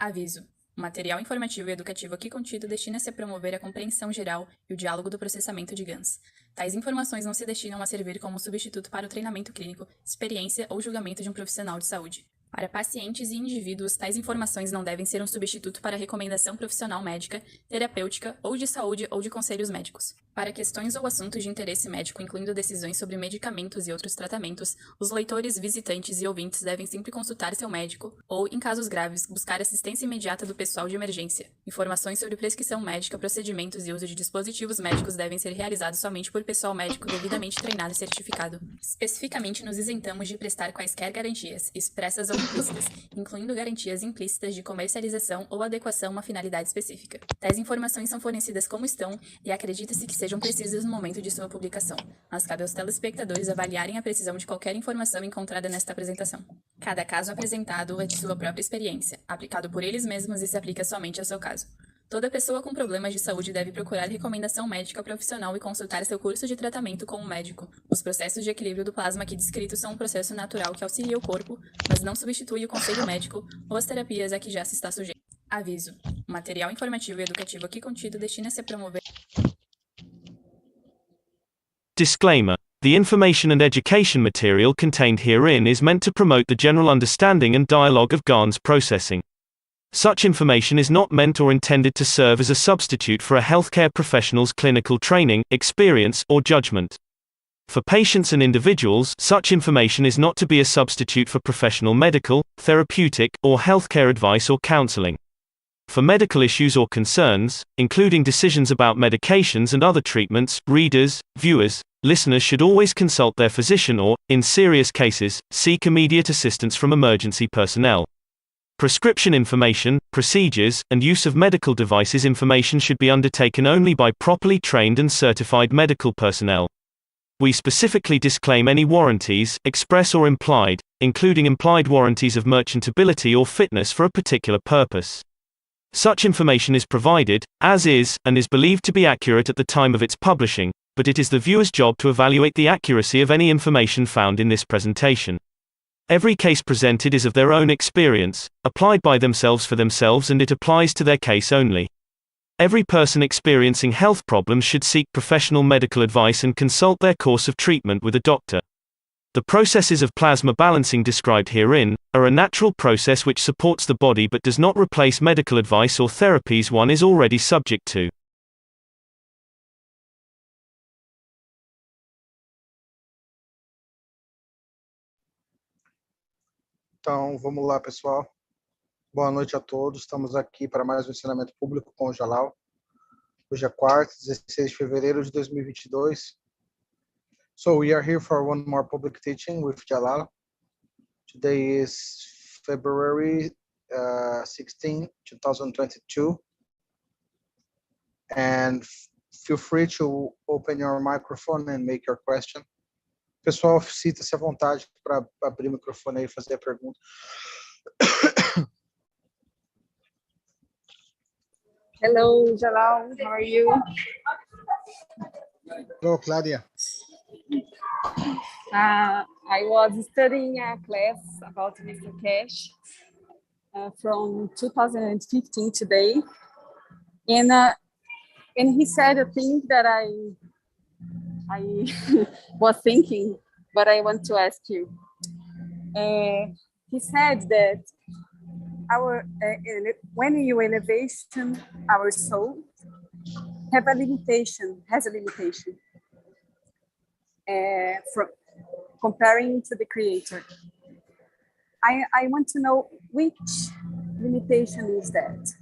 Aviso. O material informativo e educativo aqui contido destina-se a promover a compreensão geral e o diálogo do processamento de GANs. Tais informações não se destinam a servir como substituto para o treinamento clínico, experiência ou julgamento de um profissional de saúde. Para pacientes e indivíduos, tais informações não devem ser um substituto para recomendação profissional médica, terapêutica ou de saúde ou de conselhos médicos. Para questões ou assuntos de interesse médico, incluindo decisões sobre medicamentos e outros tratamentos, os leitores, visitantes e ouvintes devem sempre consultar seu médico ou, em casos graves, buscar assistência imediata do pessoal de emergência. Informações sobre prescrição médica, procedimentos e uso de dispositivos médicos devem ser realizados somente por pessoal médico devidamente treinado e certificado. Especificamente, nos isentamos de prestar quaisquer garantias, expressas ou implícitas, incluindo garantias implícitas de comercialização ou adequação a uma finalidade específica. Tais informações são fornecidas como estão e acredita-se que sejam precisas no momento de sua publicação, mas cabe aos telespectadores avaliarem a precisão de qualquer informação encontrada nesta apresentação. Cada caso apresentado é de sua própria experiência, aplicado por eles mesmos e se aplica somente ao seu caso. Toda pessoa com problemas de saúde deve procurar recomendação médica profissional e consultar seu curso de tratamento com um médico. Os processos de equilíbrio do plasma aqui descritos são um processo natural que auxilia o corpo, mas não substitui o conselho médico ou as terapias a que já se está sujeito. Aviso. O material informativo e educativo aqui contido destina-se a promover... Disclaimer. The information and education material contained herein is meant to promote the general understanding and dialogue of GANs processing. Such information is not meant or intended to serve as a substitute for a healthcare professional's clinical training, experience, or judgment. For patients and individuals, such information is not to be a substitute for professional medical, therapeutic, or healthcare advice or counseling. For medical issues or concerns, including decisions about medications and other treatments, readers, viewers, listeners should always consult their physician or, in serious cases, seek immediate assistance from emergency personnel. Prescription information, procedures, and use of medical devices information should be undertaken only by properly trained and certified medical personnel. We specifically disclaim any warranties, express or implied, including implied warranties of merchantability or fitness for a particular purpose. Such information is provided, as is, and is believed to be accurate at the time of its publishing, but it is the viewer's job to evaluate the accuracy of any information found in this presentation. Every case presented is of their own experience, applied by themselves for themselves, and it applies to their case only. Every person experiencing health problems should seek professional medical advice and consult their course of treatment with a doctor. The processes of plasma balancing described herein are a natural process which supports the body but does not replace medical advice or therapies one is already subject to. Então, vamos lá, pessoal. Boa noite a todos. Estamos aqui para mais um ensinamento público com o Jalal. Hoje é quarta, 16 de fevereiro de 2022. So we are here for one more public teaching with Jalal. Today is February 16, 2022. And feel free to open your microphone and make your question. Pessoal, sinta-se à vontade para abrir o microfone aí e fazer a pergunta. Hello, Jalal. How are you? Hello, Claudia. I was studying a class about Mr. Keshe from 2015 today, and he said a thing that I was thinking, but I want to ask you. He said that when you elevation our soul has a limitation. From comparing to the creator. I want to know which limitation is that?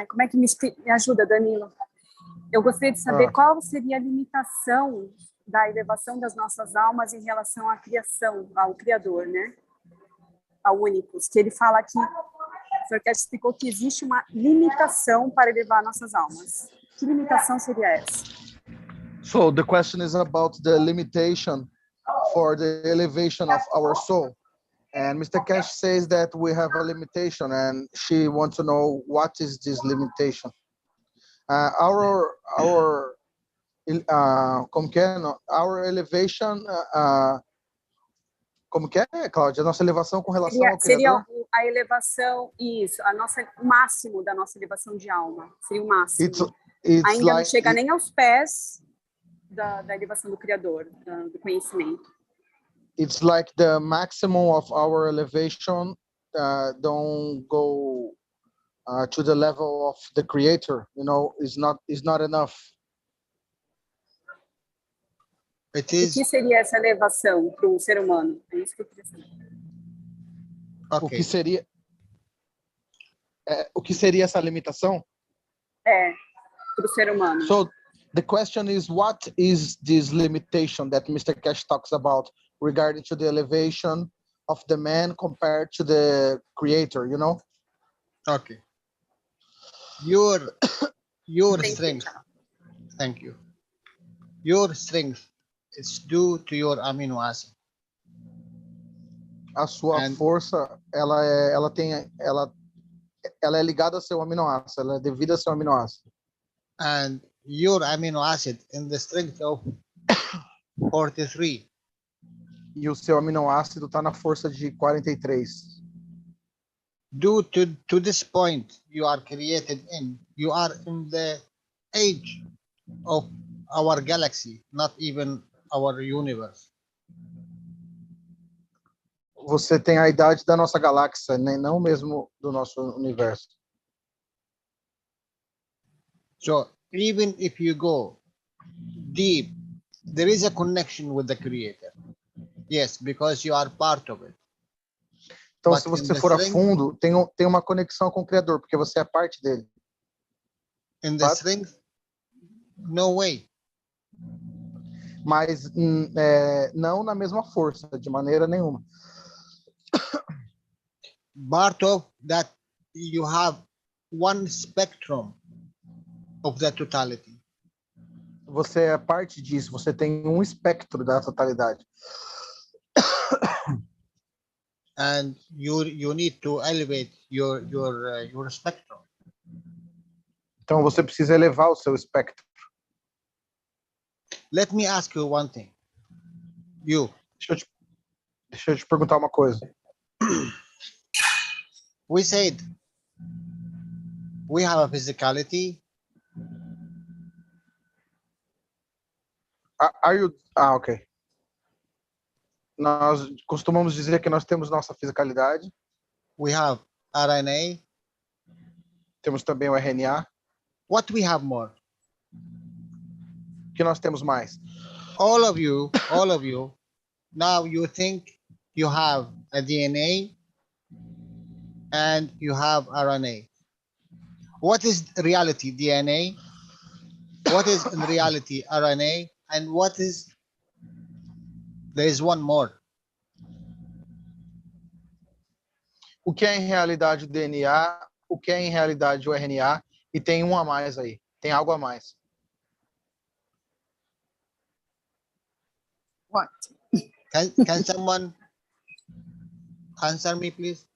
Como é que me ajuda, Danilo? Eu gostaria de saber qual seria a limitação da elevação das nossas almas em relação à criação, ao Criador, né? Ao Únicos, que ele fala aqui, o Sr. Keshe explicou que existe uma limitação para elevar nossas almas. Que limitação seria essa? So the question is about the limitation for the elevation of our soul. And Mr. Keshe says that we have a limitation, and she wants to know what is this limitation. Our elevation Como que é, Cláudia? A nossa elevação com relação Seria, ao Criador? seria a elevação, isso, o máximo da nossa elevação de alma. Seria o máximo. It's Ainda não like chega nem aos pés da elevação do Criador, do conhecimento. it's like the maximum of our elevation. Don't go to the level of the Creator. You know, is not enough. O que seria essa elevação para um ser humano? É isso que eu queria saber. O que seria? O que seria essa limitação? Para o ser humano. So the question is, what is this limitation that Mr. Keshe talks about regarding to the elevation of the man compared to the Creator? You know? Okay. Your strength. Thank you. Your strength is due to your amino acid. A sua força, ela é ligada ao seu aminoácido, ela é devida ao seu aminoácido. And your amino acid in the strength of 43. E o seu aminoácido está na força de 43. Due to this point you are created in, you are in the age of our galaxy, not even our universe. Você tem a idade da nossa galáxia, nem não mesmo do nosso universo. So even if you go deep, there is a connection with the Creator. Yes, because you are part of it. Então, But se você for a fundo, tem uma conexão com o Criador, porque você é parte dele. In the strength, no way. Mas não na mesma força, de maneira nenhuma. Part of that, you have one spectrum of the totality. Você é parte disso, você tem um espectro da totalidade. And you need to elevate your spectrum. Então você precisa elevar o seu espectro. Let me ask you one thing. Deixa eu te perguntar uma coisa. We said we have a physicality. Ok. Nós costumamos dizer que nós temos nossa fisicalidade. We have RNA. Temos também o RNA. What we have more? O que nós temos mais? All of you, now you think you have a DNA and you have RNA. What is reality DNA? What is in reality RNA? And what is, there is one more. O que é em realidade o DNA? O que é em realidade o RNA? E tem um a mais aí. Tem algo a mais. What? Can someone answer me, please?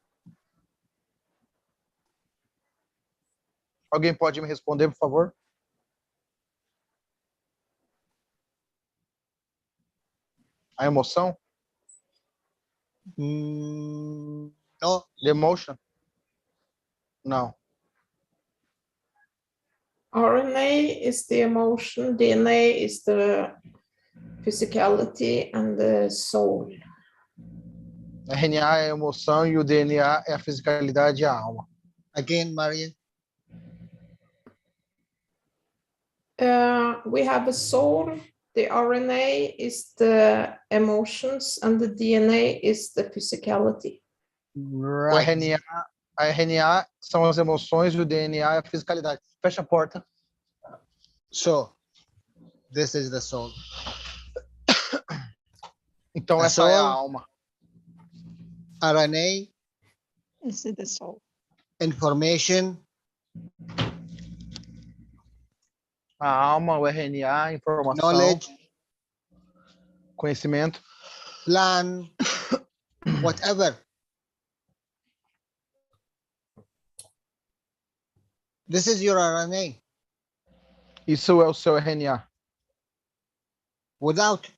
Alguém pode me responder, por favor? A emoção? No. The emotion? Não. RNA is the emotion, DNA is the physicality and the soul. RNA é a emoção e o DNA é a fisicalidade e a alma. Again, Maria. We have a soul, the RNA is the emotions, and the DNA is the physicality. Right. A RNA são as emoções e o DNA é a fisicalidade. Fecha a porta. So, this is the soul. Então, essa é a alma. RNA. This is the soul. Information. A alma, o RNA, informação. Knowledge. Conhecimento. Plan. Whatever. This is your RNA. Isso é o seu RNA. Without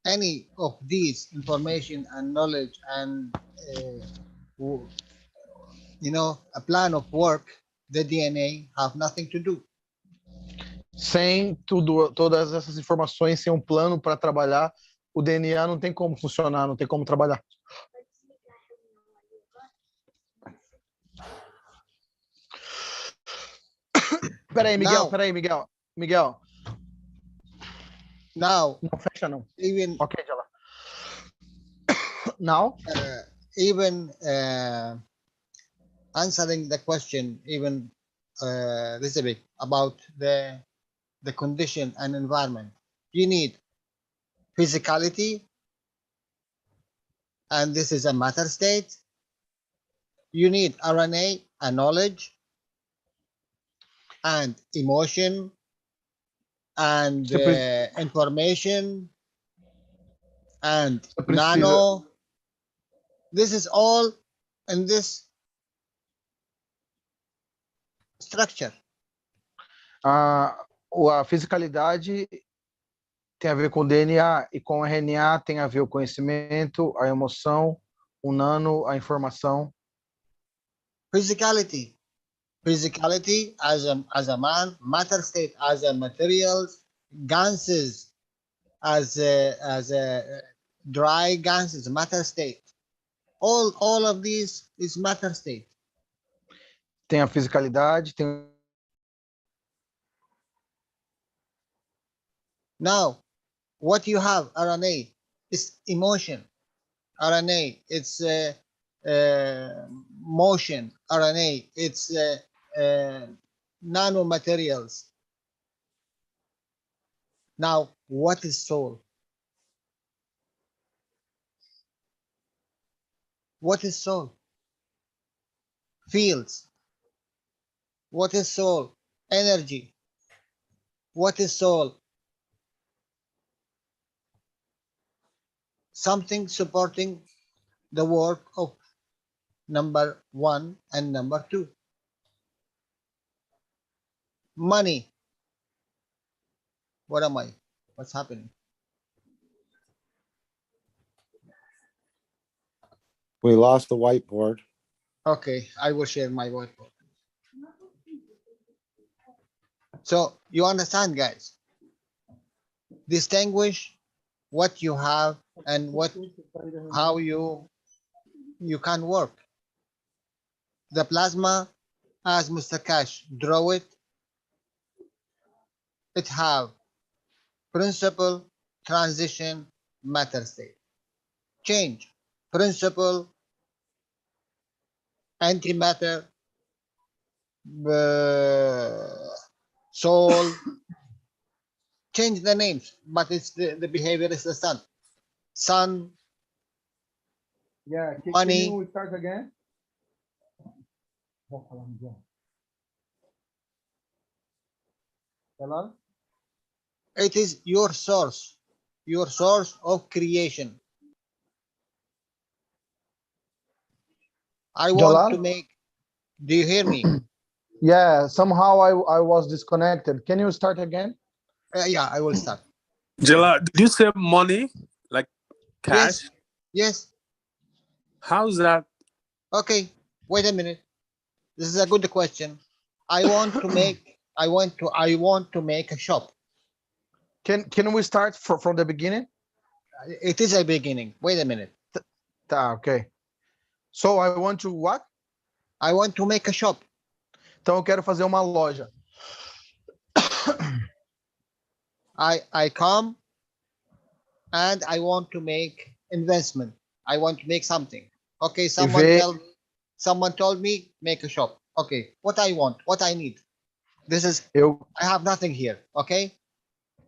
any of these information and knowledge and a plan of work, the DNA have nothing to do. Sem todas essas informações, sem um plano para trabalhar, o DNA não tem como funcionar, não tem como trabalhar. Peraí, Miguel. Now, não fecha não. Even ok, Jalal. Now, even answering the question, even Elizabeth, about the condition and environment, you need physicality, and this is a matter state. You need RNA and knowledge and emotion and information and nano. This is all in this structure. A fisicalidade tem a ver com o DNA e com o RNA tem a ver o conhecimento, a emoção, o nano, a informação. Physicality as a man, matter state as a materials, ganses as a dry ganses, matter state. All of these is matter state. Tem a fisicalidade, tem. Now, what you have, RNA, is emotion. RNA, it's motion. RNA, it's nanomaterials. Now, what is soul? What is soul? Fields. What is soul? Energy. What is soul? Something supporting the work of number 1 and number 2. Money. What am I? What's happening? We lost the whiteboard. Okay, I will share my whiteboard. So you understand, guys? Distinguish what you have and how you can work. The plasma, as Mr. Keshe draw it, it have principle, transition, matter state. Change, principle, antimatter, soul. Change the names, but it's the behavior is the sun. Sun. Yeah, money. Can you start again? Jalal? It is your source of creation. I want Jalal? to make. Do you hear me? Yeah, somehow I was disconnected. Can you start again? Yeah, I will start. Jalal, did you say money, like cash? Yes. How's that? Okay, wait a minute. This is a good question. I want to make. I want to make a shop. Can we start from the beginning? It is a beginning. Wait a minute. Okay. So I want to what? I want to make a shop. Então eu quero fazer uma loja. I come and I want to make investment. I want to make something. Okay, someone told me make a shop. Okay, what I want, what I need. This is I have nothing here, okay?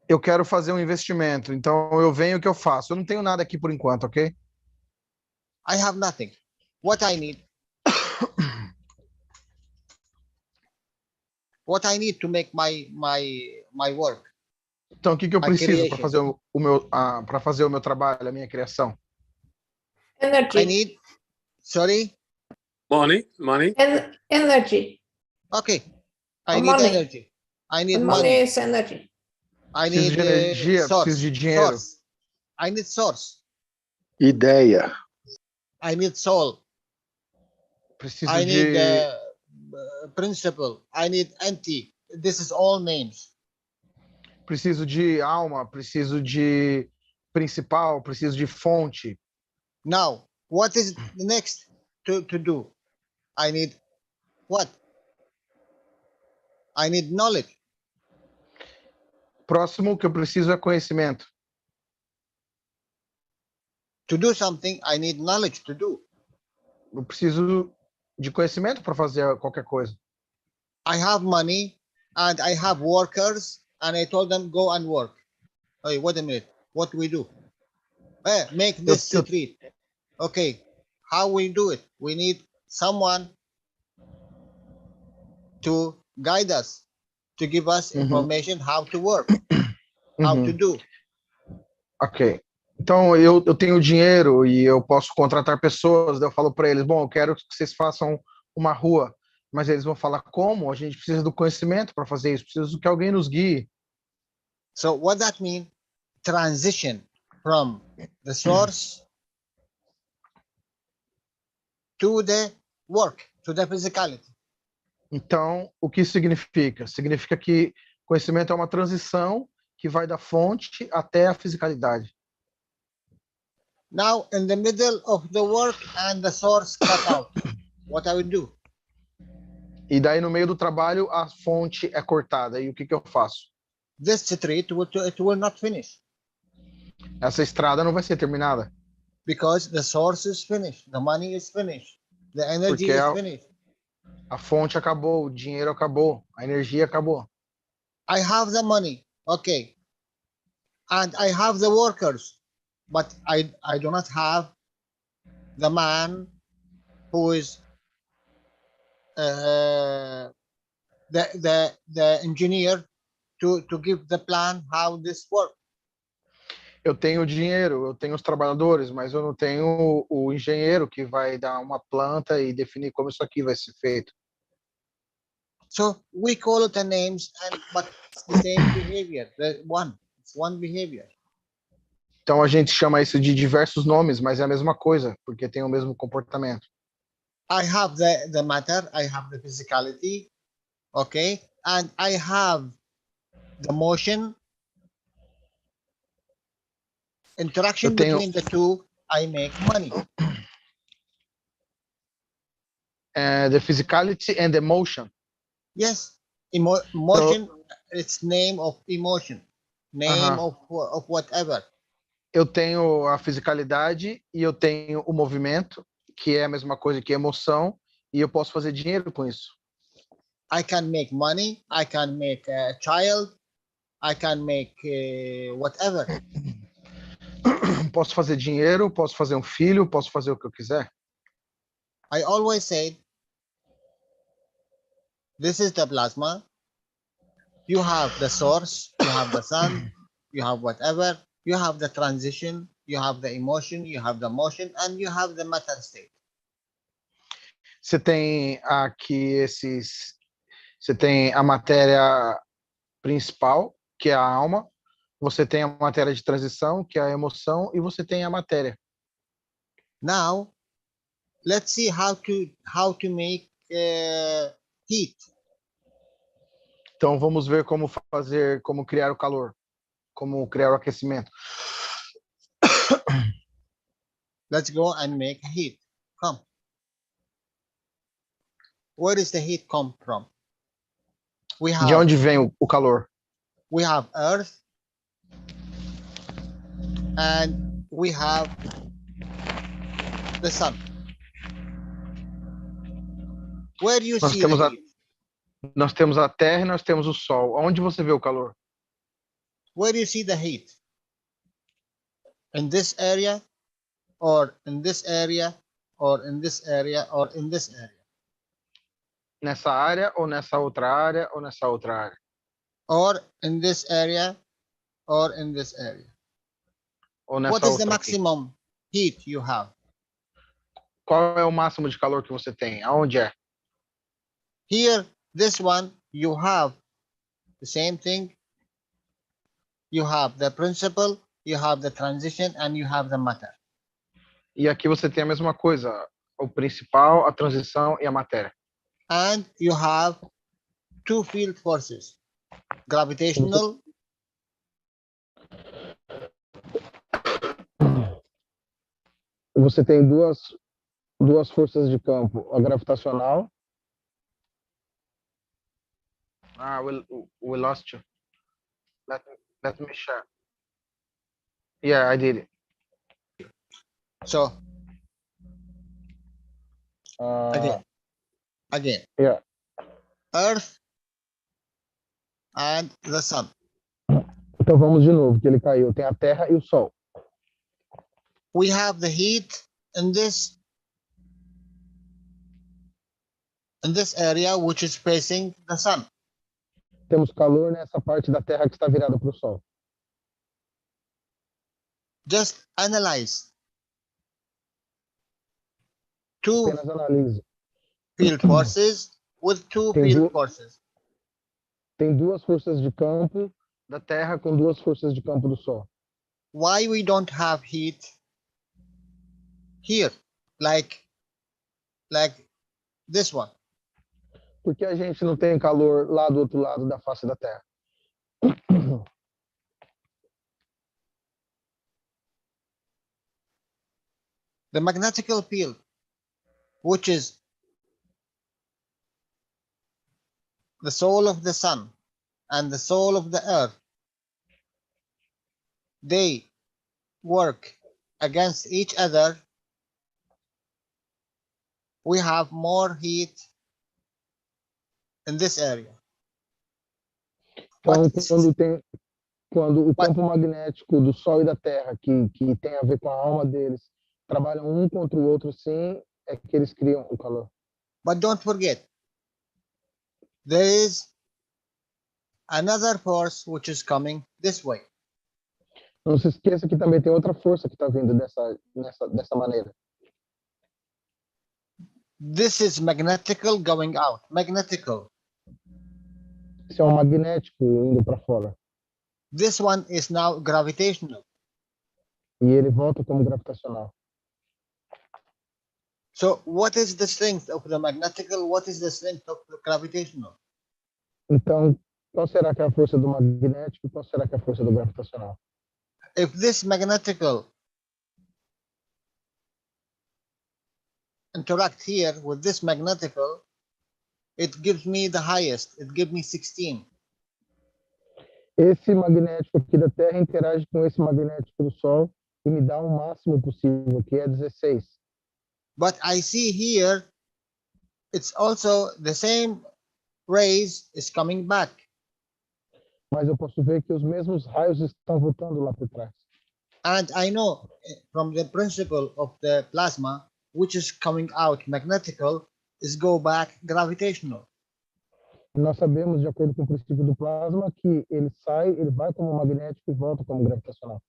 Eu quero fazer um investimento. Então eu venho, o que eu faço? Eu não tenho nada aqui por enquanto, ok? I have nothing. What I need. What I need to make my work. Então o que eu preciso para fazer o meu trabalho, a minha criação? Energy. I need. Sorry. Money. Energy. Okay. I need money. energy. I need Money money. is energy. I Preciso need de energia, source. preciso de dinheiro. I need source. Ideia. I need soul. Preciso I need de principle. I need entity. This is all names. preciso de alma, preciso de principal, preciso de fonte. Now, what is the next to do? I need what? I need knowledge. Próximo que eu preciso é conhecimento. To do something, I need knowledge to do. Eu preciso de conhecimento para fazer qualquer coisa. I have money and I have workers and I told them go and work. Hey, wait a minute. What do we do? Make this street. Okay. How we do it? We need someone to guide us, to give us information how to work, how to do. Ok. Então, eu tenho dinheiro e eu posso contratar pessoas, daí eu falo para eles, bom, eu quero que vocês façam uma rua, mas eles vão falar como? A gente precisa do conhecimento para fazer isso, precisa que alguém nos guie. So what that means? Transition from the source to the work, to the physicality. Então, o que isso significa? Significa que conhecimento é uma transição que vai da fonte até a fisicalidade. Now, in the middle of the work and the source cut out, what I will do? E daí, no meio do trabalho, a fonte é cortada. E o que eu faço? This street, it will not finish. Essa estrada não vai ser terminada. Because the source is finished, the money is finished, the energy is finished. A fonte acabou, o dinheiro acabou, a energia acabou. I have the money, okay. And I have the workers, but I do not have the man who is the engineer to give the plan how this works. Eu tenho dinheiro, eu tenho os trabalhadores, mas eu não tenho o engenheiro que vai dar uma planta e definir como isso aqui vai ser feito. So we call it the names, but it's the same behavior. It's one behavior. Então a gente chama isso de diversos nomes, mas é a mesma coisa, porque tem o mesmo comportamento. I have the matter, I have the physicality, okay, and I have the motion. Interaction between the two, I make money. The physicality and emotion. Yes, emotion. It's name of emotion, name of whatever. Eu tenho a fisicalidade e eu tenho o movimento, que é a mesma coisa que emoção, e eu posso fazer dinheiro com isso. I can make money. I can make a child. I can make whatever. Posso fazer dinheiro, posso fazer um filho, posso fazer o que eu quiser. I always say, this is the plasma. You have the source, you have the sun, you have whatever, you have the transition, you have the emotion, you have the motion, and you have the matter state. Você tem aqui você tem a matéria principal, que é a alma, você tem a matéria de transição, que é a emoção, e você tem a matéria. Now, let's see how to make heat. Então vamos ver como criar o calor, como criar o aquecimento. Let's go and make heat. Come. Where does the heat come from? De onde vem o calor? We have earth and we have the sun. Where do you see the heat? Nós temos a terra e nós temos o sol. Onde você vê o calor? Where do you see the heat? In this area, or in this area, or in this area, or in this area? Nessa área, ou nessa outra área, ou nessa outra área? Or in this area, or in this area? Ou nessa What is the outra maximum heat you have? Qual é o máximo de calor que você tem? Aonde é? Here, this one, you have the same thing. You have the principle you have the transition, and you have the matter. E aqui você tem a mesma coisa, o principal, a transição e a matéria. And you have two field forces, gravitational Você tem duas forças de campo, a gravitacional. We lost you. Let me share. Yeah, I did it. So again, Yeah. Earth and the Sun. Então vamos de novo, que ele caiu. Tem a Terra e o Sol. We have the heat in this area which is facing the Sun. Temos calor nessa parte da Terra que está virada para o Sol. Just analyze two Apenas analise. field forces with two field forces. Tem duas forças de campo da Terra com duas forças de campo do Sol. Why we don't have heat here, like this one? Por que a gente não tem calor lá do outro lado da face da Terra? The magnetical field, which is the soul of the Sun and the soul of the Earth, they work against each other. We have more heat in this area. Então, quando o campo magnético do Sol e da Terra, que tem a ver com a alma deles, trabalham um contra o outro, sim, é que eles criam o calor. But don't forget, there is another force which is coming this way. Não se esqueça que também tem outra força que está vindo dessa maneira. This is magnetical going out. Magnetical. Esse é um magnético indo para fora. This one is now gravitational. E ele volta como gravitacional. So what is the strength of the magnetical? What is the strength of the gravitational? Então, qual será que é a força do magnético e qual será que é a força do gravitacional? If this magnetical interact here with this magnetical, it gives me the highest. It gives me 16. Esse magnético aqui da Terra interage com esse magnético do Sol e me dá o máximo possível, que é 16. But I see here, it's also the same rays is coming back. Mas eu posso ver que os mesmos raios estão voltando lá por trás. And I know from the principle of the plasma, which is coming out magnetical, is go back gravitational. Nós sabemos, de acordo com o princípio do plasma, que ele vai como magnético e volta como gravitacional.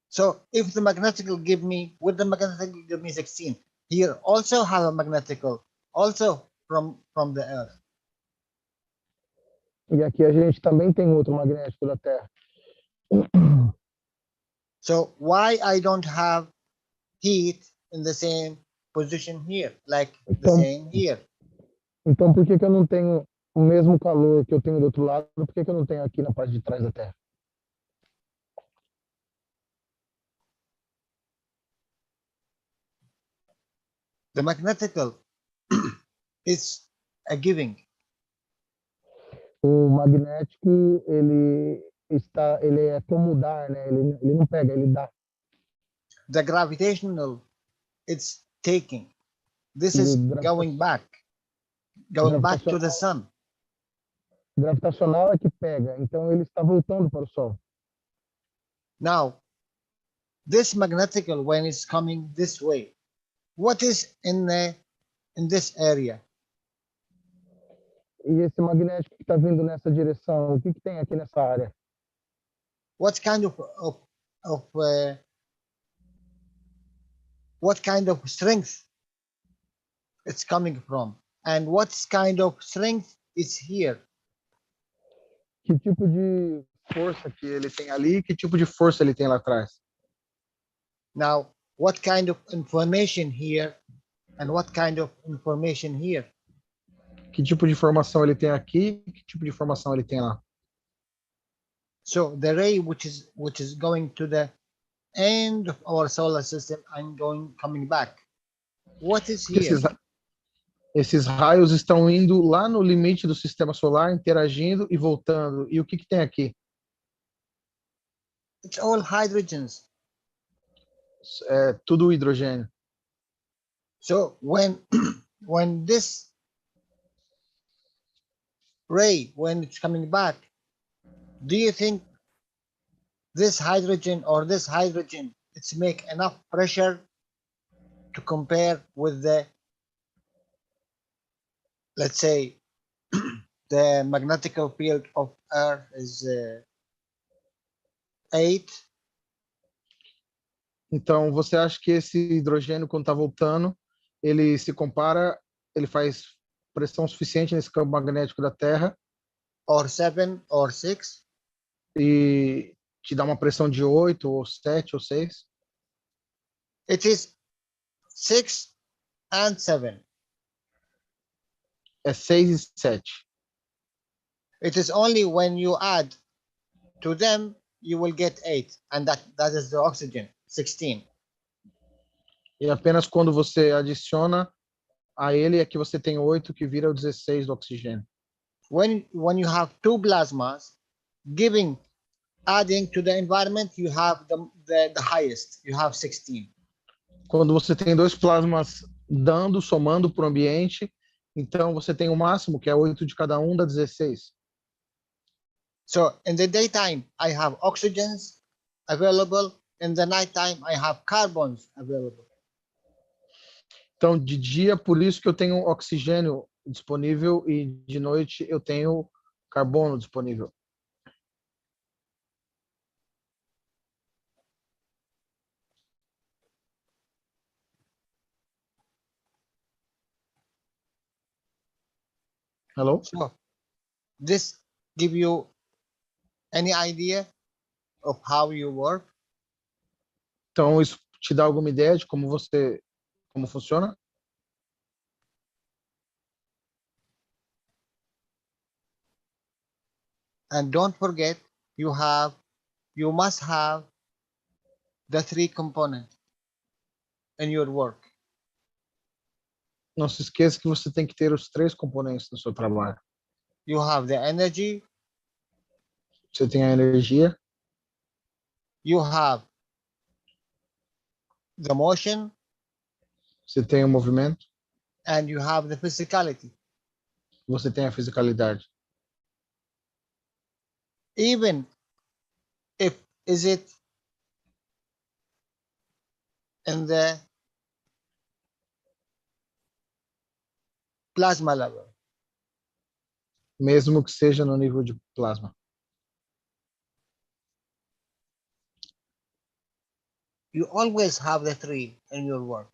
So if the magnetical give me 16, here also have a magnetical, also from the Earth. E aqui a gente também tem outro magnético da Terra. So why I don't have heat in the same position here, like the same here? Então por que eu não tenho o mesmo calor que eu tenho do outro lado? Por que eu não tenho aqui na parte de trás da Terra? The magnetical is a giving. O magnético, ele é como dar, né? Ele não pega, ele dá. The gravitational, it's taking. This is going back to the sun. Gravitacional é que pega, então ele está voltando para o Sol. Now, this magnetical, when it's coming this way, what is in this area? E esse magnético que está vindo nessa direção, o que tem aqui nessa área? What kind of strength it's coming from, and what kind of strength is here? Que tipo de força que ele tem ali, que tipo de força ele tem lá atrás. Now, what kind of information here and what kind of information here? Que tipo de informação ele tem aqui, que tipo de informação ele tem lá. So the ray which is going to the end of our solar system and coming back. What is here? Esses raios estão indo lá no limite do sistema solar, interagindo e voltando. E o que tem aqui? It's all hydrogens. É tudo hidrogênio. So when this ray, when it's coming back, do you think this hydrogen or this hydrogen, it's make enough pressure to compare with the, let's say, the magnetic field of Earth is 8. Então, você acha que esse hidrogênio, quando está voltando, ele se compara, ele faz pressão suficiente nesse campo magnético da Terra? Or 7 or 6? E te dá uma pressão de 8 ou 7 ou 6? It is 6 and 7. É 6 e 7. It is only when you add to them, you will get 8. And that is the oxygen, 16. E apenas quando você adiciona a ele é que você tem 8, que vira o 16 do oxigênio. When you have two plasmas, adding to the environment, you have the highest, you have 16. Quando você tem dois plasmas somando para o ambiente, então você tem o máximo, que é 8 de cada um, dá 16. So in the daytime, I have oxygens available. In the nighttime, I have carbons available. Então, de dia, por isso que eu tenho oxigênio disponível e de noite eu tenho carbono disponível. Hello? So this give you any idea of how you work? Então, isso te dá alguma ideia de como funciona? And don't forget, you must have the 3 components in your work. Não se esqueça que você tem que ter os 3 componentes no seu trabalho. You have the energy. Você tem a energia. You have the motion. Você tem o movimento. And you have the physicality. Você tem a fisicalidade. Even if is it in the plasma level. Mesmo que seja no nível de plasma. You always have the 3 in your work.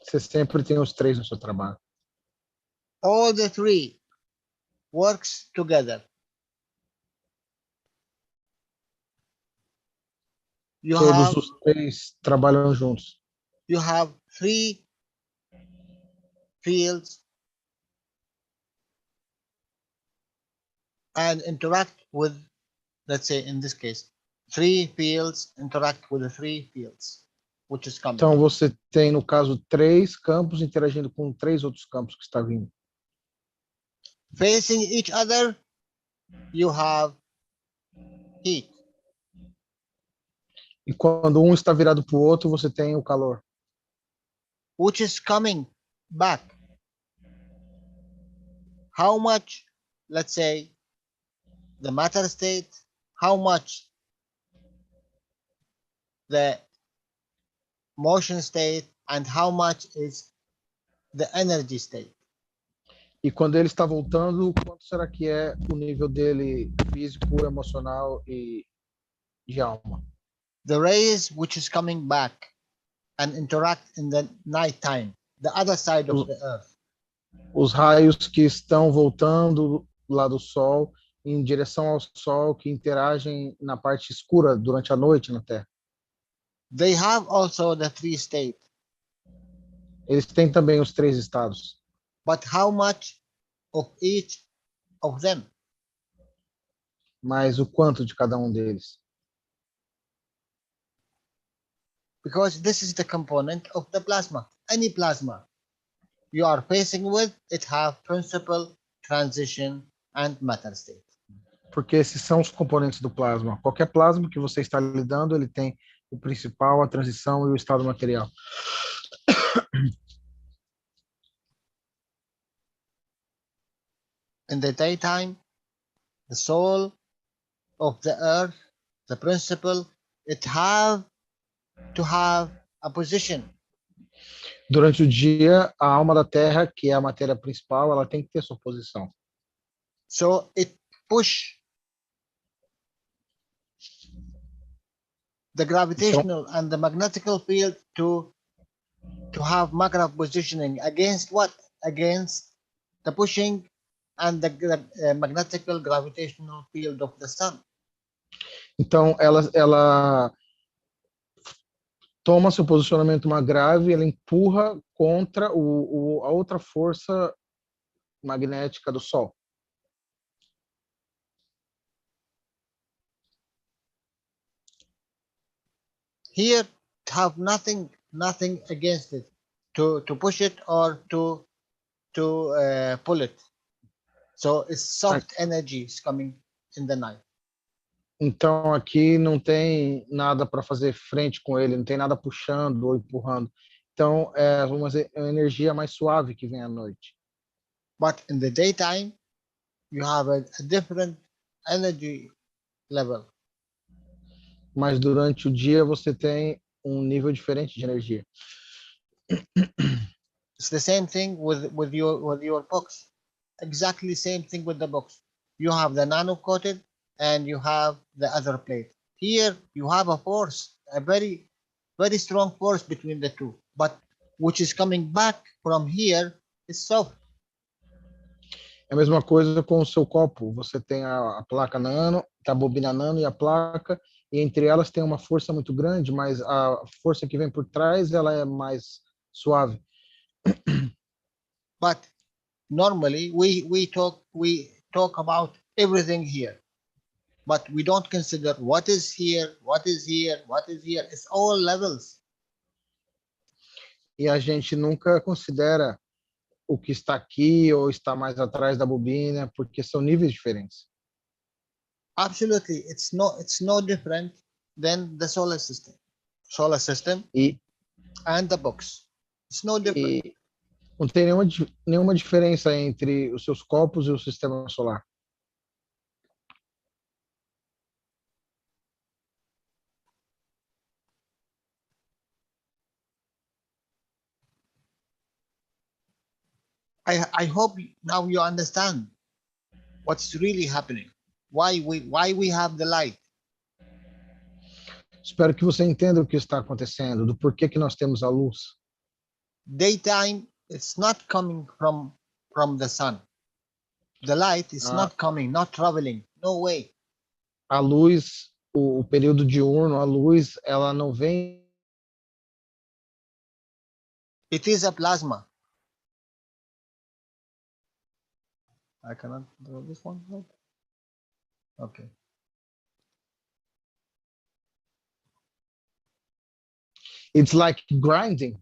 Você sempre tem os 3 no seu trabalho. All the 3 works together. Todos os 3 trabalham juntos. You have 3 fields and interact with, let's say in this case, 3 fields interact with the 3 fields, which is coming. Então você tem, no caso, 3 campos interagindo com 3 outros campos que está vindo. Facing each other, you have heat. E quando um está virado para o outro, você tem o calor. Which is coming back. How much, let's say, the matter state, how much the motion state, and how much is the energy state. E quando ele está voltando, quanto será que é o nível dele físico, emocional e de alma? The rays which is coming back and interact in the night time, the other side of the earth. Os raios que estão voltando lá do sol em direção ao Sol que interagem na parte escura durante a noite na Terra. They have also the three states. Eles têm também os 3 estados. But how much of each of them? Mas o quanto de cada um deles? Because this is the component of the plasma. Any plasma you are facing with, it have principle, transition, and matter state. Porque esses são os componentes do plasma. Qualquer plasma que você está lidando, ele tem o principal, a transição e o estado material. In the daytime, the soul of the earth, the principle, it have to have a position. Durante o dia, a alma da Terra, que é a matéria principal, ela tem que ter sua posição. So it push the gravitational and the magnetical field to have macro positioning against what? Against the pushing and the magnetical gravitational field of the sun. Então, ela toma seu posicionamento mais grave, ela empurra contra a outra força magnética do Sol. Here, have nothing against it to push it or to pull it. So it's soft energies coming in the night. Então aqui não tem nada para fazer frente com ele, não tem nada puxando ou empurrando. Então é uma energia mais suave que vem à noite. But in the daytime, you have a different energy level. Mas durante o dia você tem um nível diferente de energia. It's the same thing with your books. Exactly same thing with the books. You have the nano coated and you have the other plate. Here you have a force, a very, very strong force between the two. But which is coming back from here is soft. É a mesma coisa com o seu copo. Você tem a placa nano, a bobina nano e a placa, e entre elas tem uma força muito grande, mas a força que vem por trás ela é mais suave. But normally we talk about everything here, but we don't consider what is here, what is here, what is here. It's all levels. E a gente nunca considera o que está aqui ou está mais atrás da bobina, porque são níveis diferentes. Absolutely, it's no different than the solar system and the books. It's no different. E não tem nenhuma diferença entre os seus copos e o sistema solar. I hope now you understand what's really happening. Why we have the light. Espero que você entenda o que está acontecendo, do porquê que nós temos a luz. Daytime, it's not coming from the sun. The light is not coming, not traveling. No way. A luz, o período diurno, a luz, ela não vem. It is a plasma. I cannot draw this one. Okay. It's like grinding.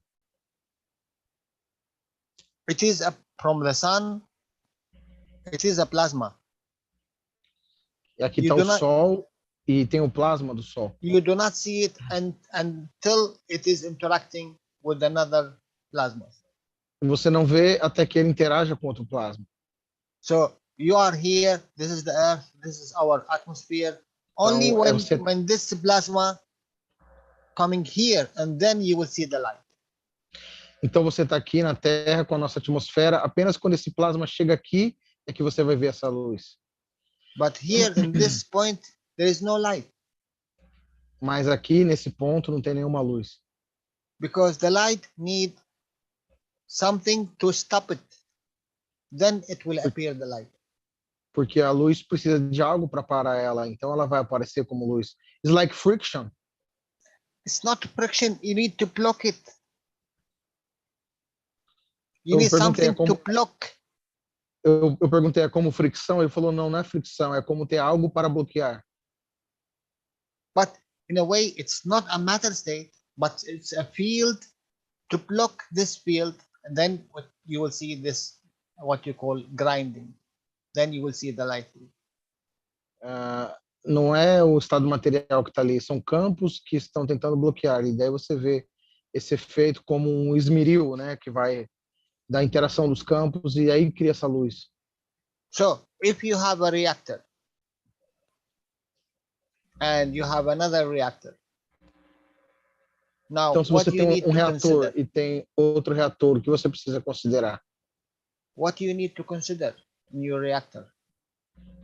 It is from the sun. It is a plasma. E aqui está o Sol e tem o plasma do Sol. You do not see it until it is interacting with another plasma. Você não vê até que ele interaja com outro plasma. So you are here. This is the Earth. This is our atmosphere. Only when this plasma coming here, and then you will see the light. Então você está aqui na Terra com a nossa atmosfera. Apenas quando esse plasma chega aqui é que você vai ver essa luz. But here in this point there is no light. Mas aqui nesse ponto não tem nenhuma luz. Because the light need something to stop it. Then it will appear the light. porque a luz precisa de algo para parar ela, então ela vai aparecer como luz. It's like friction. It's not friction. You need to block it. You Eu need perguntei, something to block. Eu perguntei, é como fricção? Ele falou, não, não é fricção, é como ter algo para bloquear. But in a way, it's not a matter state, but it's a field to block this field. And then what you will see this, what you call grinding. Then you will see the light. Não é o estado material que está ali, são campos que estão tentando bloquear. E daí você vê esse efeito como um esmeril, né, que vai da interação dos campos e aí cria essa luz. So if you have a reactor and you have another reactor, now Então, se what você do you tem need um to reator consider? e tem outro reator, o que você precisa considerar? What do you need to consider in your reactor?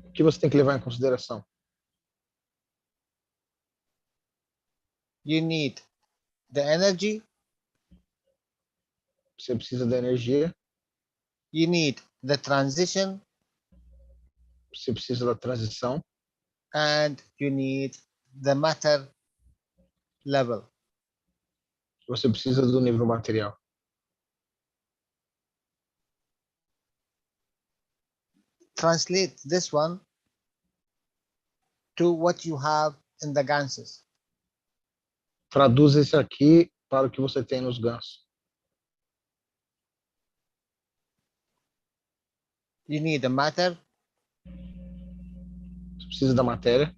O que você tem que levar em consideração? You need the energy, Você precisa da energia, you need the transition, você precisa da transição and you need the matter level. você precisa do nível material. Translate this one to what you have in the ganses. Traduz esse aqui para o que você tem nos gansos. You need the matter, Você precisa da matéria,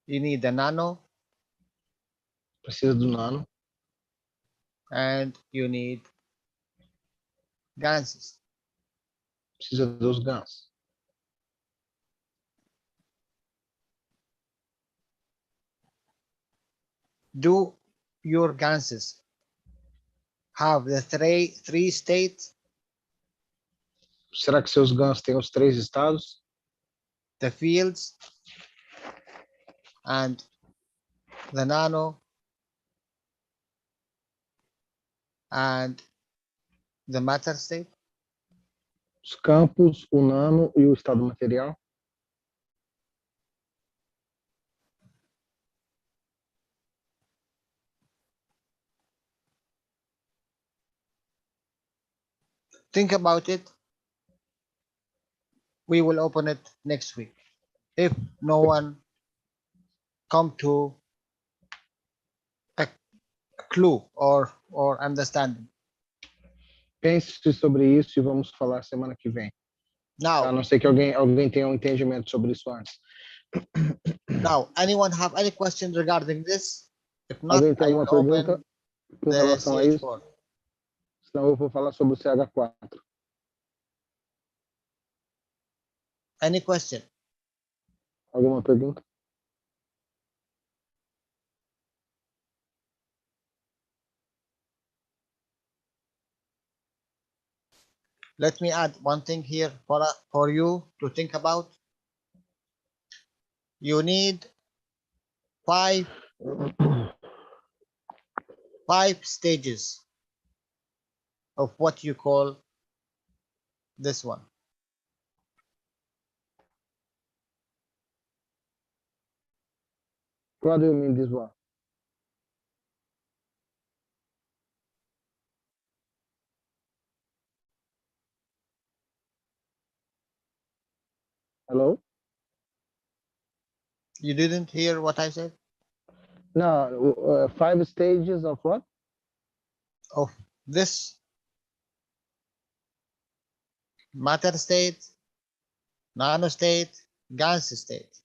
you need the nano, precisa do nano, and you need ganses. precisa dos gansos. Do your ganses have the three states? Será que seus gansos têm os 3 estados? The fields and the nano and the matter state? Os campos, o nano e o estado material? Think about it. We will open it next week. If no one come to a clue or understanding. Pense sobre isso e vamos falar semana que vem. Now, A não ser que alguém tenha um entendimento sobre isso antes. now, anyone have any questions regarding this? If not, Alguém tem I alguma will pergunta open com the relação a isso? CH4. Senão eu vou falar sobre o CH4. Any question? Alguma pergunta? Let me add one thing here for you to think about. You need five stages of what you call this one. What do you mean this one? Hello? You didn't hear what I said? No, 5 stages of what? Of this matter state, nano state, gas state.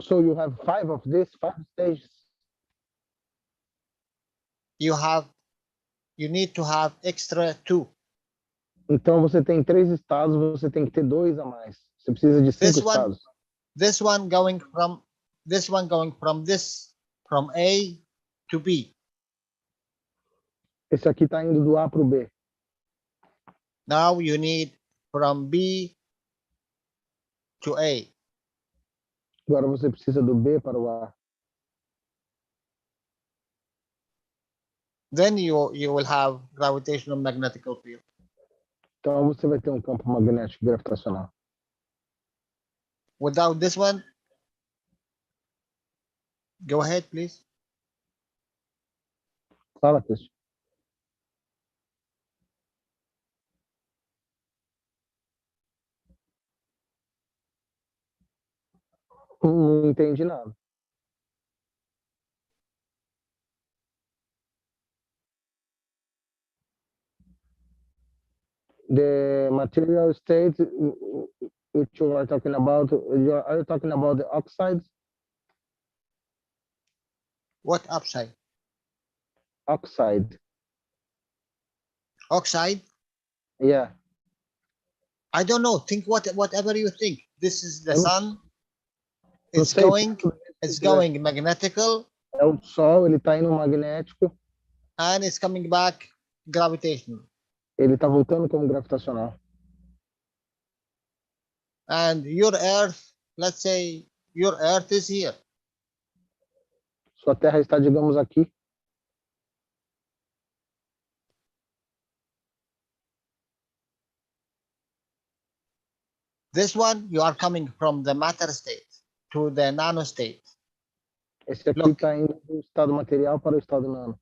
So you have 5 of these 5 stages. You need to have extra 2. Então você tem 3 estados, você tem que ter 2 a mais. Você precisa de 5 estados. This one going from A to B. Esse aqui está indo do A para o B. Now you need from B to A. Agora você precisa do B para o A. Then you will have gravitational magnetic field. Então você vai ter um campo magnético gravitacional. Without this one, go ahead, please. Fala, Keshe. Não entendi nada. The material state which you are talking about, are you talking about the oxides? What upside? Oxide. Oxide? Yeah. I don't know. Think whatever you think. This is the sun. Não It's sei, going magnetical, é o Sol, ele está indo magnético, and it's coming back gravitational. ele está voltando como gravitacional. And your Earth, let's say your Earth is here. Sua Terra está, digamos, aqui. This one, you are coming from the matter state to the nano state. Esse aqui está indo do estado material para o estado nano.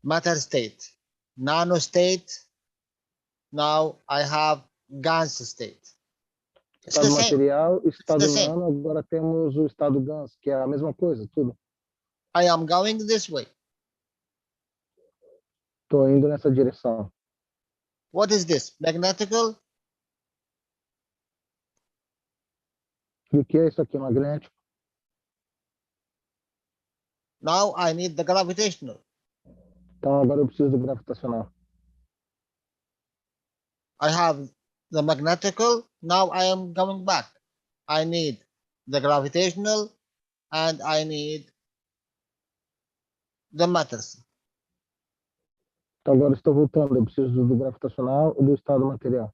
Matter state, nano state. Now I have GANS state. It's Estado the same. material, estado It's the nano, agora temos o estado GANS, que é a mesma coisa, tudo. I am going this way. Estou indo nessa direção. What is this? Magnetical? E o que é isso aqui, magnético? Now I need the gravitational. Então agora eu preciso do gravitacional. I have the magnetical. Now I am going back. I need the gravitational and I need the matter. Então agora estou voltando, eu preciso do gravitacional e do estado material.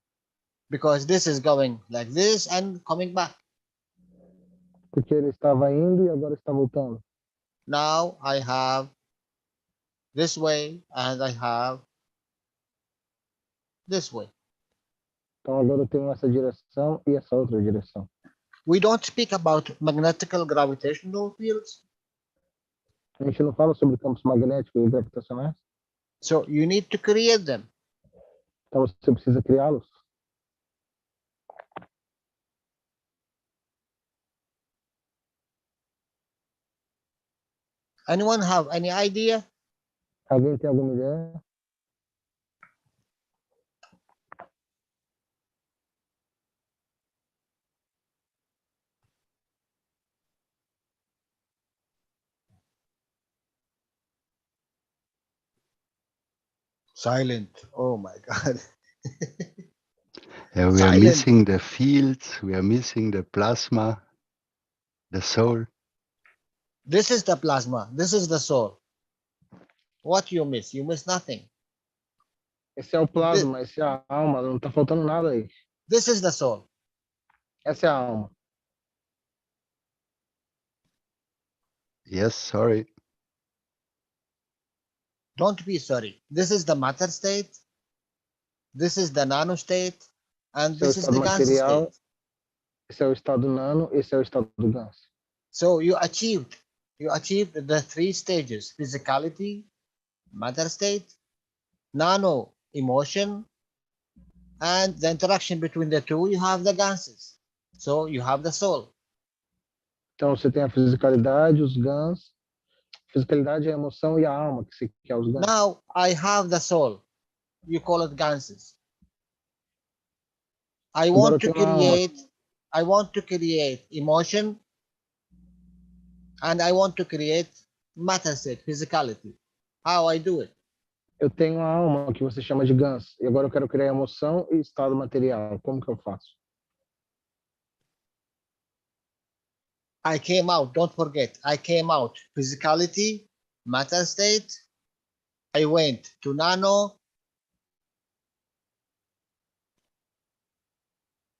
Because this is going like this and coming back. Porque ele estava indo e agora está voltando. Now I have this way and I have this way. Então agora eu tenho essa direção e essa outra direção. We don't speak about magnetical gravitational fields. A gente não fala sobre campos magnéticos e gravitacionais. So you need to create them. Então você precisa criá-los. Anyone have any idea? Alguém tem alguma ideia? Silent. Oh my God. Yeah, we are missing the fields, we are missing the plasma, the soul. This is the plasma. This is the soul. What you miss? You miss nothing. Esse é o plasma, esse é a alma, não está faltando nada aí. This is the soul. Essa é a alma. Yes, sorry. Don't be sorry. This is the matter state. This is the nano state. And this is the GANS state. Esse é o estado nano, esse é o estado do GANS. So you achieved the 3 stages: physicality, matter state, nano emotion, and the interaction between the two, you have the GANSes. So you have the soul. Então você tem a fisicalidade, os GANS. Fisicalidade é a emoção e a alma, que é os GANS. Now I have the soul. You call it GANSes. I want to create emotion, and I want to create matter state, physicality. How I do it? Eu tenho a alma, que você chama de GANS, e agora eu quero criar emoção e estado material. Como que eu faço? I came out, don't forget, I came out physicality, matter state. I went to nano,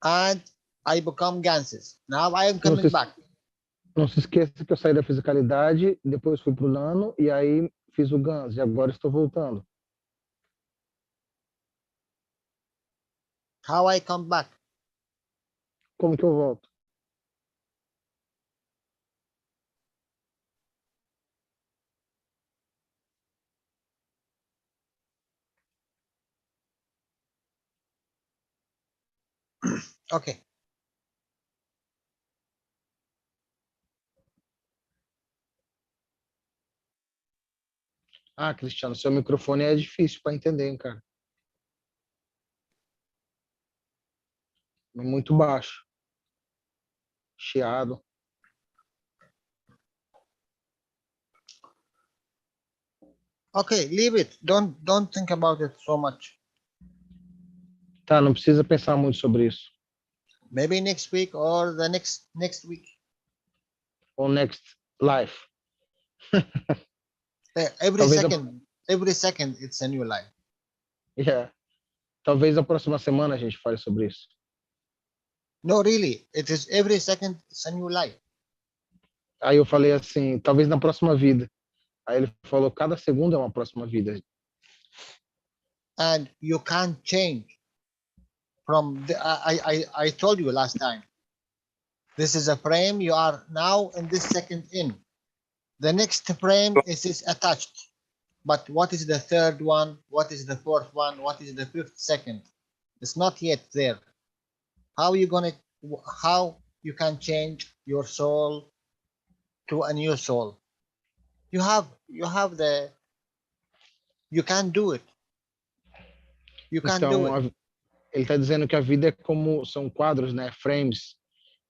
and I become GANSes. Now I am coming back. Não se esqueça que eu saí da fisicalidade, depois fui para o nano, e aí fiz o GANS, e agora estou voltando. How I come back? Como que eu volto? Okay. Ah, Cristiano, seu microfone é difícil para entender, hein, cara. É muito baixo. Chiado. Okay, leave it. Don't think about it so much. Tá, não precisa pensar muito sobre isso. Maybe next week or the next week. Ou next life. Every Talvez second it's a new life. Yeah. Talvez a próxima semana a gente fale sobre isso. No, really, it is every second it's a new life. Aí eu falei assim, talvez na próxima vida. Aí ele falou, cada segundo é uma próxima vida. And you can't change from I told you last time. This is a frame, you are now in this second in. The next frame is attached. But what is the third one? What is the fourth one? What is the fifth second? It's not yet there. How you can change your soul to a new soul? You can't do it. You can't do it. Ele está dizendo que a vida é como são quadros, né? Frames.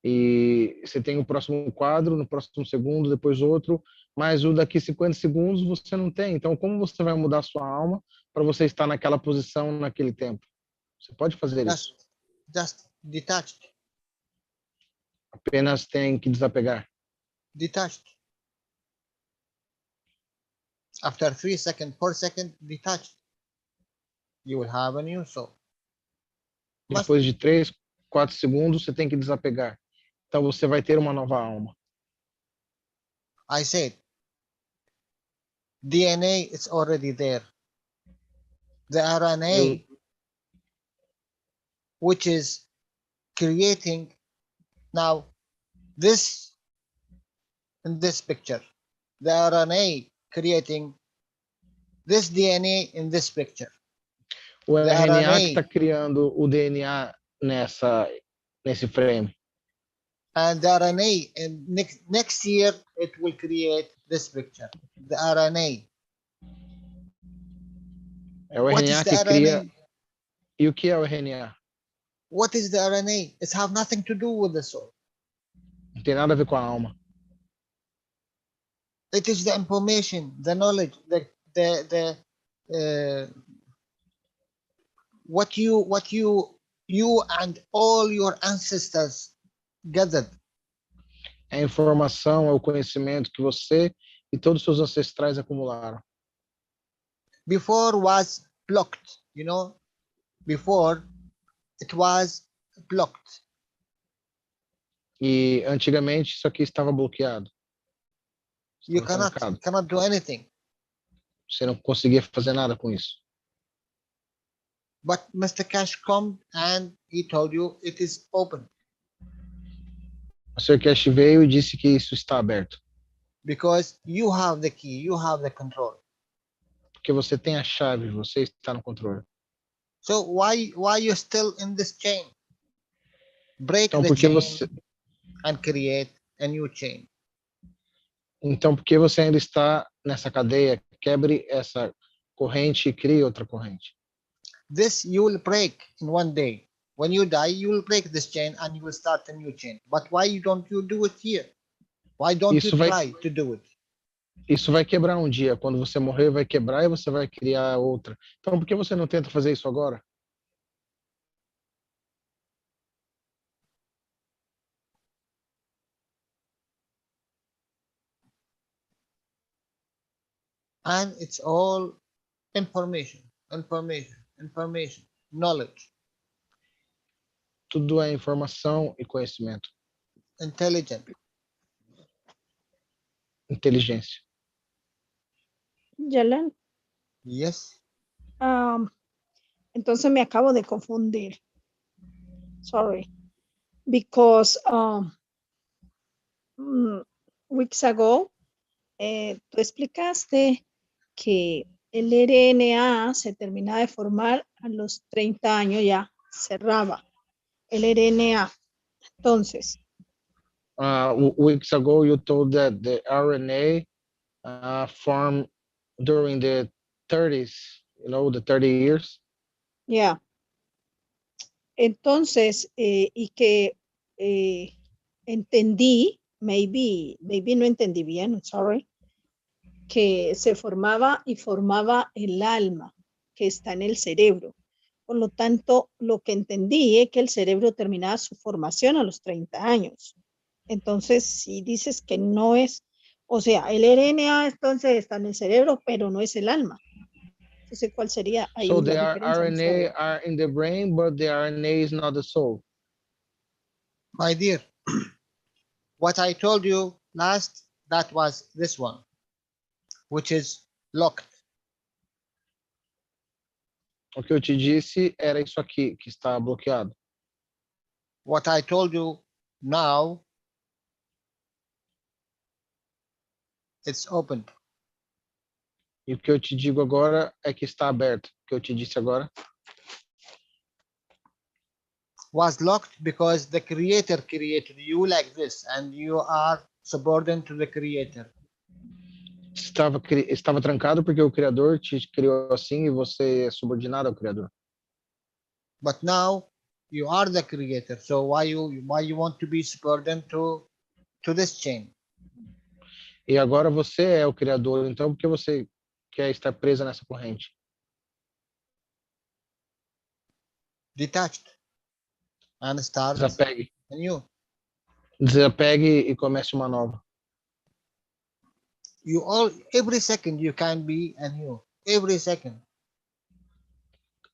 E você tem o próximo quadro, no próximo segundo, depois outro, mas o daqui 50 segundos você não tem. Então, como você vai mudar a sua alma para você estar naquela posição, naquele tempo? Você pode fazer isso. Just detached. Apenas tem que desapegar. Detached. After 3 seconds, 4 seconds, detached. You will have a new soul. Depois de 3, 4 segundos, você tem que desapegar. Então, você vai ter uma nova alma. I said, DNA is already there. The RNA, which is creating now this in this picture. The RNA creating this DNA in this picture. O RNA que está criando o DNA nesse frame. And the RNA, and next year it will create this picture. The RNA. É o RNA que cria. E o que é o RNA? What is the RNA? It have nothing to do with the soul. Não tem nada a ver com a alma. It is the information, the knowledge, what you and all your ancestors gathered. É a informação, é o conhecimento que você e todos os seus ancestrais acumularam. Before was blocked, you know. Before it was blocked. E antigamente isso aqui estava bloqueado. You cannot do anything. Você não conseguia fazer nada com isso. But Mr. Keshe come and he told you it is open. O Sr. Keshe veio e disse que isso está aberto. Because you have the key, you have the control. Porque você tem a chave, você está no controle. So why you still in this chain? Break então, the porque chain and create a new chain. Então, porque você ainda está nessa cadeia, quebre essa corrente e crie outra corrente. This you will break in one day. When you die, you will break this chain and you will start a new chain. But why don't you do it here? Why don't you try to do it? Isso vai quebrar um dia. Quando você morrer, vai quebrar e você vai criar outra. Então, por que você não tenta fazer isso agora? And it's all information, knowledge. Tudo é informação e conhecimento. Inteligência. Jalal. Yes. Entonces me acabo de confundir. sorry, because weeks ago, tú explicaste que el RNA se terminaba de formar a los 30 años, ya cerraba el RNA. Entonces, Weeks ago, you told that the RNA formed during the 30s, the 30 years. ya. Entonces, y que entendí, maybe no entendí bien, sorry, que se formaba y formaba el alma que está en el cerebro. Por lo tanto, lo que entendí es que el cerebro terminaba su formación a los 30 años. Entonces, si dices que no es, o sea, el RNA entonces está en el cerebro, pero no es el alma. Entonces, ¿cuál sería ahí So la the diferencia? RNA are in the brain, but the RNA is not the soul. My dear, what I told you last, that was this one, which is locked. O que eu te disse era isso aqui, que está bloqueado. What I told you now, it's open. E o que eu te digo agora é que está aberto. O que eu te disse agora was locked because the creator created you like this, and you are subordinate to the creator. Estava trancado porque o Criador te criou assim e você é subordinado ao Criador. But now you are the creator, so why you want to be subordinate to this chain? E agora você é o Criador, então por que você quer estar presa nessa corrente? Detached and start Desapegue. anew. Desapegue e comece uma nova. Every second you can be anew. Every second.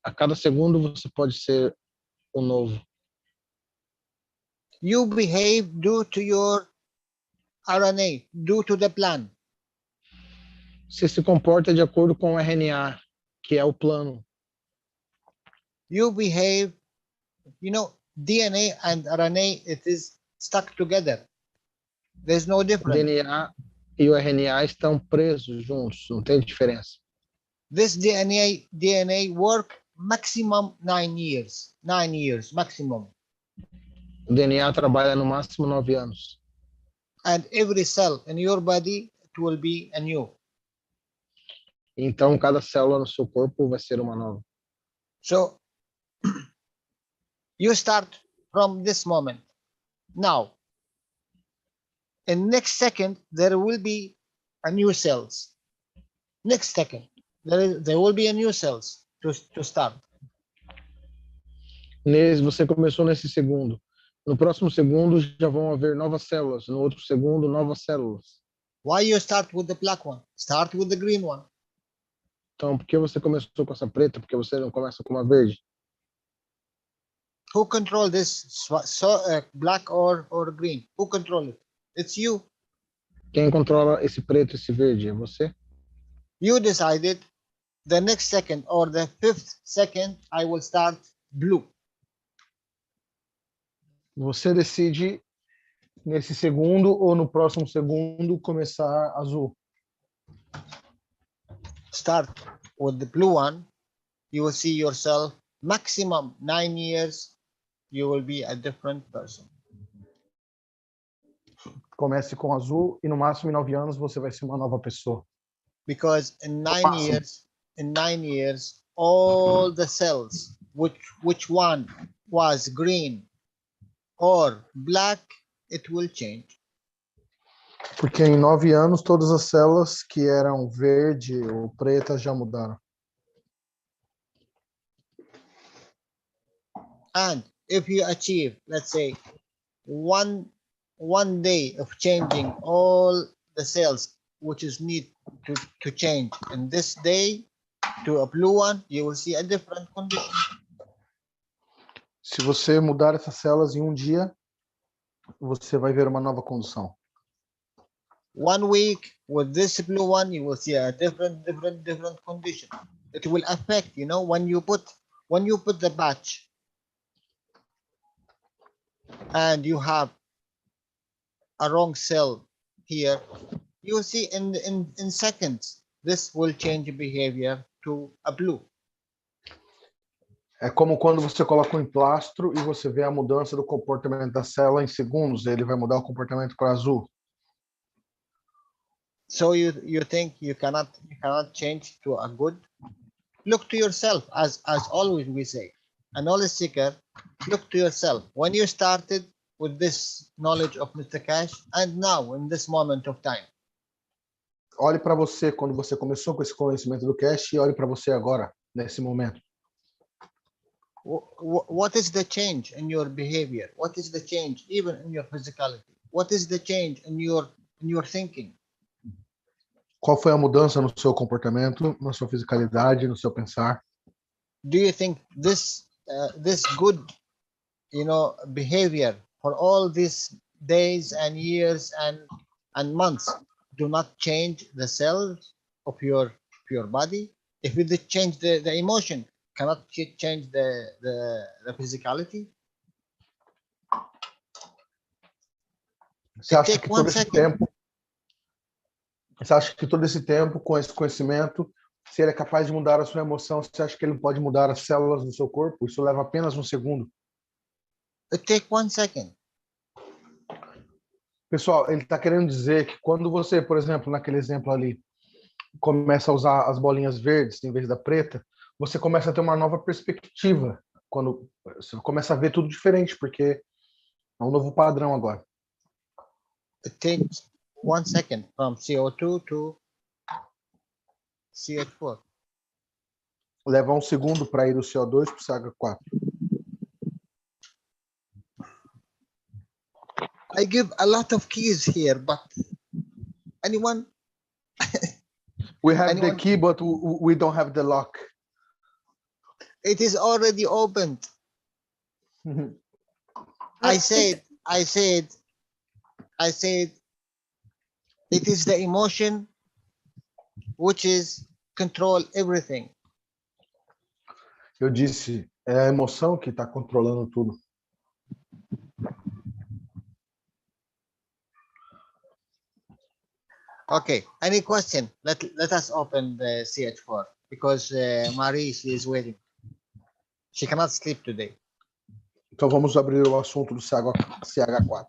A cada segundo você pode ser o novo. You behave due to your RNA, due to the plan. Você se comporta de acordo com o RNA, que é o plano. You behave, DNA and RNA, it is stuck together. There's no O difference. DNA e o RNA estão presos juntos, não tem diferença. This DNA work maximum 9 years. 9 years maximum. O DNA trabalha no máximo 9 anos. And every cell in your body, it will be anew. Então, cada célula no seu corpo vai ser uma nova. So, you start from this moment. Now, in next second, there will be a new cells. Next second, there will be a new cells to start. Você começou nesse segundo. No próximo segundo já vão haver novas células. No outro segundo, novas células. Why you start with the black one? Start with the green one. Então, por que você começou com essa preta? Por que você não começa com uma verde? Who control this black or green? Who control it? It's you. Quem controla esse preto e esse verde? É você? You decided the next second or the 5th second I will start blue. Você decide nesse segundo ou no próximo segundo começar azul. Start with the blue one. You will see yourself maximum 9 years. You will be a different person. Comece com azul e no máximo em 9 anos você vai ser uma nova pessoa. Because in 9 years, all the cells, which one was green or black, it will change. Porque em 9 anos todas as células que eram verde ou pretas já mudaram. And if you achieve, let's say, one day of changing all the cells which is need to change, and this day to a blue one, you will see a different condition. Se você mudar essas células em um dia, você vai ver uma nova condição. 1 week with this blue one, you will see a different condition. It will affect, when you put the batch. and you have a wrong cell here, you will see in seconds, this will change behavior to a blue. É como quando você coloca um emplastro e você vê a mudança do comportamento da célula em segundos, ele vai mudar o comportamento para azul. So you think you cannot change to a good? Look to yourself, as always we say. A knowledge seeker, look to yourself. When you started with this knowledge of Mr. Keshe, and now in this moment of time. Olhe para você quando você começou com esse conhecimento do Keshe e olhe para você agora, nesse momento. What is the change in your behavior? What is the change even in your physicality? What is the change in your thinking? Qual foi a mudança no seu comportamento, na sua fisicalidade, no seu pensar? Do you think this good, behavior for all these days and years and months do not change the cells of your body? If it change the emotion, cannot change the physicality? Você acha que todo esse tempo, com esse conhecimento, se ele é capaz de mudar a sua emoção, você acha que ele pode mudar as células do seu corpo? Isso leva apenas um segundo. It take 1 second. Pessoal, ele está querendo dizer que quando você, por exemplo, naquele exemplo ali, começa a usar as bolinhas verdes em vez da preta, você começa a ter uma nova perspectiva. Quando você começa a ver tudo diferente, porque é um novo padrão agora. It takes 1 second from CO2 to CH4. Leva um segundo para ir do CO2 para o CH4. I give a lot of keys here, but anyone? We have the key, but we don't have the lock. It is already opened. I said, it is the emotion which is control everything. Eu disse, é a emoção que está controlando tudo. Okay, any question? Let us open the CH4 because Marie, she is waiting. She cannot sleep today. Então vamos abrir o assunto do CH4.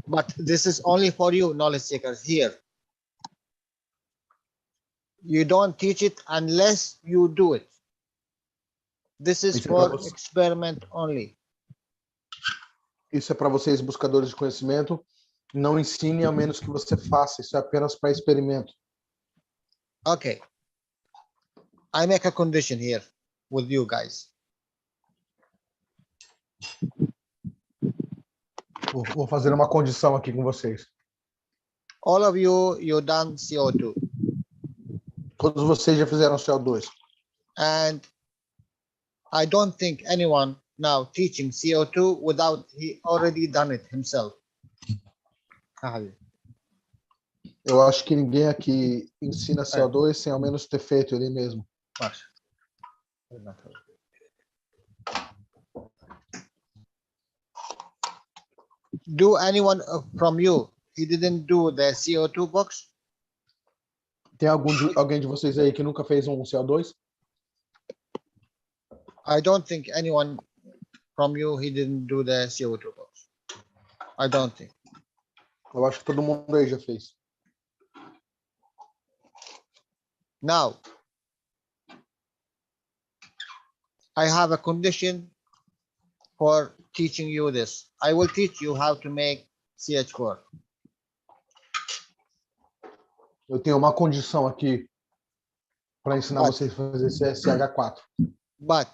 But this is only for you, knowledge seekers here. You don't teach it unless you do it. This is for experiment only. Isso é para vocês, buscadores de conhecimento. Não ensine a menos que você faça. Isso é apenas para experimento. Okay. I make a condition here with you guys. Vou fazer uma condição aqui com vocês. All of you done CO2. Todos vocês já fizeram CO2. And I don't think anyone now teaching CO2 without he already done it himself. Eu acho que ninguém aqui ensina CO2 sem ao menos ter feito ele mesmo. Do anyone from you, he didn't do the CO2 box? Tem alguém de vocês aí que nunca fez um CO2? I don't think anyone from you, he didn't do the CO2 box. I don't think. Eu acho que todo mundo aí já fez. Now, I have a condition for teaching you this. I will teach you how to make CH4. Eu tenho uma condição aqui para ensinar vocês a fazer CH4. But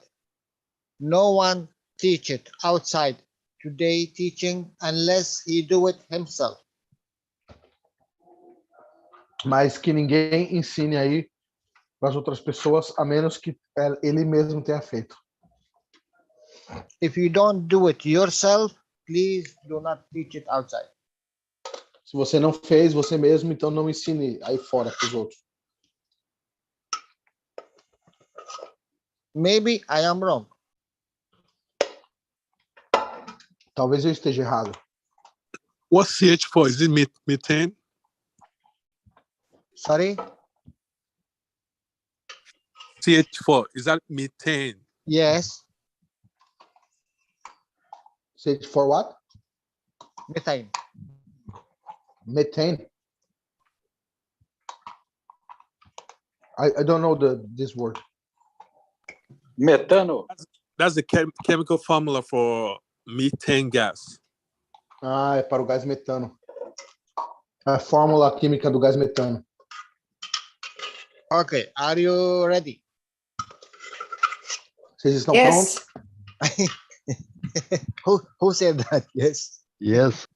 no one teach it outside today teaching unless he do it himself. Mas que ninguém ensine aí para as outras pessoas, a menos que ele mesmo tenha feito. If you don't do it yourself, please do not teach it outside. Se você não fez você mesmo, então não ensine aí fora para os outros. Maybe I am wrong. Talvez eu esteja errado. What's CH4? Is it methane? Sorry? CH4, is that methane? Yes, Search for what? methane. Methane. I don't know this word. Metano. That's the chemical formula for methane gas. Ah, é para o gás metano. A fórmula química do gás metano. Okay, are you ready? Vocês estão Yes. prontos? Who said that? Yes. Yes.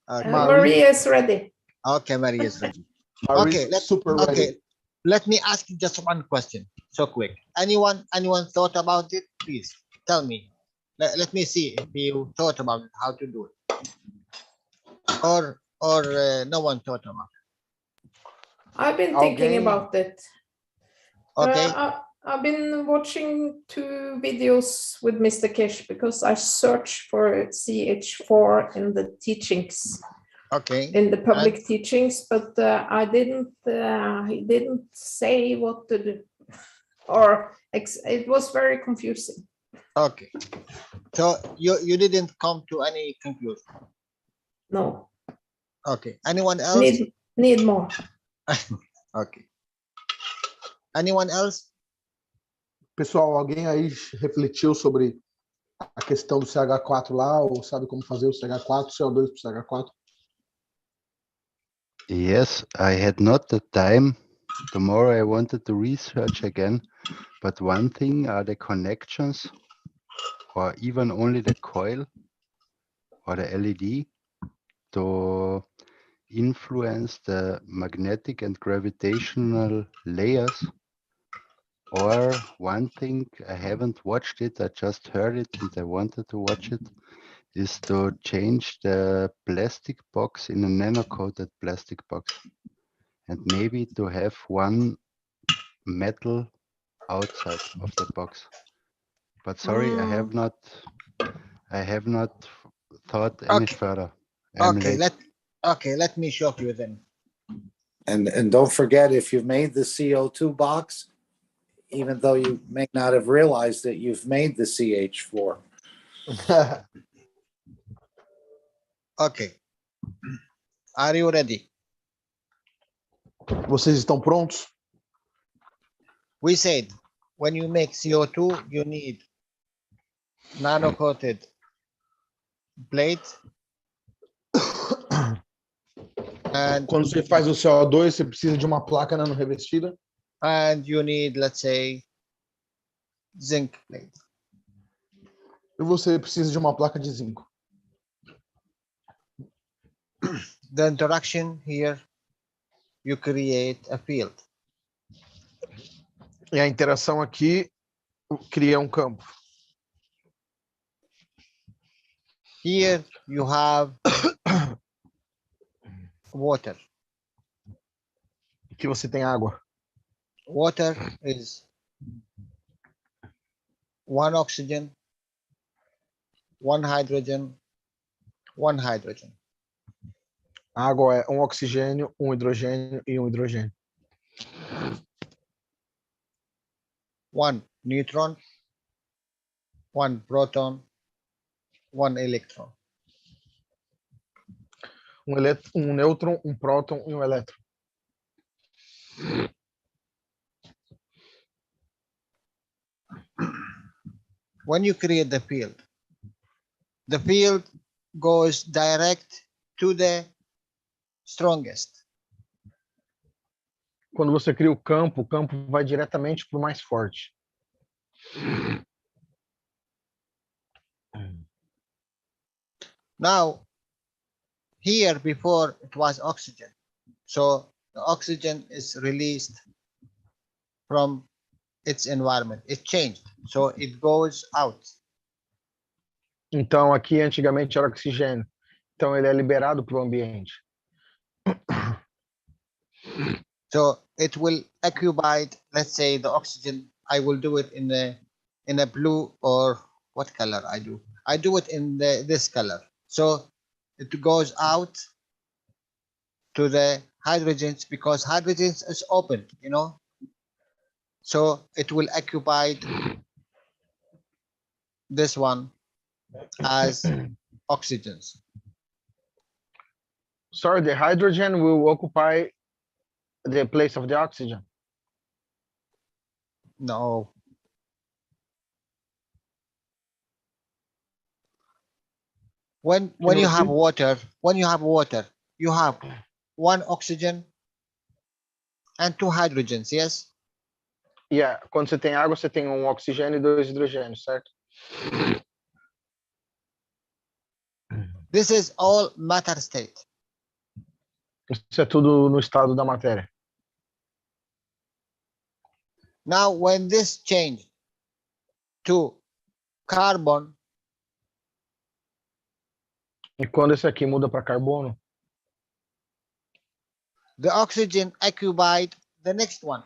Okay, Maria is ready. okay, Maria is ready. Marie, let's- super ready. Okay, let me ask you just one question, so quick. Anyone thought about it? Please tell me. Let me see if you thought about it, how to do it, or no one thought about I've been thinking Alguém- about it. it. Okay, I've been watching 2 videos with Mr. Keshe because I searched for CH4 in the teachings, okay, in the public teachings, but I didn't. He didn't say what to do, or it was very confusing. okay. So you didn't come to any conclusion. No, Okay. Anyone else? need more. Okay. Anyone else? Pessoal, alguém aí refletiu sobre a questão do CH4 lá, ou sabe como fazer o CH4, CO2 para o CH4? Yes, I had not the time. Tomorrow I wanted to research again, but one thing are the connections, or even only the coil or the LED to influence the magnetic and gravitational layers. Or one thing, I haven't watched it, I just heard it and I wanted to watch it, is to change the plastic box in a nano-coated plastic box. And maybe to have one metal outside of the box. But sorry, I have not thought any Okay. further. I'm Okay, late. let me show you then. And don't forget, if you've made the CO2 box, even though you may not have realized that you've made the CH4. Okay. Are you ready? Vocês estão prontos? We said when you make CO2, you need nano-coated plate. And Quando você faz o CO2, você precisa de uma placa nano-revestida. you need, let's say, zinc plate. E você precisa de uma placa de zinco. The interaction here, you create a field. E a interação aqui cria um campo. Here you have water. Aqui você tem água. Water is one oxygen, one hydrogen, one hydrogen. A água é um oxigênio, um hidrogênio e um hidrogênio. One neutron, one proton, one electron. Um nêutron, um próton e um elétron. When you create the field goes direct to the strongest. Quando você cria o campo vai diretamente para o mais forte. Now, here before it was oxygen. So the oxygen is released from its environment. It changed. So it goes out. Então, aqui antigamente era oxigênio. Então, ele é liberado para o ambiente. So it will occupy, let's say, the oxygen I will do it in a blue, or what color I do? I do it in this color. So it goes out to the hydrogens, because hydrogens is open, you know. So it will occupy this one as oxygens. Sorry, the hydrogen will occupy the place of the oxygen. No. When you have water, you have one oxygen and two hydrogens, yes? Yeah, quando você tem água, você tem um oxigênio e dois hidrogênios, certo? This is all matter state. Isso é tudo no estado da matéria. Now, when this changed to carbon, E quando esse aqui muda para carbono, the oxygen occupied the next one.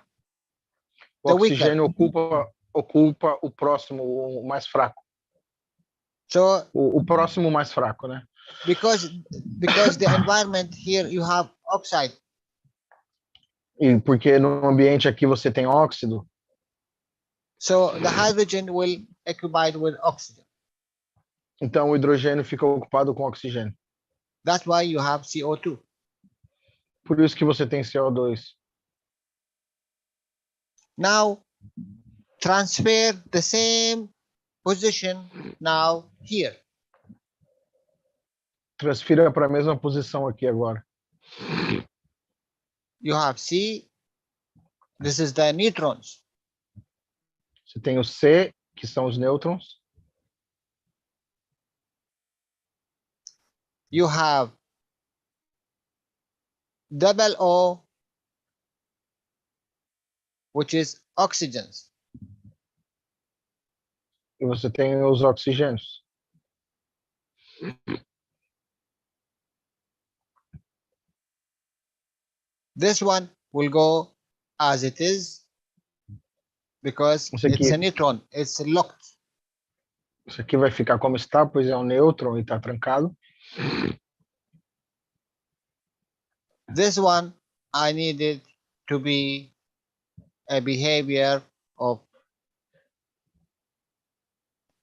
o oxigênio ocupa o próximo, o mais fraco. So O próximo mais fraco, né? because the environment here you have oxide. E porque no ambiente aqui você tem óxido, So the hydrogen will occupy with oxygen. então o hidrogênio fica ocupado com oxigênio. That's why you have CO2. Por isso que você tem CO2. Now transfer the same position now here. Transfira para a mesma posição aqui agora. You have C. This is the neutrons. Você tem o C, que são os nêutrons. You have double O, which is oxygens. E você tem os oxigênios. This one will go as it is because it's a neutron. It's locked. Isso aqui vai ficar como está, pois é um nêutron e está trancado. This one, I needed to be a behavior of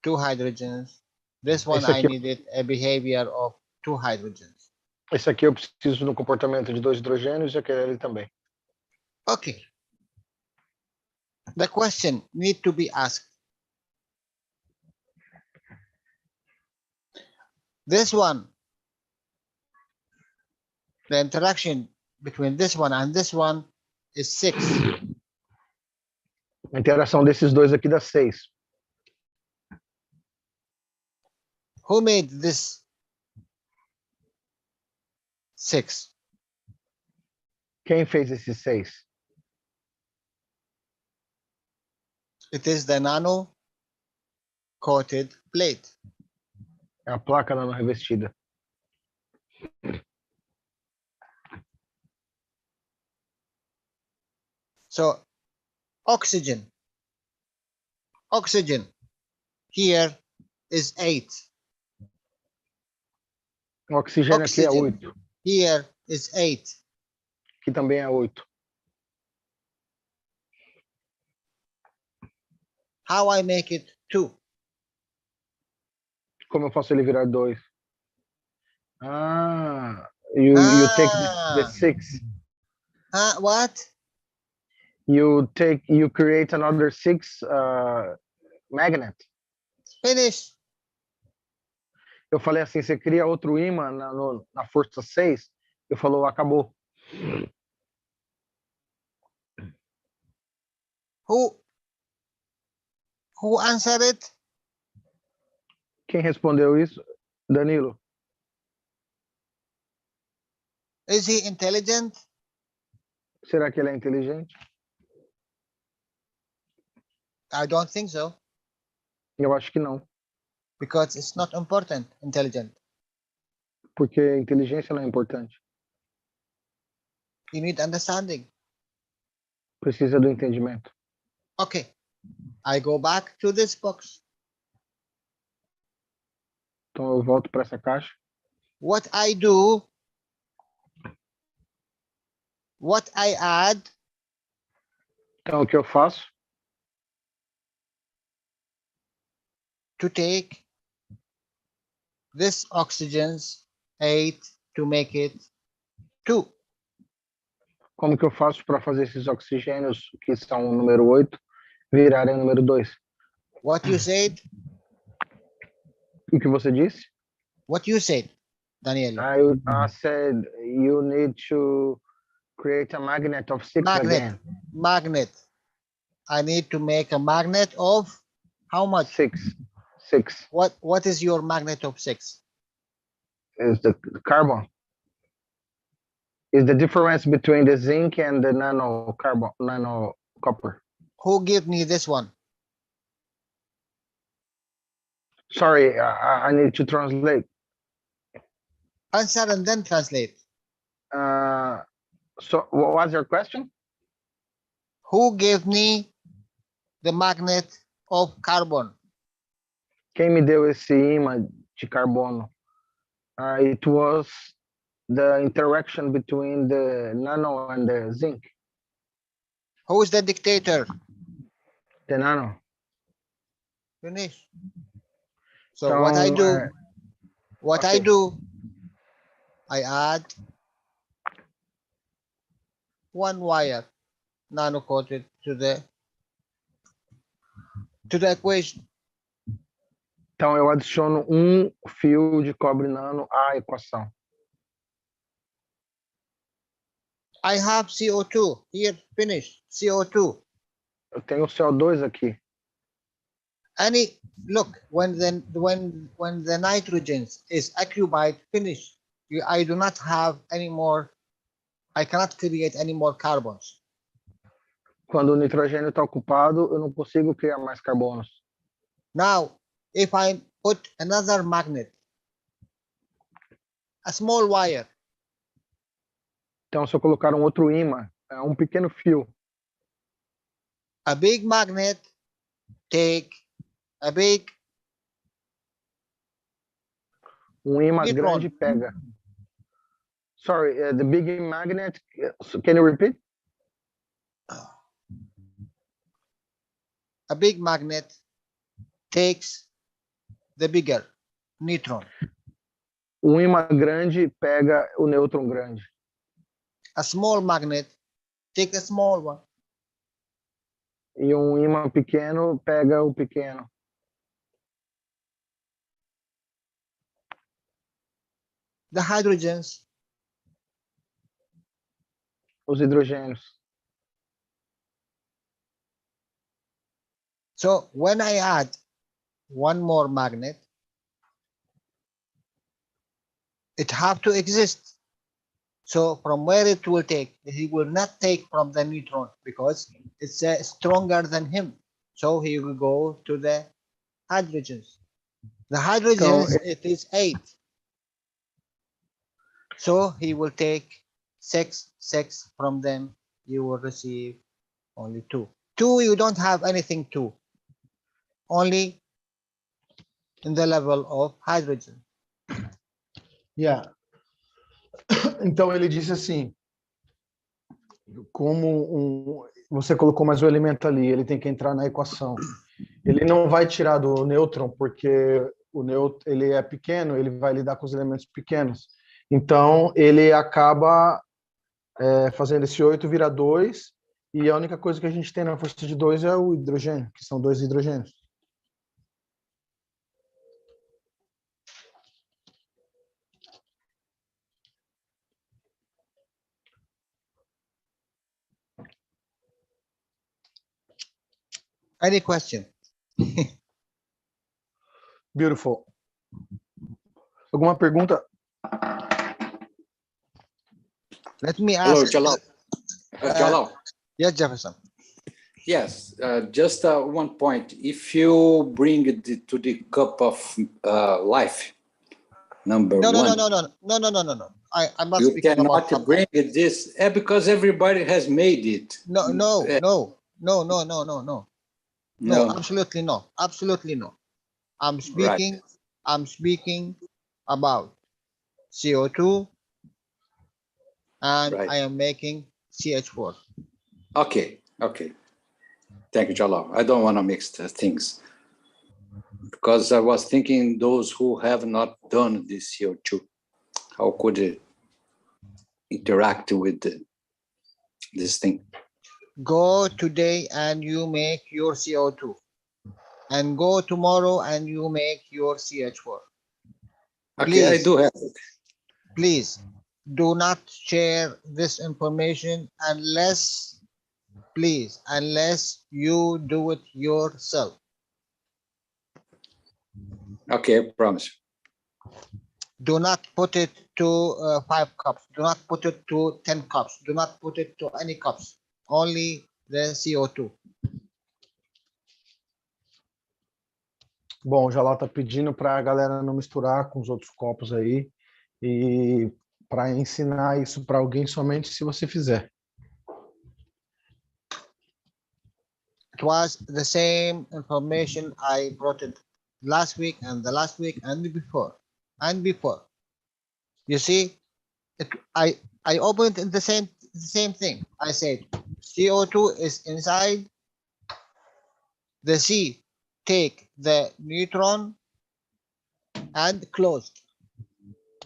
two hydrogens. This one, I needed a behavior of two hydrogens. Esse aqui eu preciso no comportamento de dois hidrogênios e aquele também. Okay. The question need to be asked. This one, the interaction between this one and this one is 6. A interação desses dois aqui dá 6. Who made this 6? Quem fez esse 6? It is the nano-coated plate. É a placa nanorrevestida. So, oxygen here is 8. O oxigênio aqui é 8. Here is 8. Aqui também é 8. How I make it 2? Como eu faço ele virar 2? You take the 6. What? You create another 6 magnet. Finish. Eu falei assim, você cria outro ímã na força 6. Eu falou, acabou. Who answered it? Quem respondeu isso? Danilo. Is he intelligent? Será que ele é inteligente? I don't think so. Eu acho que não. Because it's not important, intelligent. Porque inteligência não é importante. You need understanding. Precisa do entendimento. Okay. I go back to this box. Então eu volto para essa caixa. What I do, what I add, Então o que eu faço? to take this oxygen's 8 to make it 2. Como que eu faço para fazer esses oxigênios, que são o número 8, virarem o número 2? What you said? O que você disse? What you said, Daniel? I said you need to create a magnet of 6 again. Magnet. I need to make a magnet of how much? 6. What is your magnet of 6? Is the carbon. Is the difference between the zinc and the nano copper. Who gave me this one? Sorry, I need to translate. Answer and then translate. So what was your question? Who gave me the magnet of carbon? Quem me deu esse ímã de carbono? It was the interaction between the nano and the zinc. Who is the dictator? The nano. Finish. So what I do, I add one wire nano coated to the equation. Então eu adiciono um fio de cobre nano à equação. I have CO2 here. Finish. CO2. Eu tenho CO2 aqui. Look, when the nitrogen is occupied, finish. I do not have any more. I cannot create any more carbons. Quando o nitrogênio está ocupado, eu não consigo criar mais carbonos. Now, if I put another magnet, a small wire. Então, se eu colocar um outro ímã, um pequeno fio. A big magnet take a big. Um ímã neutron. grande pega. Sorry, the big magnet. Can you repeat? A big magnet takes the bigger neutron. Um ímã grande pega o nêutron grande. A small magnet take the small one. E um ímã pequeno pega o pequeno. The hydrogens. Os hidrogênios. So when I add one more magnet, it have to exist. So from where it will take, he will not take from the neutron because it's stronger than him. So he will go to the hydrogens. The hydrogens, So it is 8. So he will take 6 from them. You will receive only 2. 2, you don't have anything 2. Only in the level of hydrogen. Yeah. Então ele disse assim, como você colocou mais um elemento ali, ele tem que entrar na equação. Ele não vai tirar do nêutron porque o nêutron ele é pequeno, ele vai lidar com os elementos pequenos. Então ele acaba fazendo esse 8 virar 2 e a única coisa que a gente tem na força de 2 é o hidrogênio, que são 2 hidrogênios. Any question? Beautiful. Alguma pergunta? Let me ask. Hello, Jalal. Jalal. Yes, Jefferson. Yes, just one point. If you bring it to the cup of life, number No. one. No. I'm not You speaking about cannot bring this because everybody has made it. No. No, No. absolutely no. Absolutely no. I'm Right. speaking about CO2 and Right. I am making CH4. Okay. Okay. Thank you, Jalal. I don't want to mix the things because I was thinking those who have not done this CO2, how could it interact with this thing? Go today and you make your CO2. And go tomorrow and you make your CH4. Okay, I Please, do have it. please do not share this information unless you do it yourself. Okay, I promise. Do not put it to 5 cups. Do not put it to 10 cups. Do not put it to any cups. Only the CO2. Bom, o Jalal tá pedindo para a galera não misturar com os outros copos aí e para ensinar isso para alguém somente se você fizer. It was the same information I brought it last week and the last week and before. You see, I opened the same thing. I said CO2 is inside. The C take the neutron and closed.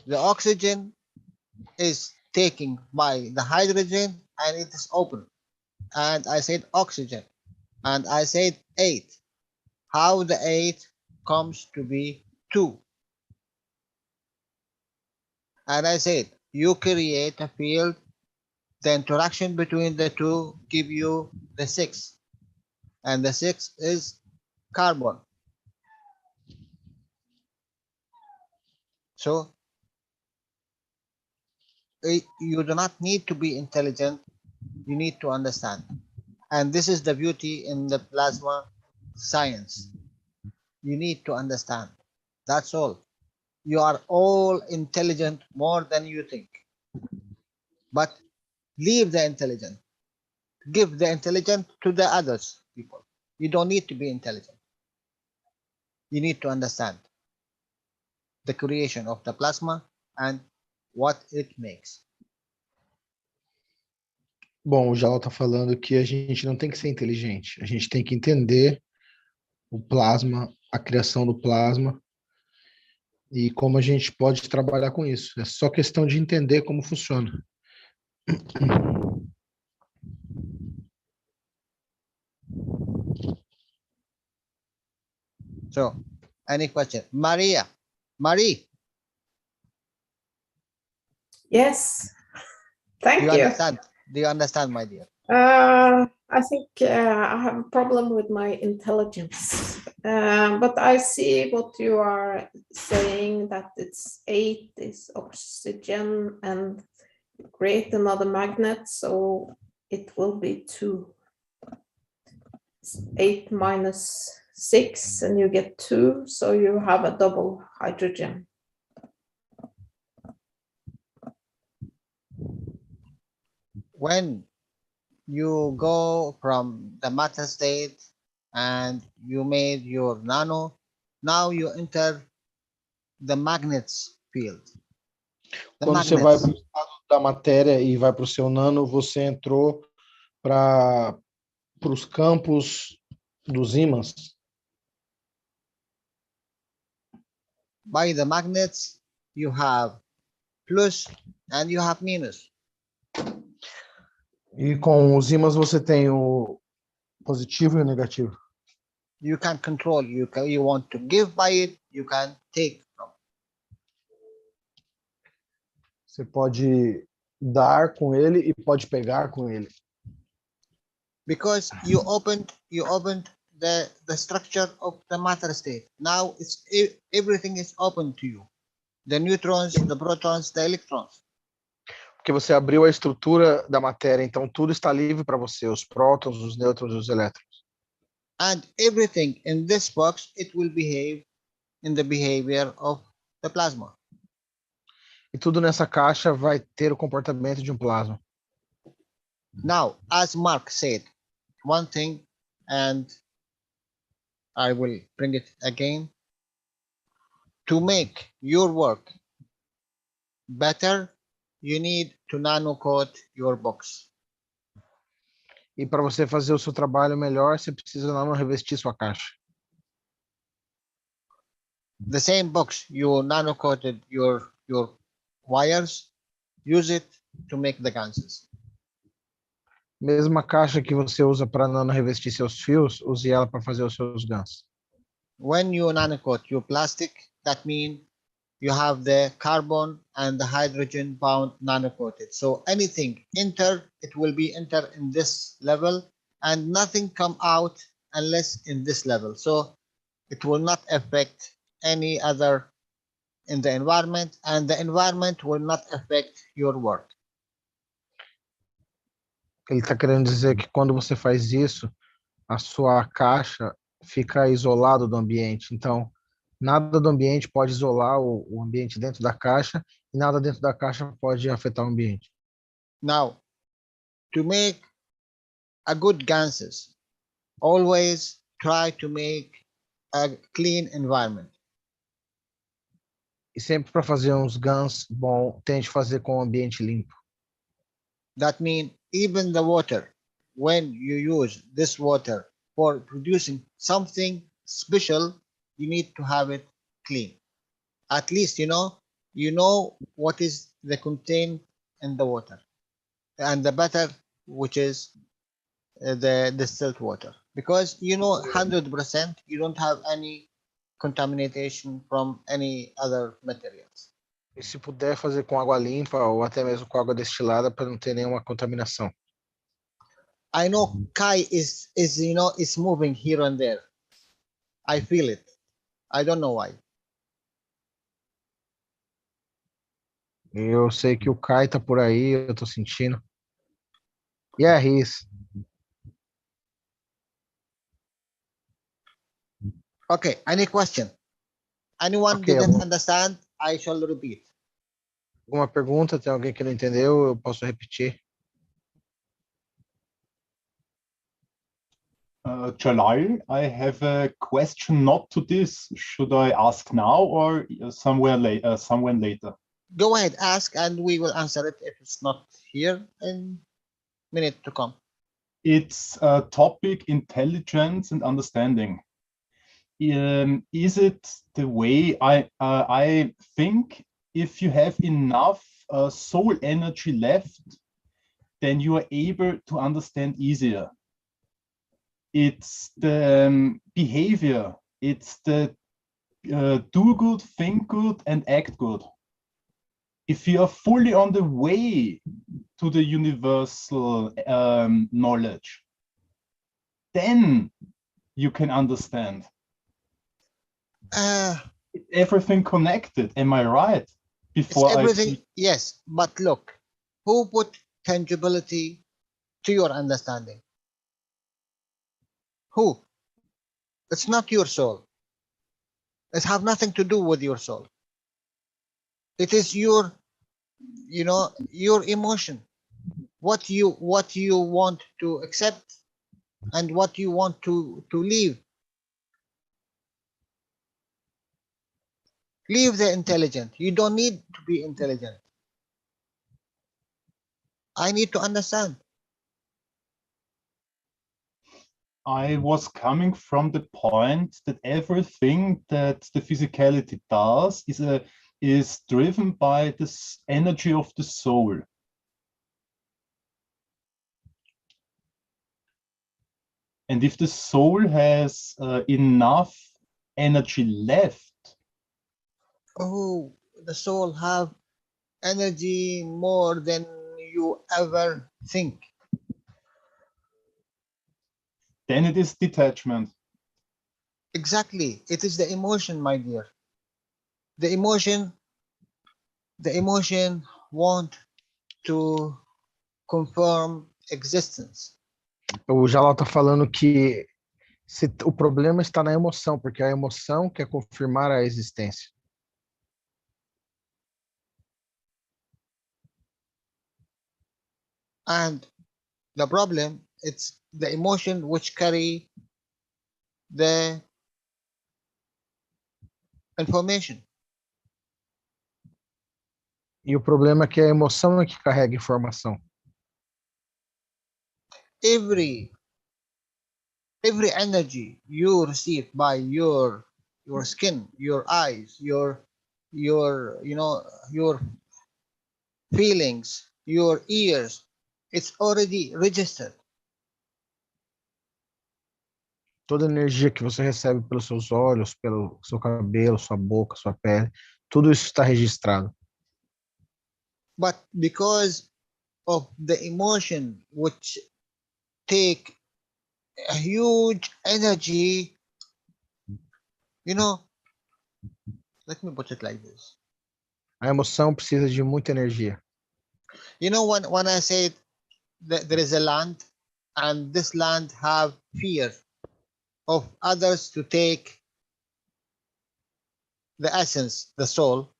The oxygen is taken by the hydrogen and it is open. And I said oxygen. And I said 8. How the 8 comes to be 2. And I said, you create a field, the interaction between the two give you the 6. And the 6 is carbon. So you do not need to be intelligent, you need to understand. And this is the beauty in the plasma science. You need to understand. That's all. You are all intelligent more than you think. But leave the intelligent. Give the intelligent to the others people. You don't need to be intelligent. You need to understand the creation of the plasma and what it makes. Bom, o Jalal tá falando que a gente não tem que ser inteligente, a gente tem que entender o plasma, a criação do plasma e como a gente pode trabalhar com isso. É só questão de entender como funciona. So, any question? Marie. Yes, thank you. Do you understand, my dear? I think I have a problem with my intelligence, but I see what you are saying, that it's 8 is oxygen and create another magnet, so it will be 2. It's 8 minus 6 and you get 2, so you have a double hydrogen. When you go from the matter state and you made your nano, now you enter the magnets field. Quando você vai para o estado da matéria e vai para o seu nano, você entrou para os campos dos ímãs. By the magnets, you have plus and you have minus. E com os ímãs você tem o positivo e o negativo. You can control. You want to give by it, you can take from. Você pode dar com ele e pode pegar com ele. Because you opened the structure of the matter state. Now everything is open to you. The neutrons, the protons, the electrons. Porque você abriu a estrutura da matéria, então tudo está livre para você, os prótons, os nêutrons, os elétrons. And everything in this box, it will behave in the behavior of the plasma. E tudo nessa caixa vai ter o comportamento de um plasma. Now, as Mark said, one thing, and I will bring it again. To make your work better, you need to nano-code your books. E para você fazer o seu trabalho melhor, você precisa não revestir sua caixa. The same books you nano-coated your wires, use it to make the ganses. Mesma caixa que você usa para não revestir seus fios, use ela para fazer os seus ganchos. When you nano-coat your plastic, that means you have the carbon and the hydrogen bound nano-coated. So anything enter, it will be enter in this level, and nothing come out unless in this level. So it will not affect any other in the environment, and the environment will not affect your work. Ele está querendo dizer que quando você faz isso, a sua caixa fica isolado do ambiente. Então, nada do ambiente pode isolar o ambiente dentro da caixa e nada dentro da caixa pode afetar o ambiente. Now, to make a good ganses, always try to make a clean environment. E sempre para fazer uns guns bom, tente fazer com o ambiente limpo. That means even the water, when you use this water for producing something special, you need to have it clean. At least you know what is the content in the water, and the better, which is the distilled water, because 100% you don't have any contamination from any other materials. E se puder fazer com água limpa ou até mesmo com água destilada para não ter nenhuma contaminação. I know Kai is moving here and there. I feel it. I don't know why. Eu sei que o Kai tá por aí, eu tô sentindo. Yeah, he is. Okay, any question? Anyone Okay, didn't understand? I shall repeat. Alguma pergunta? Tem alguém que não entendeu? Eu posso repetir. Jalal, I have a question not to this. Should I ask now or somewhere later? Go ahead, ask, and we will answer it if it's not here in minute to come. It's a topic intelligence and understanding. Is it the way I think if you have enough soul energy left, then you are able to understand easier? It's the behavior, it's the do good, think good, and act good. If you are fully on the way to the universal knowledge, then you can understand. Everything connected, am I right? Before everything, yes, but look, who put tangibility to your understanding? Who? It's not your soul. It have nothing to do with your soul. It is your emotion, what you want to accept and what you want to leave. Leave the intelligent. You don't need to be intelligent. I need to understand. I was coming from the point that everything that the physicality does is driven by this energy of the soul. And if the soul has enough energy left, oh, the soul have energy more than you ever think. Then it is detachment. Exactly. It is the emotion, my dear. The emotion want to confirm existence. O Jalal tá falando que o problema está na emoção, porque a emoção quer confirmar a existência. And the problem, it's the emotion which carry the information. E o problema é que a emoção é que carrega informação. Every energy you receive by your skin, your eyes, your your feelings, your ears, it's already registered. Toda energia que você recebe pelos seus olhos, pelo seu cabelo, sua boca, sua pele, tudo isso está registrado. But because of the emotion which take a huge energy, let me put it like this. A emoção precisa de muita energia. When I said that there is a land and this land have fear of others to take the essence, the soul,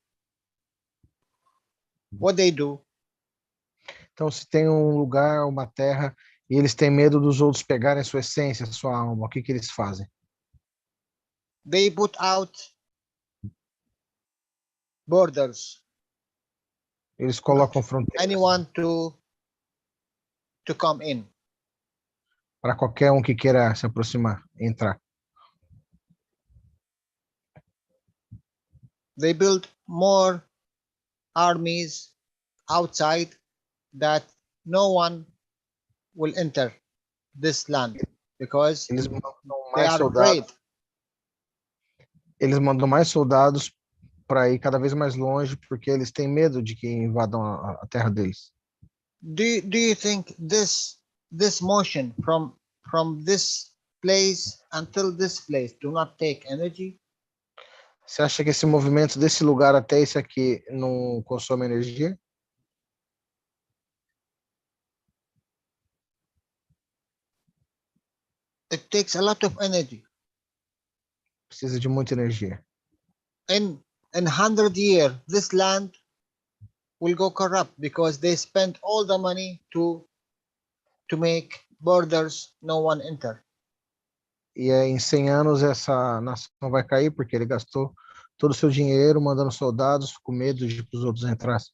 what they do? Então, se tem um lugar, uma terra, e eles têm medo dos outros pegarem a sua essência, a sua alma, o que eles fazem? They put out borders. Eles colocam fronteiras. Anyone to come in. Para qualquer um que queira se aproximar, entrar. They build more armies outside that no one will enter this land because they are afraid. Eles mandam mais soldados para ir cada vez mais longe porque eles têm medo de que invadam a terra deles. Do you think this motion from this place until this place do not take energy? Você acha que esse movimento desse lugar até esse aqui não consome energia? It takes a lot of energy. Precisa de muita energia. In 100 years, this land will go corrupt because they spent all the money to make borders no one enter. E em 100 anos essa nação vai cair porque ele gastou todo o seu dinheiro mandando soldados com medo de que os outros entrassem.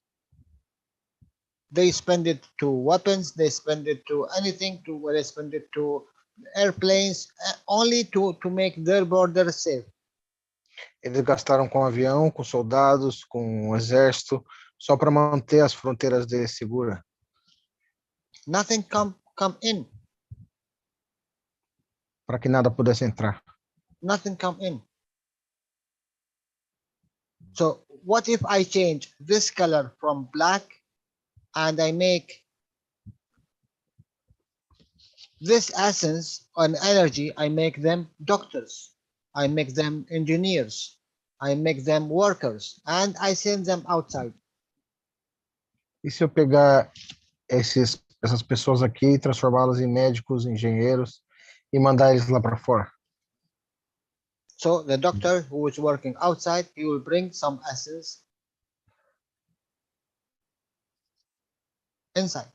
They spend it to weapons, they spend it to anything, they spend it to airplanes, only to make their border safe. Eles gastaram com avião, com soldados, com exército, só para manter as fronteiras deles seguras. Nothing come in. Para que nada pudesse entrar. Nothing come in. So what if I change this color from black and I make this essence and energy, I make them doctors, I make them engineers, I make them workers, and I send them outside. E se eu pegar essas pessoas aqui e transformá-las em médicos, engenheiros e mandar eles lá para fora? So the doctor who is working outside, he will bring some essence inside.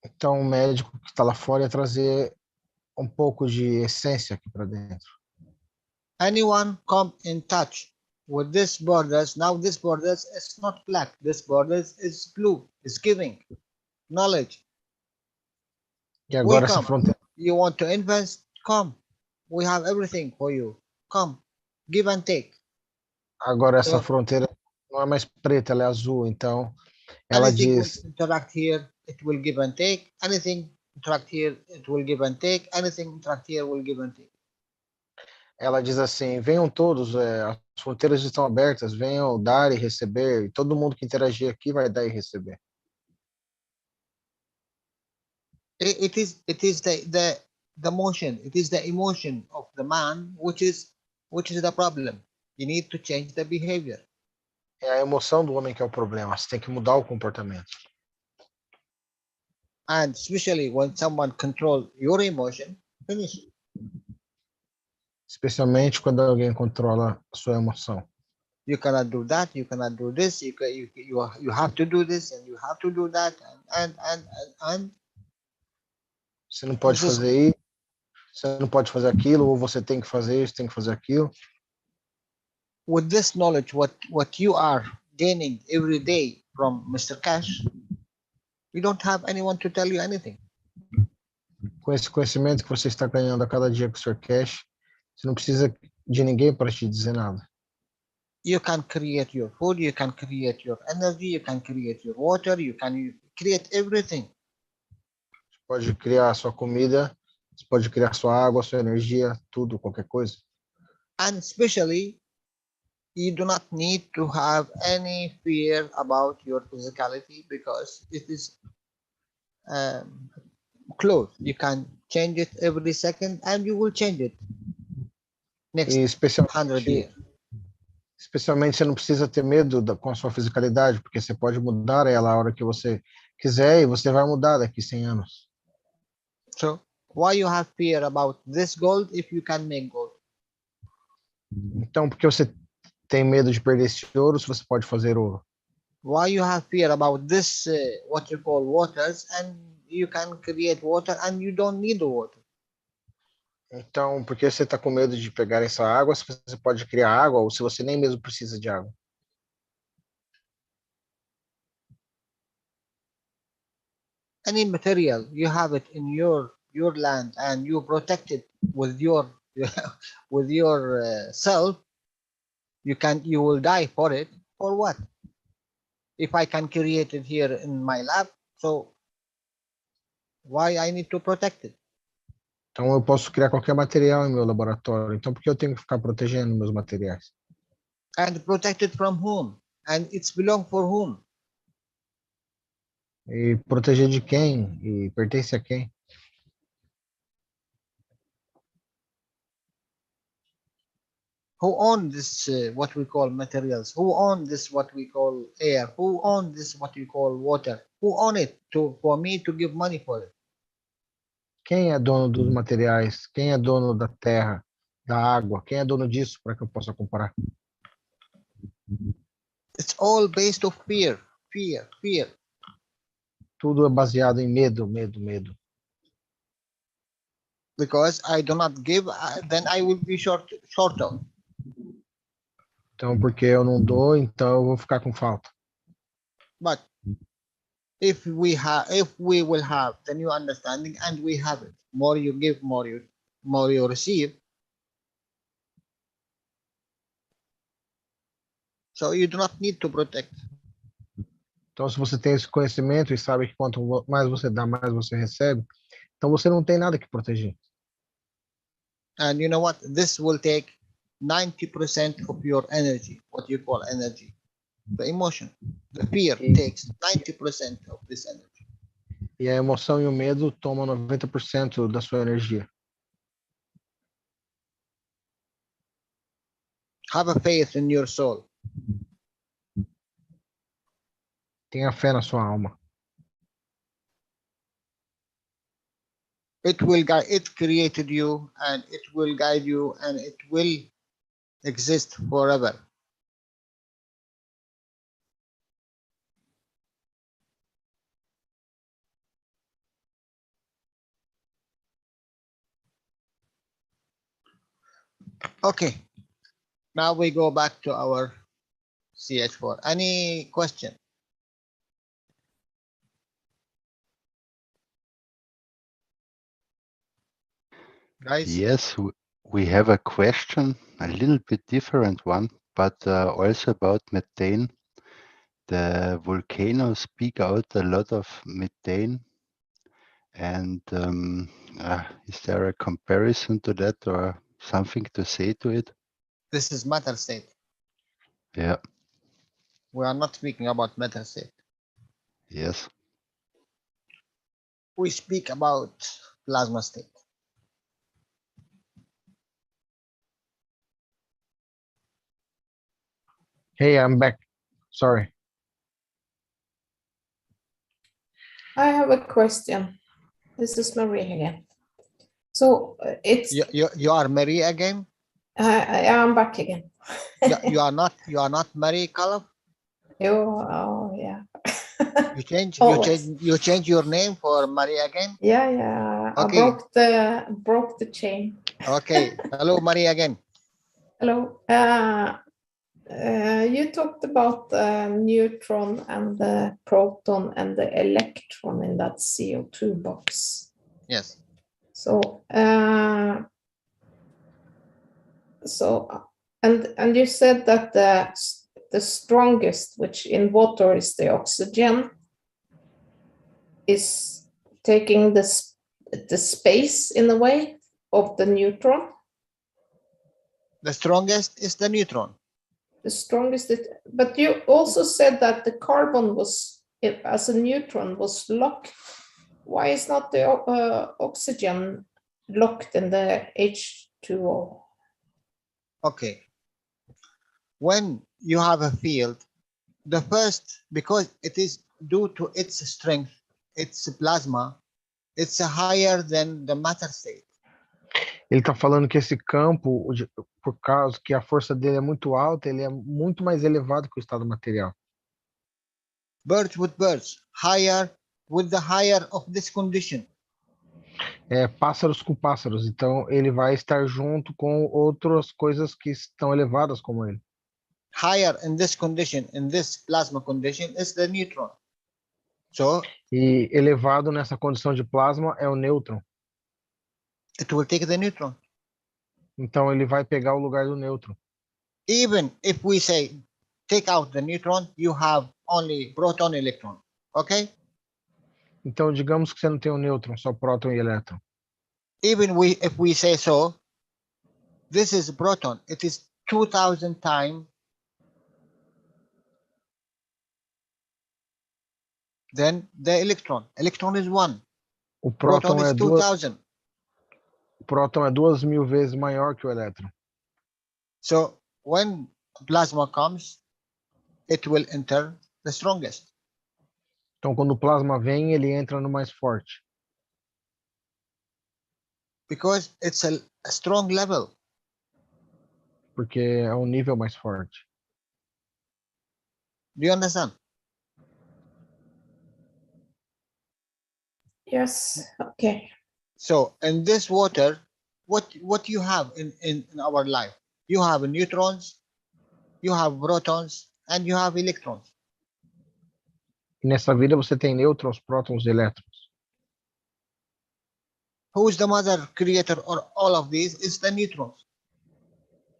Então o médico que está lá fora ia trazer um pouco de essência aqui para dentro. Anyone come in touch with this borders, now this borders is not black, this borders is blue, is giving knowledge. E agora essa fronteira. You want to invest? Come. We have everything for you. Come. Give and take. Agora essa fronteira não é mais preta, ela é azul, então ela diz. Interact here, it will give and take. Anything interact here, it will give and take. Anything interact here will give and take. Ela diz assim: venham todos, as fronteiras estão abertas, venham dar e receber, e todo mundo que interagir aqui vai dar e receber. It is the motion, it is the emotion of the man which is the problem. You need to change the behavior. É a emoção do homem que é o problema, você tem que mudar o comportamento. And especially when someone controls your emotion, finish. Especialmente quando alguém controla a sua emoção. You cannot do that, you cannot do this, you have to do this and you have to do that and você não pode fazer isso, você não pode fazer aquilo, ou você tem que fazer isso, tem que fazer aquilo. with this knowledge, what you are gaining every day from Mr. Keshe, you don't have anyone to tell you anything. Com esse conhecimento que você está ganhando a cada dia com o Sr. Keshe, você não precisa de ninguém para te dizer nada. You can create your food, you can create your energy, you can create your water, you can create everything. Você pode criar a sua comida, você pode criar sua água, sua energia, tudo, qualquer coisa. And especially, you do not need to have any fear about your physicality because it is closed. You can change it every second and you will change it next E 100 years. Especialmente você não precisa ter medo com a sua fisicalidade, porque você pode mudar ela a hora que você quiser e você vai mudar daqui 100 anos. So, why you have fear about this gold if you can make gold? Então, por que você tem medo de perder esse ouro se você pode fazer ouro? Why you have fear about this, what you call waters, and you can create water and you don't need the water? Então, por que você está com medo de pegar essa água se você pode criar água ou se você nem mesmo precisa de água? Any material, you have it in your land and you protect it with your with your self, you will die for it. For what? If I can create it here in my lab, so why I need to protect it? Então, eu posso criar qualquer material em meu laboratório. Então, por que eu tenho que ficar protegendo meus materiais? And protect it from whom? And it's belong for whom? E proteger de quem? E pertence a quem? Who own this, what we call materials? Who own this, what we call air? Who own this, what we call water? Who own it for me to give money for it? Quem é dono dos materiais? Quem é dono da terra, da água? Quem é dono disso para que eu possa comprar? It's all based on fear, fear, fear. Tudo é baseado em medo, medo, medo. Because I do not give, then I will be short out. Então, porque eu não dou, então eu vou ficar com falta. But if we will have the new understanding, and we have it, more you give, more you receive. So you do not need to protect. Então, se você tem esse conhecimento e sabe que quanto mais você dá, mais você recebe, então você não tem nada que proteger. And you know what? This will take 90% of your energy, what you call energy. The emotion, the fear takes 90% of this energy. E a emoção e o medo tomam 90% da sua energia. Have a faith in your soul. Tenha fé na sua alma. It created you, and it will guide you, and it will exist forever. Okay, now we go back to our CH4. Any question? Guys? Yes, we have a question, a little bit different one, but also about methane. The volcanoes speak out a lot of methane. And is there a comparison to that or something to say to it? This is matter state. Yeah. We are not speaking about matter state. Yes. We speak about plasma state. Hey, I'm back. Sorry. I have a question. This is Marie again. So it's you are Marie again? I am back again. you are not Marie Calaf? Oh yeah. You change your name for Marie again? Yeah. Okay. I broke the chain. Okay. Hello, Marie again. Hello. You talked about the neutron and the proton and the electron in that CO2 box. Yes. So, and you said that the strongest, which in water is the oxygen, is taking the space in the way of the neutron. The strongest is the neutron. The strongest, but you also said that the carbon was, as a neutron, was locked. Why is not the oxygen locked in the H2O? Okay. When you have a field, the first, because it is due to its strength, its plasma, it's higher than the matter state. Ele está falando que esse campo, por causa que a força dele é muito alta, ele é muito mais elevado que o estado material. Birds with birds, higher with the higher of this condition. Pássaros com pássaros, então ele vai estar junto com outras coisas que estão elevadas como ele. Higher in this condition, in this plasma condition, is the neutron. So, e elevado nessa condição de plasma é o nêutron. It will take the neutron. Então ele vai pegar o lugar do nêutron. Even if we say take out the neutron, you have only proton, electron. Okay? Então digamos que você não tem o nêutron, só próton e elétron. Even if we say so, this is proton. It is 2000 times then the electron. Electron is 1. O próton is 2000. O próton é 2000 vezes maior que o elétron. So when plasma comes, it will enter the strongest. Então quando o plasma vem, ele entra no mais forte. Because it's a strong level. Porque é um nível mais forte. Do you understand? Yes. Okay. So in this water, what you have in our life? You have neutrons, you have protons, and you have electrons. E nessa vida você tem nêutrons, prótons e elétrons. Who is the mother creator or all of these? Is the neutrons.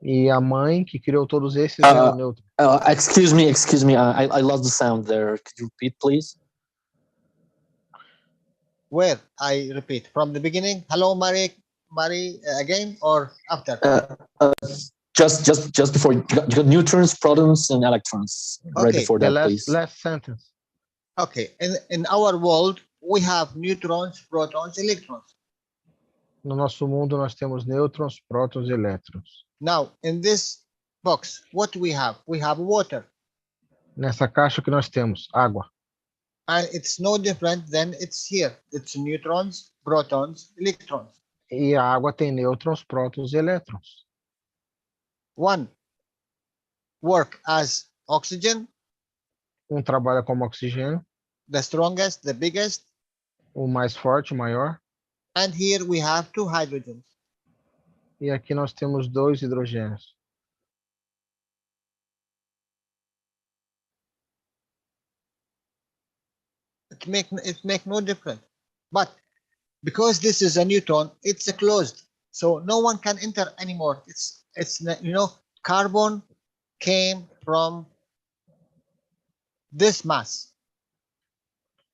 E a mãe que criou todos esses é o nêutron. Excuse me. I lost the sound there. Could you repeat, please? Where? I repeat from the beginning. Hello, Mari, again or after? Just before. You got neutrons, protons, and electrons. Okay. Right before that, please. Last sentence. Okay. In our world, we have neutrons, protons, electrons. No nosso mundo nós temos nêutrons, prótons e elétrons. Now, in this box, what we have? We have water. Nessa caixa que nós temos água. And it's no different than it's here. It's neutrons, protons, electrons. E a água tem nêutrons, prótons e elétrons. One work as oxygen. Trabalha como oxigênio. The strongest, the biggest. O mais forte, o maior. And here we have 2 hydrogens. E aqui nós temos 2 hidrogênios. It make no difference. But because this is a neutron, it's closed. So no one can enter anymore. It's carbon came from this mass.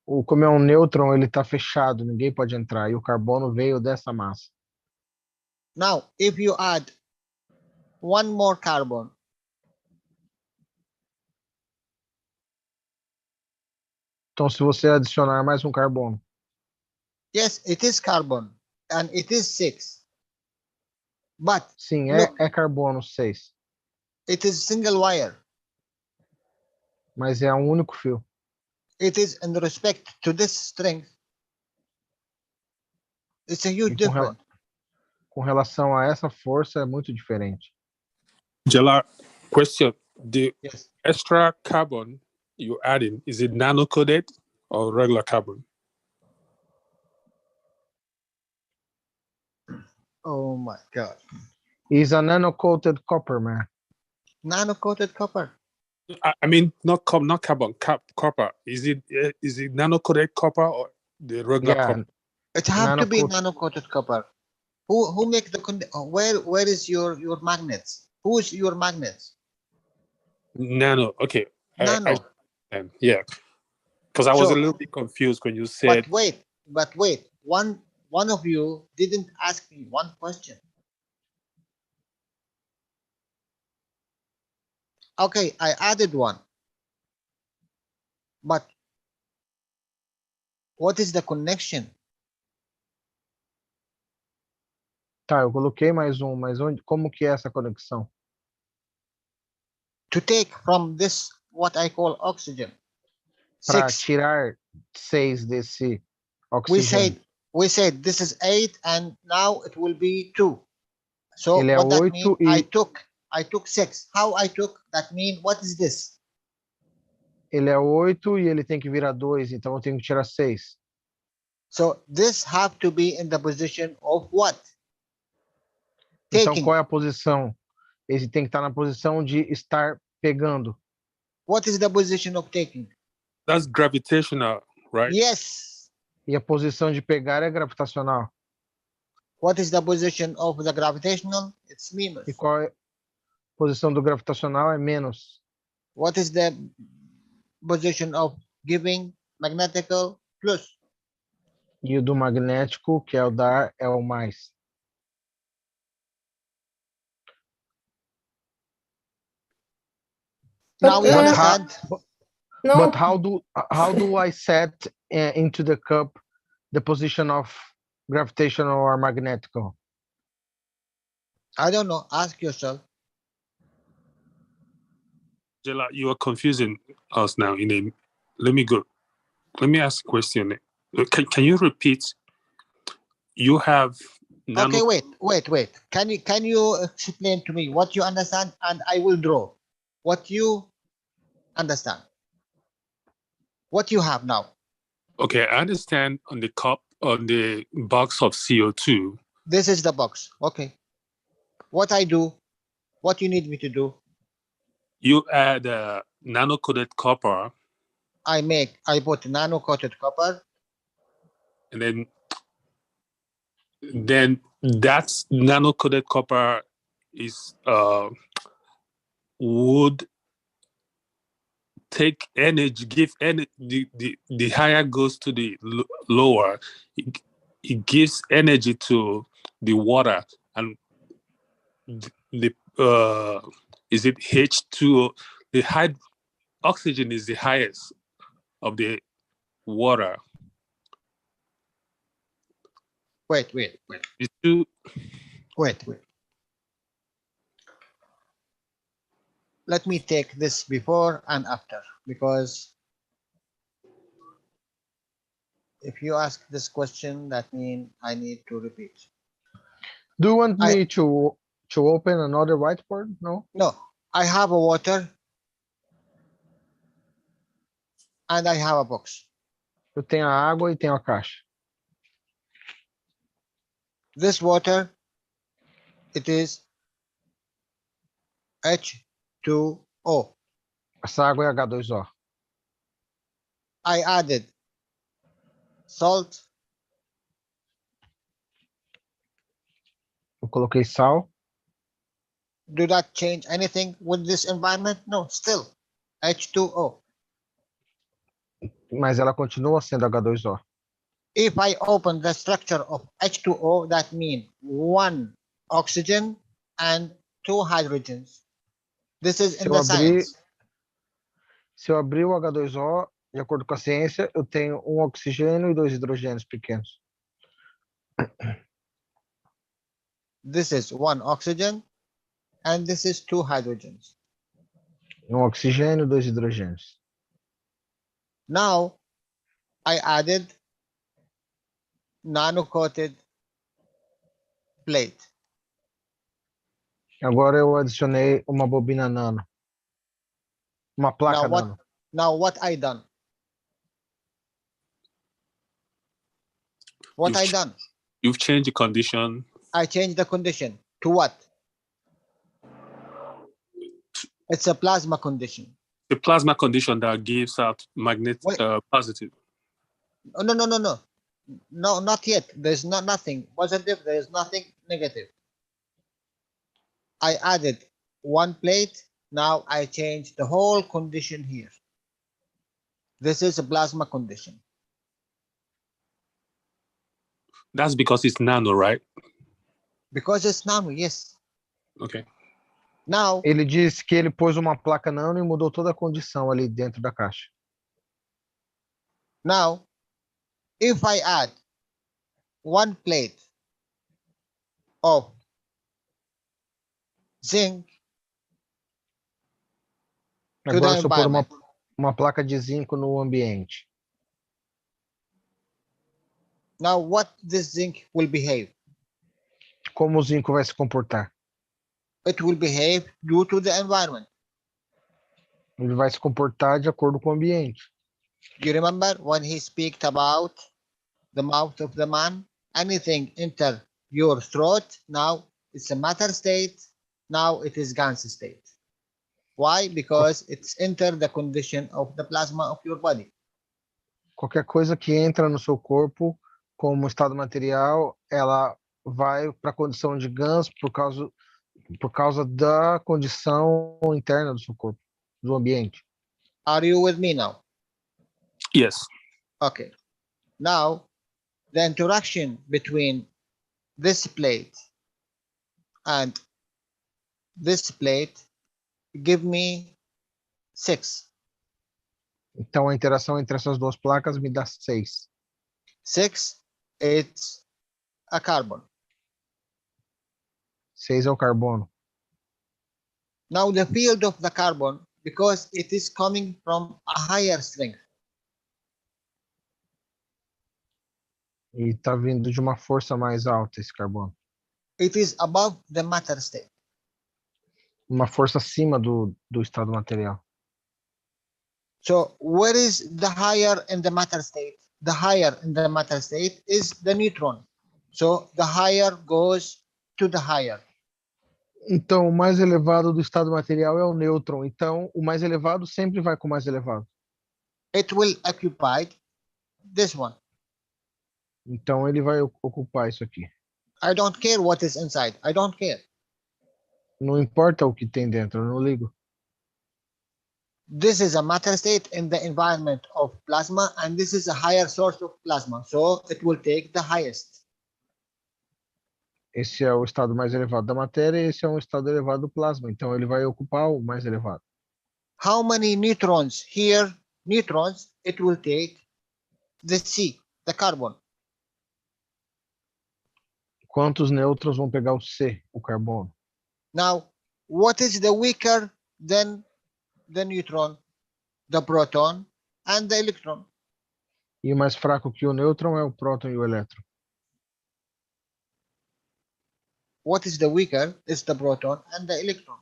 Como é um nêutron, ele está fechado, ninguém pode entrar. E o carbono veio dessa massa. Now, if you add one more carbon, então, se você adicionar mais carbono. Yes, it is carbon, and it is 6. But sim, look, é carbono 6. It is single wire. Mas é um único fio. It is in respect to this strength. It's a huge difference. Com relação a essa força é muito diferente. Jalal, question: the yes. extra carbon you adding, is it nano-coated or regular carbon? Oh my God! It's a nano-coated copper, man. Nano-coated copper. I mean, not carbon, copper. Is it nano-coated copper or the regular Yeah, copper? It have to be nano-coated. nano-coated copper. Who make the where is your magnets? Who is your magnets? Nano. Okay. Nano. Yeah. Because I was a So, little bit confused when you said. but wait. One of you didn't ask me one question. Okay, I added one. But what is the connection? Tá, eu coloquei mais um, mas como que é essa conexão? To take from this what I call oxygen. Para 6. tirar 6 desse oxigênio. We said this is 8 and now it will be 2. So Ele é what that 8 means, e I took 6. How I took that mean what is this? ele é 8 e ele tem que virar 2, então eu tenho que tirar 6. So this have to be in the position of what? Então Taking. qual é a posição? Ele tem que estar na posição de estar pegando. What is the position of taking? That's gravitational, right? Yes. E a posição de pegar é gravitacional. What is the position of the gravitational? It's minus. E qual é a posição do gravitacional? É menos. What is the position of giving magnetical? Plus. E o do magnético, que é o dar, é o mais. Now we understand. But how do I set into the cup the position of gravitational or magnetical? I don't know. Ask yourself. Jalal, you are confusing us now. Let me ask a question. Can you repeat? You have Okay, wait. Can you explain to me what you understand, and I will draw what you understand. What you have now. Okay, I understand on the cup, on the box of CO2. This is the box. Okay. What I do, what you need me to do? You add nano-coated copper. I put nano-coated copper. And then that's nano-coated copper is would take energy, give energy. The higher goes to the lower, it gives energy to the water, and the is it H2O? The high oxygen is the highest of the water. Wait. Let me take this before and after, because if you ask this question, that means I need to repeat. Do you want me to open another whiteboard? No? No. I have a water and I have a box. Eu tenho a água e tenho a caixa. This water, it is H2O. Essa água é H2O. I added salt. Eu coloquei sal. Do that change anything with this environment? No, still H2O. Mas ela continua sendo H2O. If I open the structure of H2O, that means 1 oxygen and 2 hydrogens. This is in the science. Se eu abrir o H2O, de acordo com a ciência, eu tenho um oxigênio e 2 hidrogênios pequenos. This is 1 oxygen and this is 2 hydrogens. Um oxigênio e 2 hidrogênios. Now, I added nano-coated plate. Agora eu adicionei uma bobina nano. Uma placa nano. Now what I done? What I done? You've changed the condition. I changed the condition to what? It's a plasma condition. The plasma condition that gives out magnetic positive. Oh, no, not yet. There's nothing positive. There's nothing negative. I added one plate. Now I change the whole condition here. This is a plasma condition. That's because it's nano, right? Because it's nano, yes. Okay. Now, ele disse que ele pôs uma placa nano e mudou toda a condição ali dentro da caixa. Now, if I add one plate of zinc to Agora, the se eu pôr environment, uma placa de zinco no ambiente, now what this zinc will behave? como o zinco vai se comportar? It will behave due to the environment. Ele vai se comportar de acordo com o ambiente. You remember when he speaks about the mouth of the man? Anything enter your throat, now it's a matter state, now it is gas state. Why? Because it's enter the condition of the plasma of your body. Qualquer coisa que entra no seu corpo como estado material, ela vai para a condição de GANs por causa da condição interna do seu corpo, do ambiente. Are you with me now? Yes. Okay. Now, the interaction between this plate and this plate give me 6. Então, a interação entre essas duas placas me dá 6. 6, it's a carbon. 6 é o carbono. Now, the field of the carbon, because it is coming from a higher strength, E está vindo de uma força mais alta esse carbono. it is above the matter state. Uma força acima do estado material. So, where is the higher in the matter state? The higher in the matter state is the neutron. So, the higher goes to the higher. Então, o mais elevado do estado material é o nêutron. Então, o mais elevado sempre vai com o mais elevado. It will occupy this one. Então, ele vai ocupar isso aqui. I don't care what is inside. I don't care. Não importa o que tem dentro, eu não ligo. This is a matter state in the environment of plasma, and this is a higher source of plasma. So, it will take the highest. Esse é o estado mais elevado da matéria e esse é um estado elevado do plasma. Então, ele vai ocupar o mais elevado. How many neutrons here? Neutrons, it will take the C, the carbon. Quantos nêutrons vão pegar o C, o carbono? Now, what is the weaker than the neutron? The proton and the electron. E o mais fraco que o nêutron é o próton e o elétron. What is the weaker is the proton and the electron.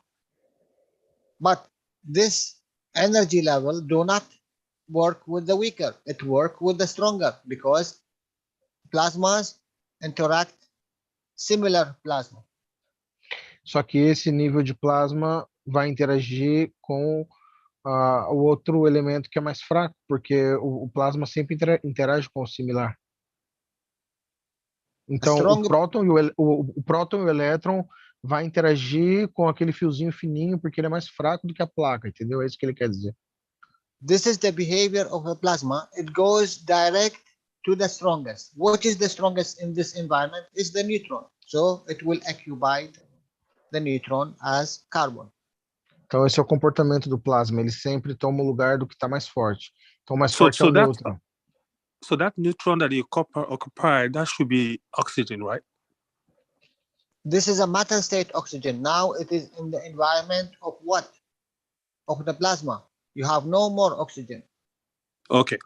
But this energy level do not work with the weaker. It work with the stronger because plasmas interact similar plasma. Só que esse nível de plasma vai interagir com o outro elemento que é mais fraco, porque o plasma sempre interage com o similar. Então, o próton e o elétron vai interagir com aquele fiozinho fininho, porque ele é mais fraco do que a placa, entendeu? É isso que ele quer dizer. This is the behavior of a plasma. It goes direct to the strongest. What is the strongest in this environment is the neutron. So it will occupy the neutron as carbon. Então, esse é o comportamento do plasma. Ele sempre toma o lugar do que está mais forte. Então, o mais forte é o nêutron. So that neutron that you occupy, that should be oxygen, right? This is a matter state oxygen. Now it is in the environment of what? Of the plasma. You have no more oxygen. Okay.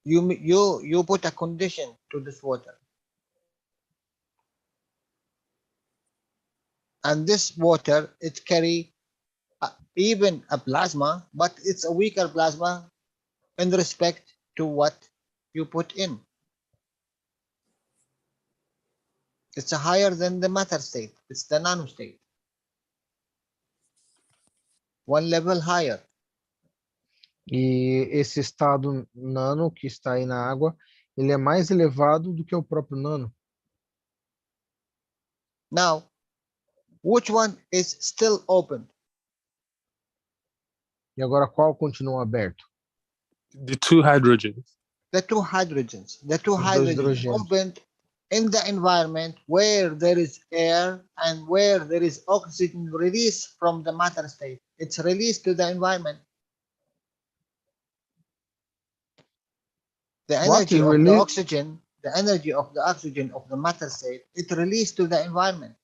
You put a condition to this water. And this water, it carry even a plasma, but it's a weaker plasma in respect to what you put in. It's higher than the matter state. It's the nano state. One level higher. E esse estado nano que está aí na água, ele é mais elevado do que o próprio nano. Now, which one is still open? E agora qual continua aberto? The two hydrogens. The two hydrogens. The two Os dois hydrogens hidrogênios. opened in the environment where there is air and where there is oxygen released from the matter state. It's released to the environment. The What energy is of the released? oxygen, the energy of the oxygen of the matter state, it released to the environment.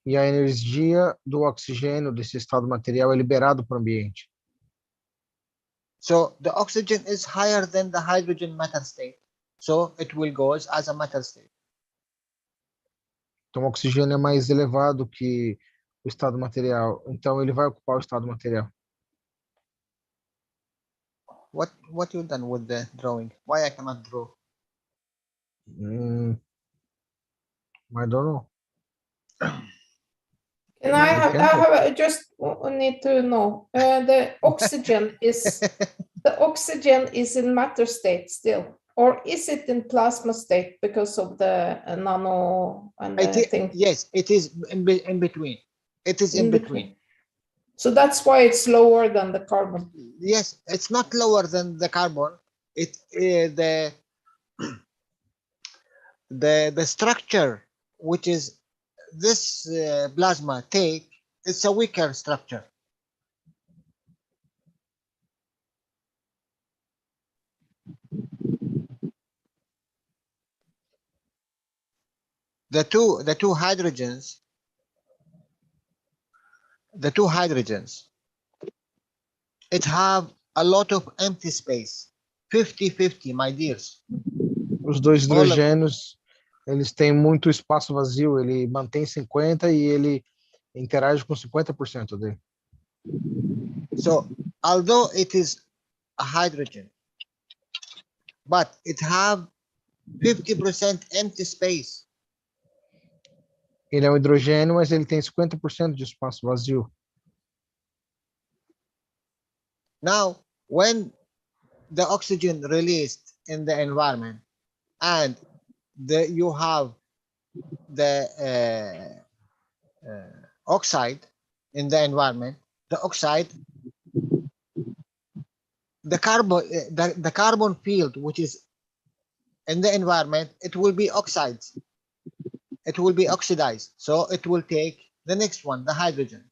E a energia do oxigênio desse estado material é liberado para o ambiente. So the oxygen is higher than the hydrogen matter state. So it will go as a matter state. Então o oxigênio é mais elevado que o estado material. Então ele vai ocupar o estado material. What you done with the drawing? Why I cannot draw? I don't know. And I just need to know, the oxygen is in matter state still, or is it in plasma state because of the nano and the thing? Yes, it is in between. It is in between. So that's why it's lower than the carbon. Yes, it's not lower than the carbon. The structure which is this plasma take, it's a weaker structure. The two hydrogens, it have a lot of empty space. 50-50, my dears. Os dois hidrogênios, eles têm muito espaço vazio, ele mantém 50 e ele interage com 50% dele. So, although it is a hydrogen, but it have 50% empty space. Ele é um hidrogênio, mas ele tem 50% de espaço vazio. Now, when the oxygen released in the environment and you have the oxide in the environment, the oxide, the carbon field which is in the environment, it will be oxides. It will be oxidized. So it will take the next one, the hydrogen.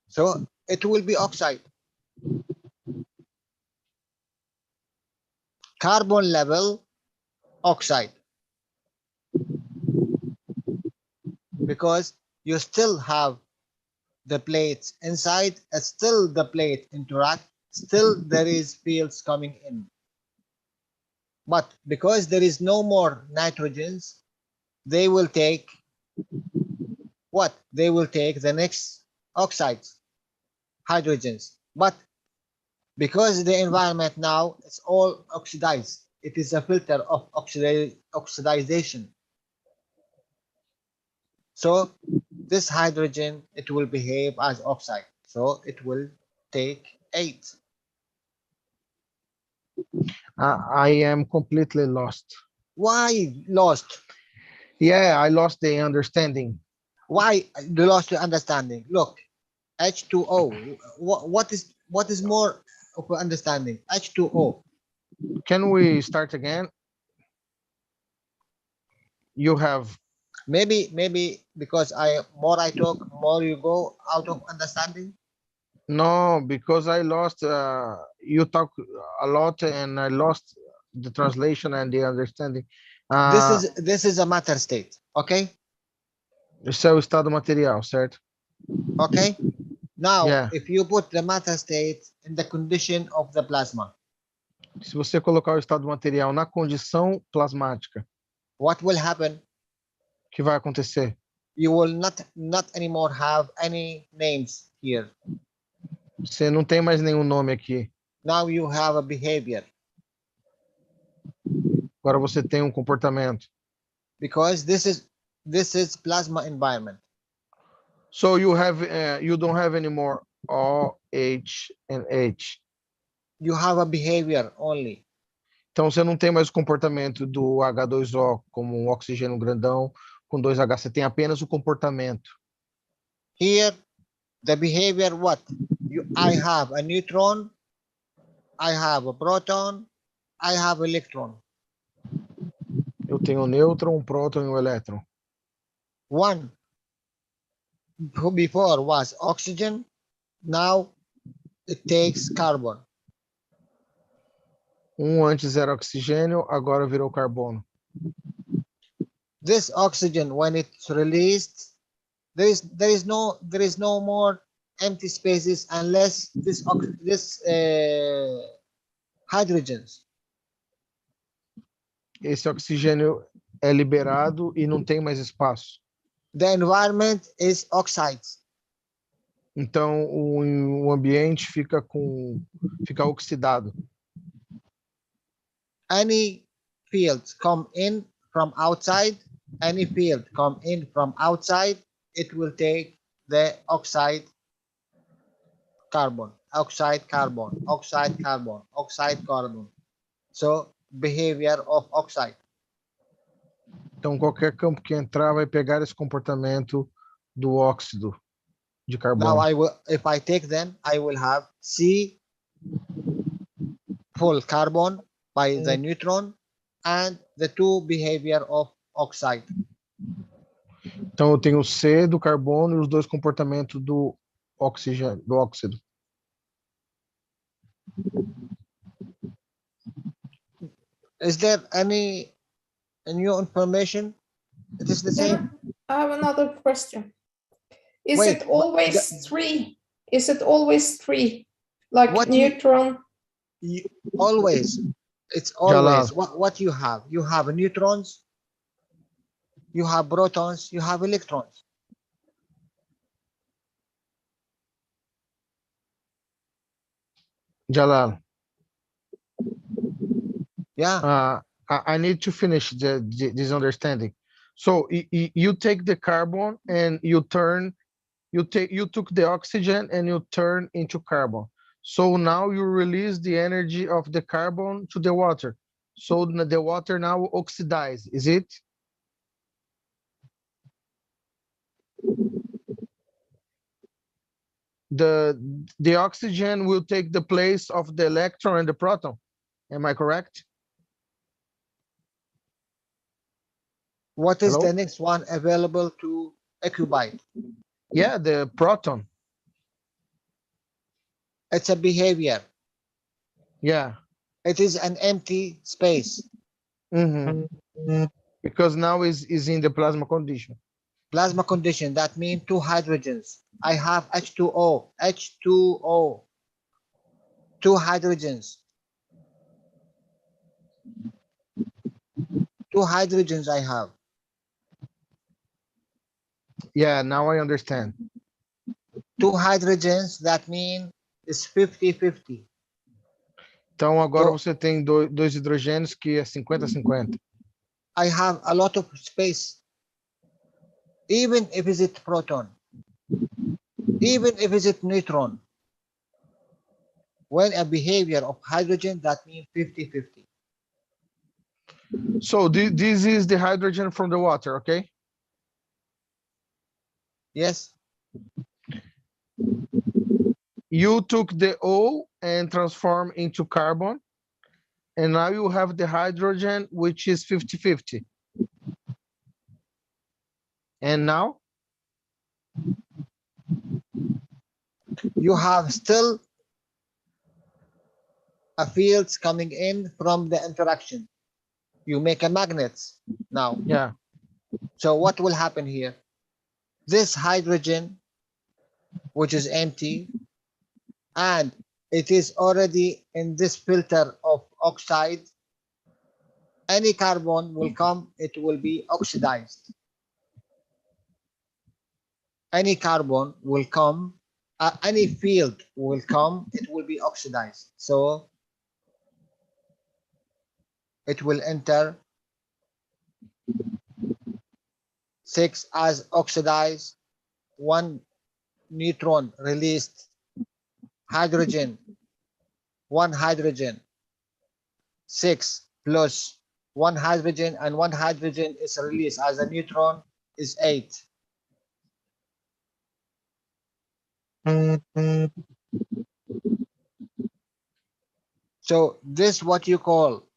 So it will be oxide. Carbon level oxide. Because you still have the plates inside, still the plate interact, still there is fields coming in. But because there is no more nitrogens, they will take what? They will take the next oxides, hydrogens. But because the environment now is all oxidized, it is a filter of oxidization. So this hydrogen, it will behave as oxide. So it will take 8. I am completely lost. Why lost? Yeah, I lost the understanding. Why you lost the understanding? Look, H2O. What is more of understanding? H2O. Can we start again? You have. Maybe because more I talk, more you go out of understanding. No, because I lost. You talk a lot, and I lost the translation and the understanding. This is a matter state, okay? Esse é o estado material, certo? Okay. Now, Yeah. if you put the matter state in the condition of the plasma, Se você colocar o estado material na condição plasmática, what will happen? o que vai acontecer? You will not anymore have any names here. Você não tem mais nenhum nome aqui. Now you have a behavior. Agora você tem um comportamento. Because this is plasma environment. So you don't have anymore O, H, and H. You have a behavior only. Então você não tem mais o comportamento do H2O como um oxigênio grandão com 2H. Você tem apenas o comportamento. Here, the behavior what? I have a neutron, I have a proton, I have electron. Eu tenho um nêutron, um próton e um elétron. One who before was oxygen, now it takes carbon. Um antes era oxigênio, agora virou carbono. This oxygen, when it's released, there is no more empty spaces unless this hydrogens. Esse oxigênio é liberado e não tem mais espaço. The environment is oxides. Então o ambiente fica oxidado. Any fields come in from outside, any field come in from outside, it will take the oxide carbon, oxide carbon, oxide carbon, oxide carbon. So behavior of oxide. Então qualquer campo que entrar vai pegar esse comportamento do óxido de carbono. Now if I take them, I will have C full carbon by the neutron and the two behavior of oxide. Então eu tenho o C do carbono e os dois comportamentos do oxigênio, do óxido. Is there any new information? It is the same. I have another question. Is Wait, it always three? Is it always three? Like what neutron? Always. It's always Jalal. what you have. You have neutrons, you have protons, you have electrons. Jalal. Yeah. I need to finish this understanding. So you take the carbon and you took the oxygen and you turn into carbon. So now you release the energy of the carbon to the water. So the water now oxidizes, is it? The oxygen will take the place of the electron and the proton. Am I correct? What is Hello? the next one available to occupy? Yeah, the proton. It's a behavior. Yeah. It is an empty space. Mm-hmm. Because now is in the plasma condition. Plasma condition, that means two hydrogens. I have H2O, H2O, two hydrogens. Two hydrogens I have. Yeah, now I understand. Two hydrogens, that means it's 50-50. Então agora você tem dois hidrogênios que é 50-50. I have a lot of space. Even if it's proton, even if it's neutron. When a behavior of hydrogen, that means 50-50. So this is the hydrogen from the water, okay? Yes. You took the O and transformed into carbon, and now you have the hydrogen, which is 50-50. And now? You have still a fields coming in from the interaction. You make a magnet now. Yeah. So what will happen here? This hydrogen, which is empty, and it is already in this filter of oxide, any carbon will come, it will be oxidized. Any carbon will come any field will come, it will be oxidized. So it will enter 6 as oxidized, 1 neutron released, hydrogen, 1 hydrogen, 6 plus 1 hydrogen, and 1 hydrogen is released as a neutron is 8. So this what you call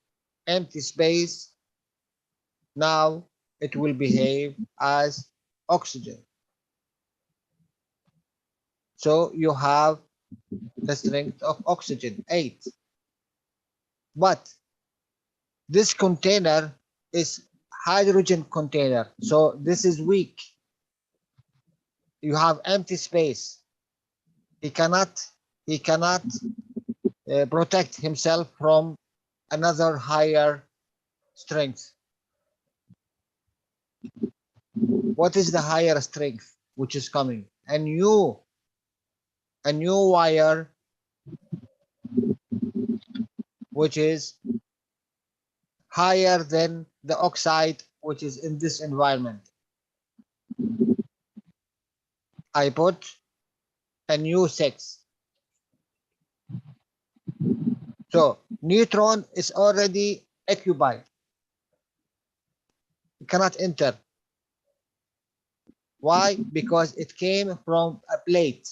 empty space. Now it will behave as oxygen. So you have the strength of oxygen, 8. But this container is hydrogen container, so this is weak. You have empty space. He cannot protect himself from another higher strength. What is the higher strength which is coming? A new wire which is higher than the oxide which is in this environment. I put a new 6. So neutron is already occupied. It cannot enter. Why? Because it came from a plate,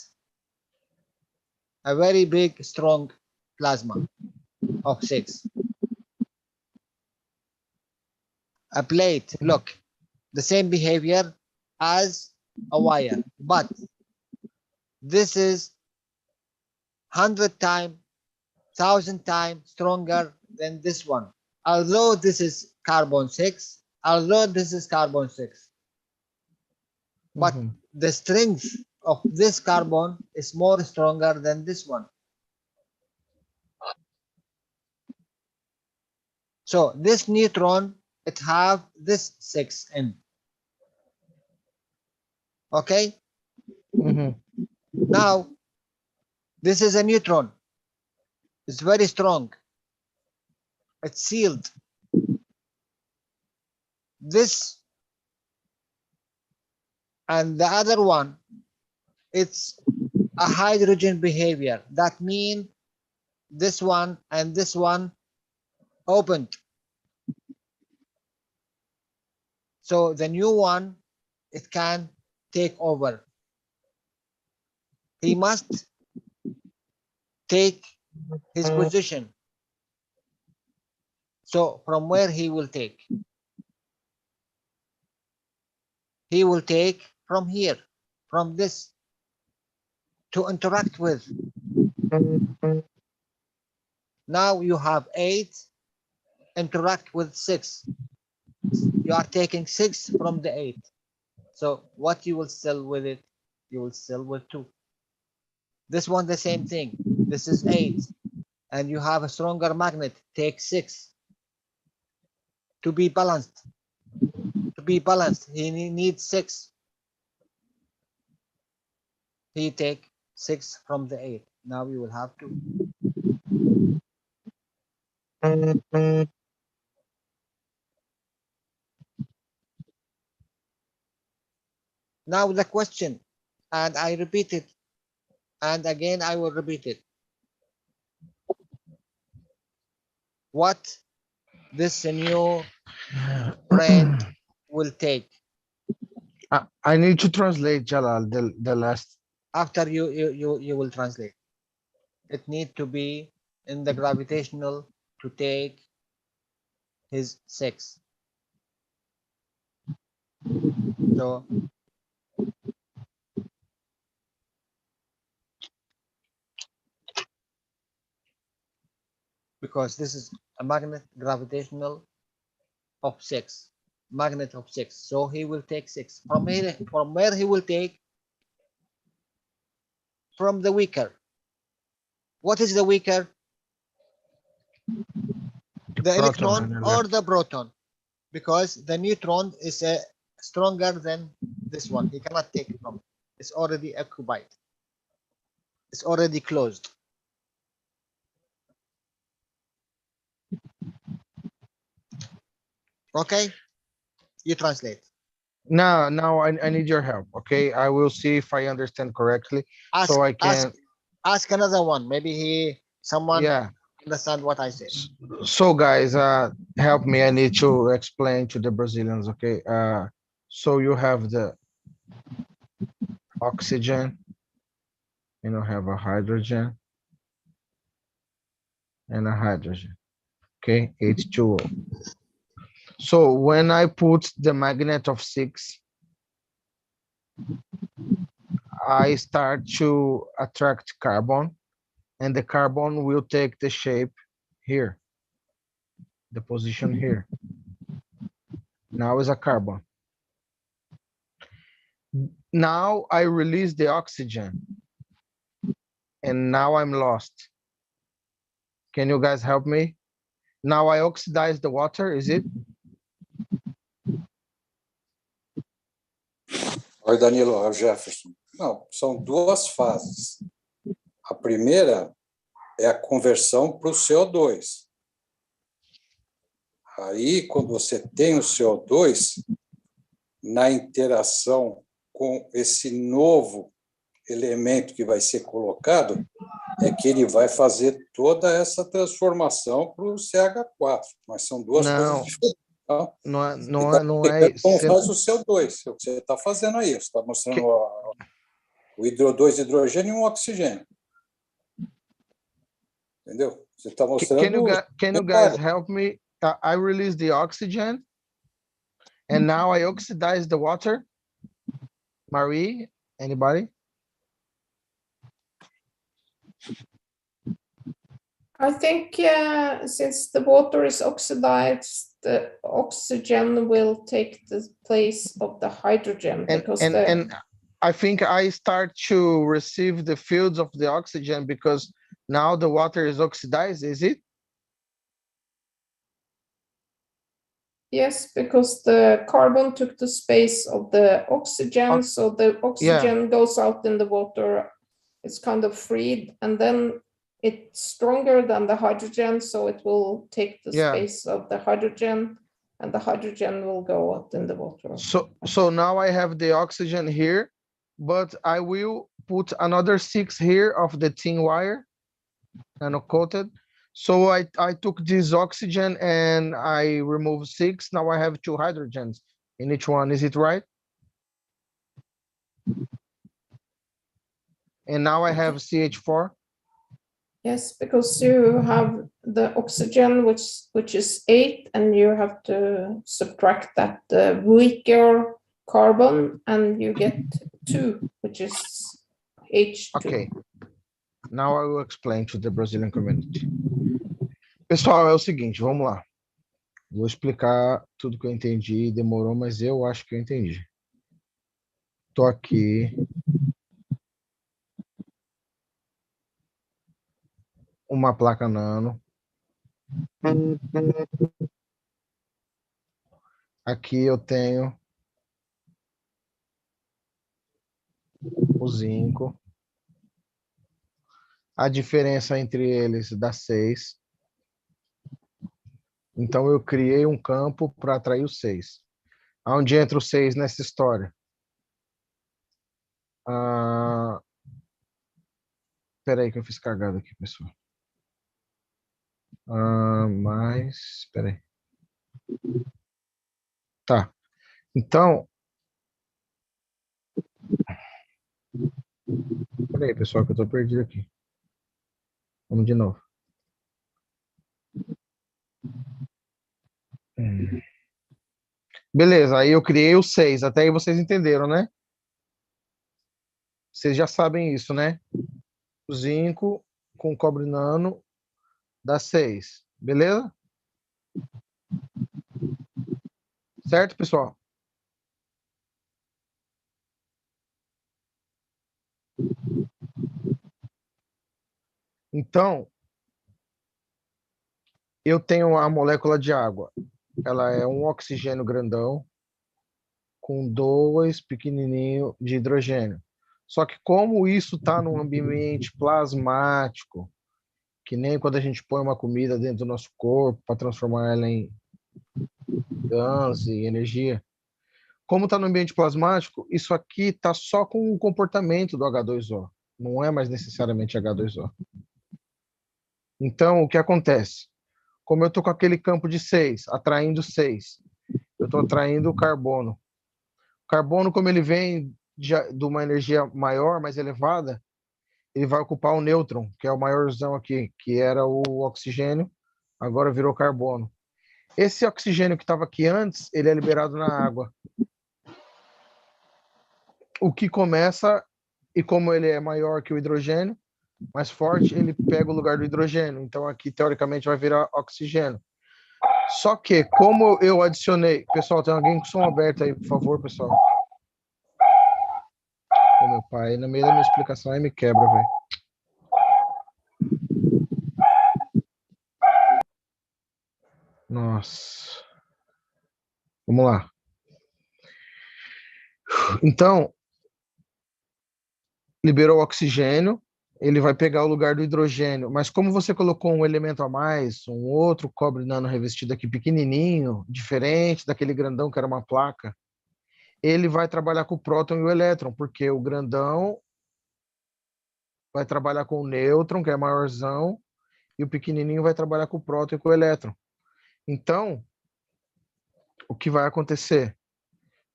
a very big, strong plasma of 6. A plate, look, the same behavior as a wire, but this is 100 times, 1,000 times stronger than this one. Although this is carbon 6, but the strength of this carbon is more stronger than this one. So this neutron, it have this 6 in. Okay. Now this is a neutron. It's very strong. It's sealed. This and the other one, it's a hydrogen behavior. That means this one and this one opened. So the new one, it can take over. He must take his position. So from where he will take? He will take from here, from this, to interact with. Now you have 8 interact with 6. You are taking 6 from the 8. So what you will still with it? You will still with 2. This one the same thing. This is 8, and you have a stronger magnet. Take 6 to be balanced. To be balanced, he needs 6. He take 6 from the 8. Now you will have 2. Now the question, and I repeat it, and again I will repeat it. What this new friend will take? I need to translate, Jalal, the last. After you will translate. It need to be in the gravitational to take his 6. So because this is a magnet gravitational of 6, magnet of 6, so he will take 6 from here. From where he will take? From the weaker. What is the weaker? The electron or the proton, because the neutron is stronger than this one. He cannot take it from. It's already occupied. It's already closed. Okay, you translate. Now I need your help. Okay, I will see if I understand correctly, Ask, so I can. ask another one. Maybe someone Yeah. understand what I say. So guys, help me. I need to explain to the Brazilians. Okay. So you have the oxygen. You have a hydrogen and a hydrogen. Okay, H2O. So when I put the magnet of 6, I start to attract carbon, and the carbon will take the shape here, the position here. Now is a carbon. Now I release the oxygen, and now I'm lost. Can you guys help me? Now I oxidize the water, is it? Oi, Danilo, é o Jefferson. Não, são duas fases. A primeira é a conversão para o CO2. Aí, quando você tem o CO2, na interação com esse novo elemento que vai ser colocado, é que ele vai fazer toda essa transformação para o CH4. Mas são duas coisas diferentes. Tá? Não é como faz o CO2, é o que você está fazendo aí. Você está mostrando o 2 hidrogênio e um oxigênio. Entendeu? Você está mostrando... Can you guys help me? I release the oxygen, and now I oxidize the water. Marie, anybody? I think since the water is oxidized, the oxygen will take the place of the hydrogen. And I think I start to receive the fields of the oxygen because now the water is oxidized, is it? Yes, because the carbon took the space of the oxygen, so the oxygen goes out in the water. It's kind of freed, and then it's stronger than the hydrogen, so it will take the space of the hydrogen, and the hydrogen will go out in the water. So now I have the oxygen here, but I will put another 6 here of the thin wire, nano-coated. So I took this oxygen and I removed 6. Now I have 2 hydrogens in each one. Is it right? And now I have CH4. Yes, because you have the oxygen, which is 8, and you have to subtract that weaker carbon, and you get 2, which is H2. Okay. Now I will explain to the Brazilian community. Pessoal, é o seguinte, vamos lá. Vou explicar tudo que eu entendi. Demorou, mas eu acho que eu entendi. Tô aqui. Uma placa nano. Aqui eu tenho o zinco. A diferença entre eles dá 6. Então eu criei um campo para atrair o 6. Aonde entra o 6 nessa história? Espera aí que eu fiz cagada aqui, pessoal. Espera aí. Tá. Então, espera aí, pessoal, que eu tô perdido aqui. Vamos de novo. Beleza, aí eu criei o 6. Até aí vocês entenderam, né? Vocês já sabem isso, né? O zinco com cobre nano dá 6. Beleza? Certo, pessoal? Então, eu tenho a molécula de água. Ela é um oxigênio grandão com 2 pequenininho de hidrogênio. Só que como isso está num ambiente plasmático, que nem quando a gente põe uma comida dentro do nosso corpo para transformar ela em gás e energia, como está no ambiente plasmático, isso aqui está só com o comportamento do H2O, não é mais necessariamente H2O. Então, o que acontece? Como eu estou com aquele campo de 6, atraindo 6, eu estou atraindo o carbono. O carbono, como ele vem de uma energia maior, mais elevada, ele vai ocupar o nêutron, que é o maiorzão aqui, que era o oxigênio, agora virou carbono. Esse oxigênio que estava aqui antes, ele é liberado na água. O que começa, e como ele é maior que o hidrogênio, mais forte, ele pega o lugar do hidrogênio. Então aqui, teoricamente, vai virar oxigênio. Só que, como eu adicionei... Pessoal, tem alguém com som aberto aí, por favor, pessoal? Ô, meu pai, no meio da minha explicação aí me quebra, velho. Nossa. Vamos lá. Então, liberou o oxigênio, ele vai pegar o lugar do hidrogênio. Mas como você colocou um elemento a mais, um outro cobre nano revestido aqui pequenininho, diferente daquele grandão que era uma placa, ele vai trabalhar com o próton e o elétron, porque o grandão vai trabalhar com o nêutron, que é maiorzão, e o pequenininho vai trabalhar com o próton e com o elétron. Então, o que vai acontecer?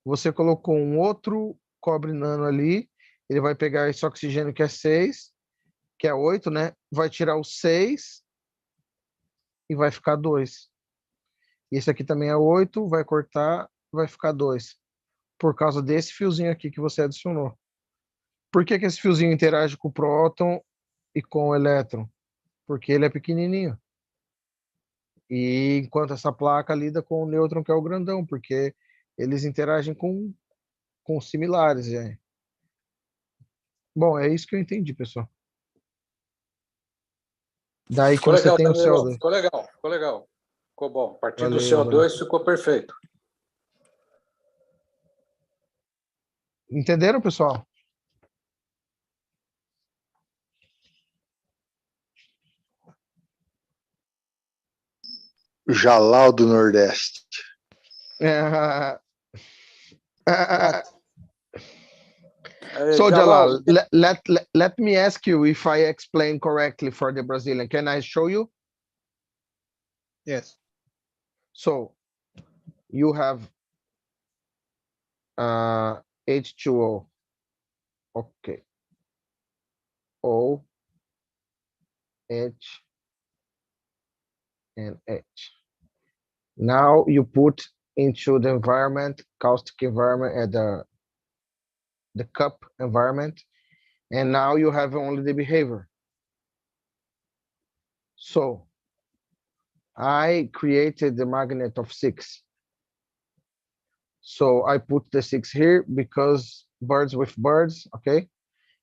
Você colocou um outro cobre nano ali, ele vai pegar esse oxigênio que é 6, que é 8, né? Vai tirar o 6 e vai ficar 2. Esse aqui também é 8, vai cortar, vai ficar 2. Por causa desse fiozinho aqui que você adicionou. Por que esse fiozinho interage com o próton e com o elétron? Porque ele é pequenininho. E enquanto essa placa lida com o nêutron, que é o grandão, porque eles interagem com similares. É. Bom, é isso que eu entendi, pessoal. Daí que Ficou você legal, tem o Danilo. CO2. Ficou legal, ficou legal. Ficou bom. A partir do Valeu, CO2 valeu. ficou perfeito. Entenderam, pessoal? Jalal do Nordeste. So, Jalal, Jalal, let me ask you if I explain correctly for the Brazilian. Can I show you? Yes. So, you have H2O. Okay. O, H, and H. Now you put into the environment, caustic environment, at the cup environment, and now you have only the behavior. So I created the magnet of 6. So I put the 6 here because birds with birds, okay?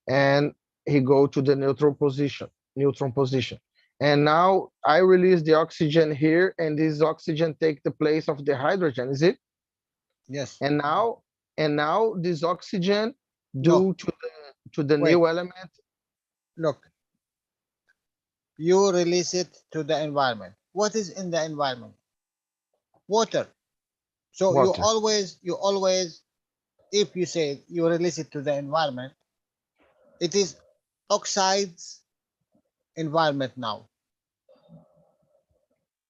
And he go to the neutron position. And now I release the oxygen here, and this oxygen take the place of the hydrogen, is it? Yes. And now this oxygen, due to the Wait. new element. Look, you release it to the environment. What is in the environment? Water. So Water. you always, if you say you release it to the environment, it is oxides environment now.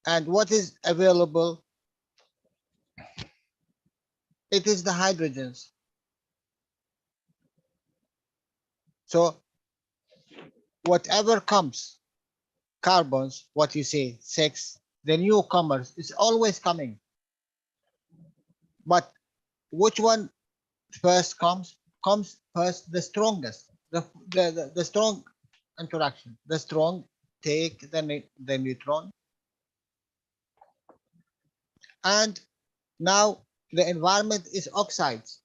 And what is available? It is the hydrogens. So whatever comes, carbons, what you say, 6, the newcomers is always coming. But which one first comes? Comes first the strongest, the strong interaction. The strong take the neutron. And now the environment is oxides.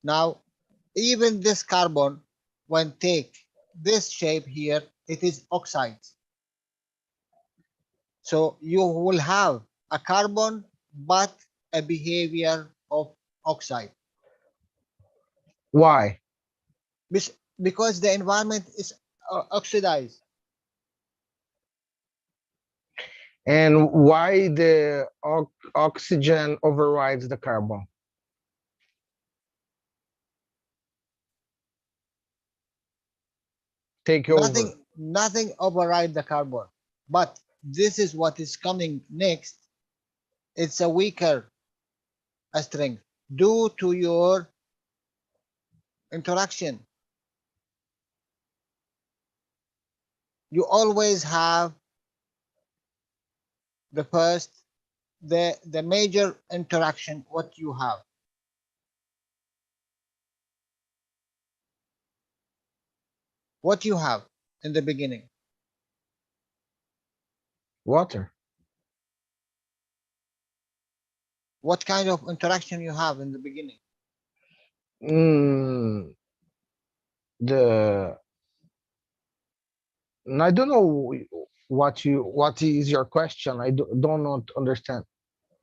Now, even this carbon, when take this shape here, it is oxides. So you will have a carbon, but a behavior of oxide. Why? Because the environment is oxidized. And why the oxygen overrides the carbon? Take over. Nothing override the carbon, but this is what is coming next. It's a weaker strength due to your interaction. You always have the major interaction, what you have. What you have in the beginning? Water. What kind of interaction you have in the beginning? I don't know what is your question. I don't not understand.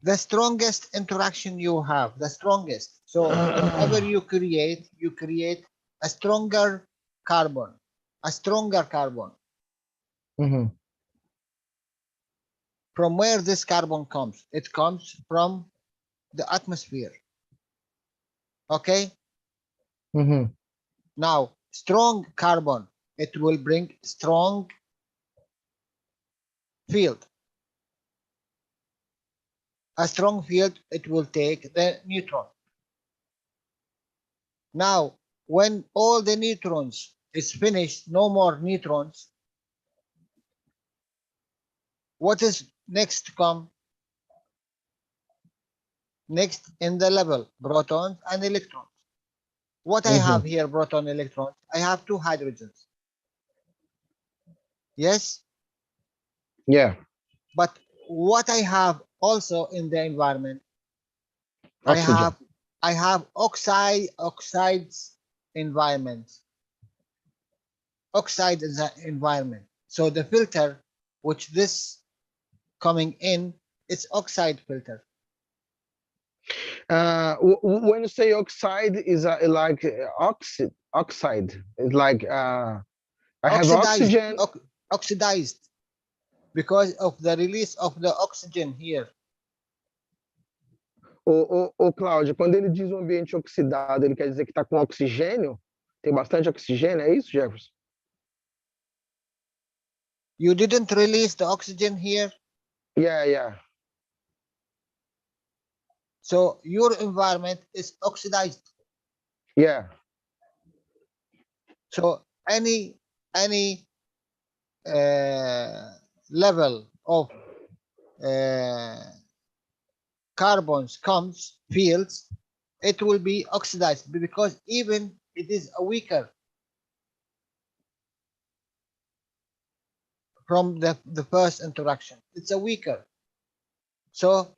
The strongest interaction you have, the strongest. So whenever you create a stronger carbon, Mm-hmm. From where this carbon comes? It comes from the atmosphere. Okay? Mm-hmm. Now, strong carbon, it will bring strong field. A strong field, it will take the neutron. Now, when all the neutrons is finished, no more neutrons, what is next to come? Next in the level, protons and electrons. What I have here, proton, electrons, I have two hydrogens. Yes? Yeah. But what I have also in the environment, Oxygen. I have oxides environment. Oxide is the environment. So the filter, which this coming in, it's oxide filter. When you say oxide, is like oxide. It's like I have oxygen. Oxidized because of the release of the oxygen here. Cláudia, quando ele diz um ambiente oxidado, ele quer dizer que está com oxigênio? Tem bastante oxigênio, é isso, Jefferson? You didn't release the oxygen here? Yeah. So your environment is oxidized. Yeah. So any level of carbons comes fields, it will be oxidized because even it is a weaker from the first interaction. It's a weaker. So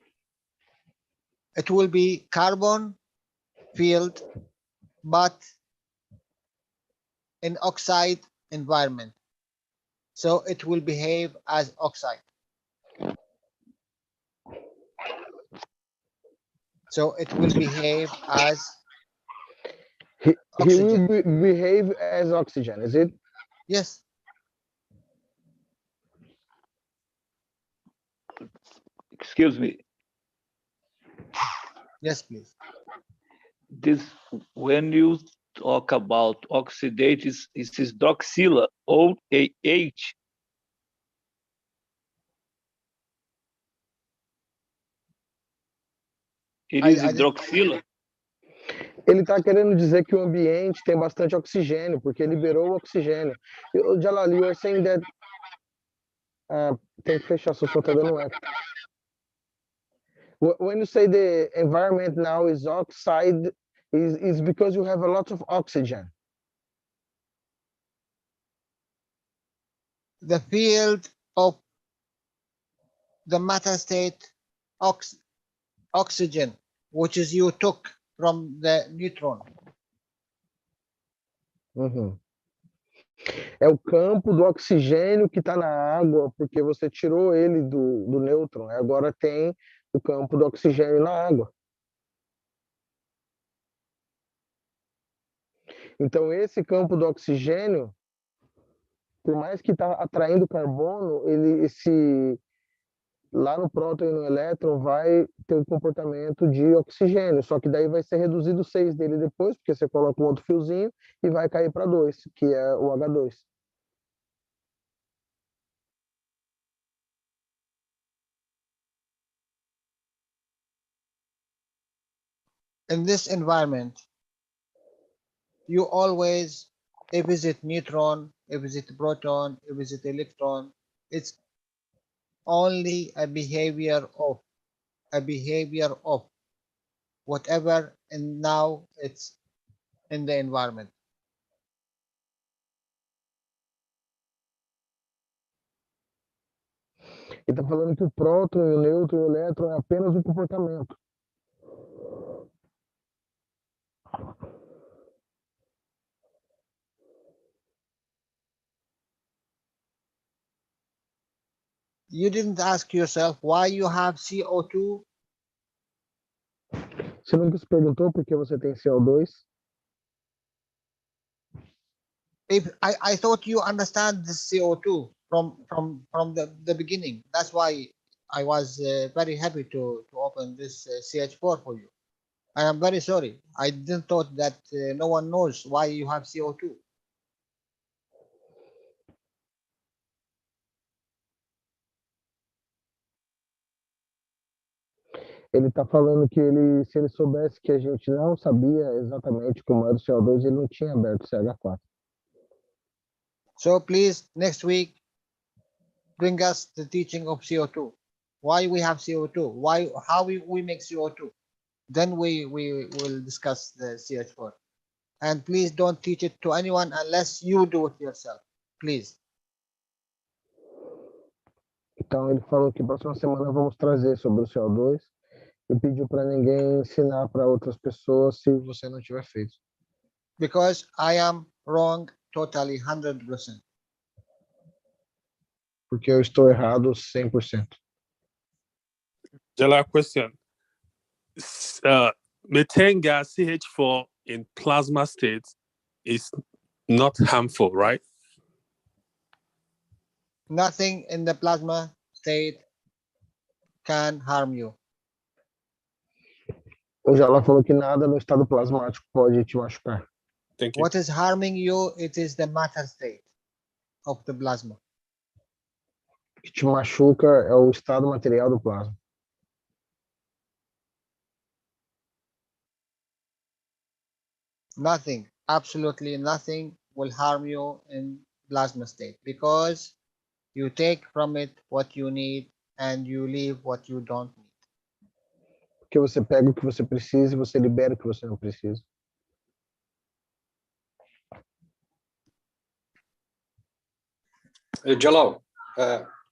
it will be carbon field, but in oxide environment. So it will behave as oxide. So it will behave as oxygen. He will behave as oxygen, is it? Yes. Excuse me. Yes, please. This, when you talk about oxidate, is hydroxyl, OH. It is hidroxila? Ele está querendo dizer que o ambiente tem bastante oxigênio, porque liberou o oxigênio. Jalal, you are saying that... tem que fechar, seu som está dando eco. When you say the environment now is oxide, is because you have a lot of oxygen. The field of the matter state oxygen, which is you took from the neutron. É o campo do oxigênio que está na água, porque você tirou ele do nêutron. Agora tem o campo do oxigênio na água. Então, esse campo do oxigênio, por mais que está atraindo carbono, lá no próton e no elétron vai ter um comportamento de oxigênio, só que daí vai ser reduzido 6 dele depois, porque você coloca um outro fiozinho e vai cair para 2, que é o H2. In this environment, you always, if is it neutron, if is it proton, if is it electron, it's only a behavior of whatever, and now it's in the environment. Ele está falando que o próton, o nêutron e o elétron é apenas um comportamento. You didn't ask yourself why you have CO2. Você nunca se perguntou por que você tem CO2? If I thought you understand the CO2 from the beginning. That's why I was very happy to open this CH4 for you. I am very sorry. I didn't thought that no one knows why you have CO2. Ele está falando que se ele soubesse que a gente não sabia exatamente como era o CO2, ele não tinha aberto o CH4. So please, next week, bring us the teaching of CO2. Why we have CO2? How we make CO2? Then we will discuss the CH4. And please don't teach it to anyone unless you do it yourself. Please. Então ele falou que próxima semana vamos trazer sobre o CO2 e pediu para ninguém ensinar para outras pessoas se você não tiver feito. Because I am wrong totally 100%. Porque eu estou errado 100%. Jalal, question. Methane gas CH4 in plasma state is not harmful, right? Nothing in the plasma state can harm you. O Jalal falou que nada no estado plasmático pode te machucar. Thank you. What is harming you, it is the matter state of the plasma. O que te machuca é o estado material do plasma. Nothing, absolutely nothing will harm you in plasma state because you take from it what you need and you leave what you don't need. Porque você pega o que você precisa e você libera o que você não precisa. Jalal,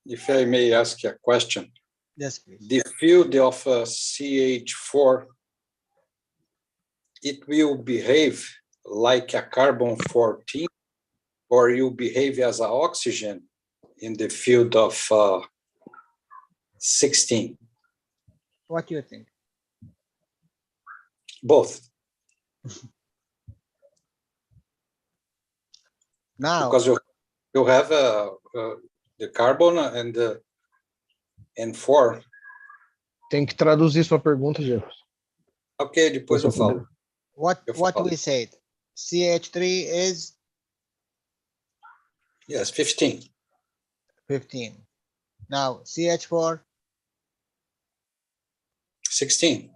if I may ask a question. Yes, please. The field of CH4, it will behave like a carbon-14, or you behave as an oxygen in the field of 16? What do you think? Both. Now, because you have the carbon and the N4. Tem que traduzir sua pergunta, Jefferson. Ok, depois eu falo. What we said? CH3 is? Yes, 15. 15. Now, CH4? 16.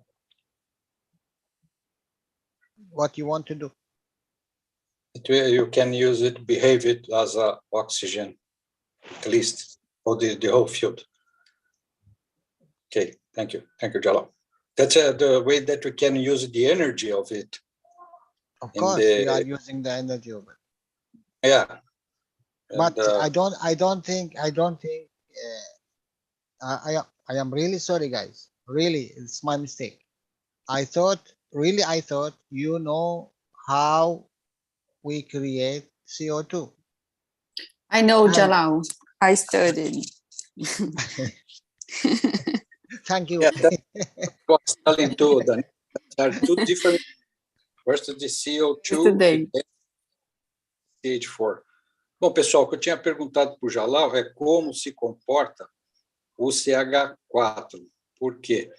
What you want to do? You can use it, behave it as a oxygen, at least, for the whole field. Okay, thank you. Thank you, Jalal. That's the way that we can use the energy of it. Of course, we are using the energy of it. Yeah. But I don't think. I am really sorry, guys. Really, it's my mistake. I thought you know how we create CO2. I know, Jalal. I studied. Thank you. Yeah, that's what I was telling too. There are two different. First, the CO2, page 4. Bom, pessoal, o que eu tinha perguntado para o Jalal é como se comporta o CH4. Por quê?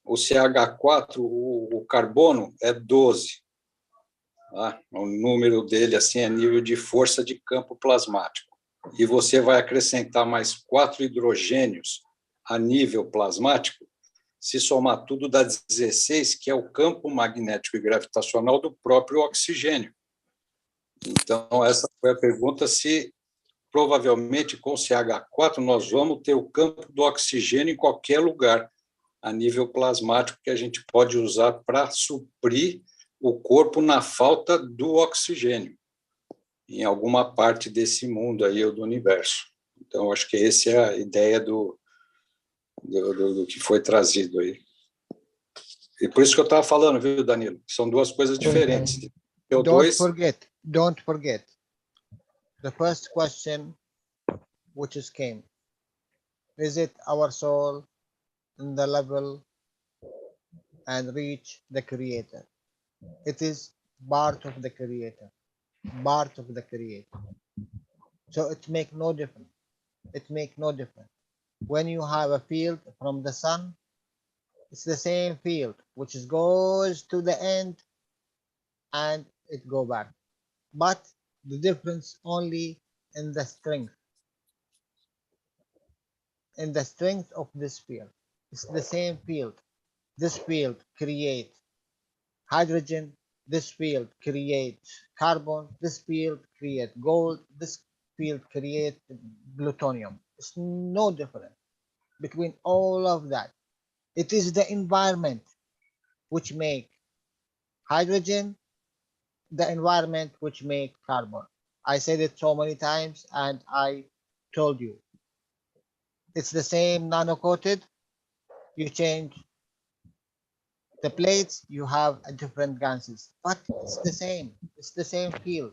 O CH4, o carbono é 12. Tá? O número dele assim, é nível de força de campo plasmático. E você vai acrescentar mais 4 hidrogênios a nível plasmático, se somar tudo dá 16, que é o campo magnético e gravitacional do próprio oxigênio. Então, essa foi a pergunta, se provavelmente com o CH4 nós vamos ter o campo do oxigênio em qualquer lugar, a nível plasmático, que a gente pode usar para suprir o corpo na falta do oxigênio, em alguma parte desse mundo aí, ou do universo. Então, acho que essa é a ideia do que foi trazido aí. E por isso que eu estava falando, viu, Danilo? São duas coisas diferentes. Don't forget. The first question which is came. Is it our soul in the level and reach the creator? It is part of the creator. Part of the creator. So it make no difference. It make no difference. When you have a field from the sun, it's the same field which goes to the end and it go back. But the difference only in the strength. In the strength of this field. It's the same field. This field creates hydrogen. This field creates carbon. This field creates gold. This field creates plutonium. It's no difference between all of that. It is the environment which make hydrogen, the environment which make carbon. I said it so many times and I told you. It's the same nano-coated. You change the plates, you have a different gases, but it's the same. It's the same field.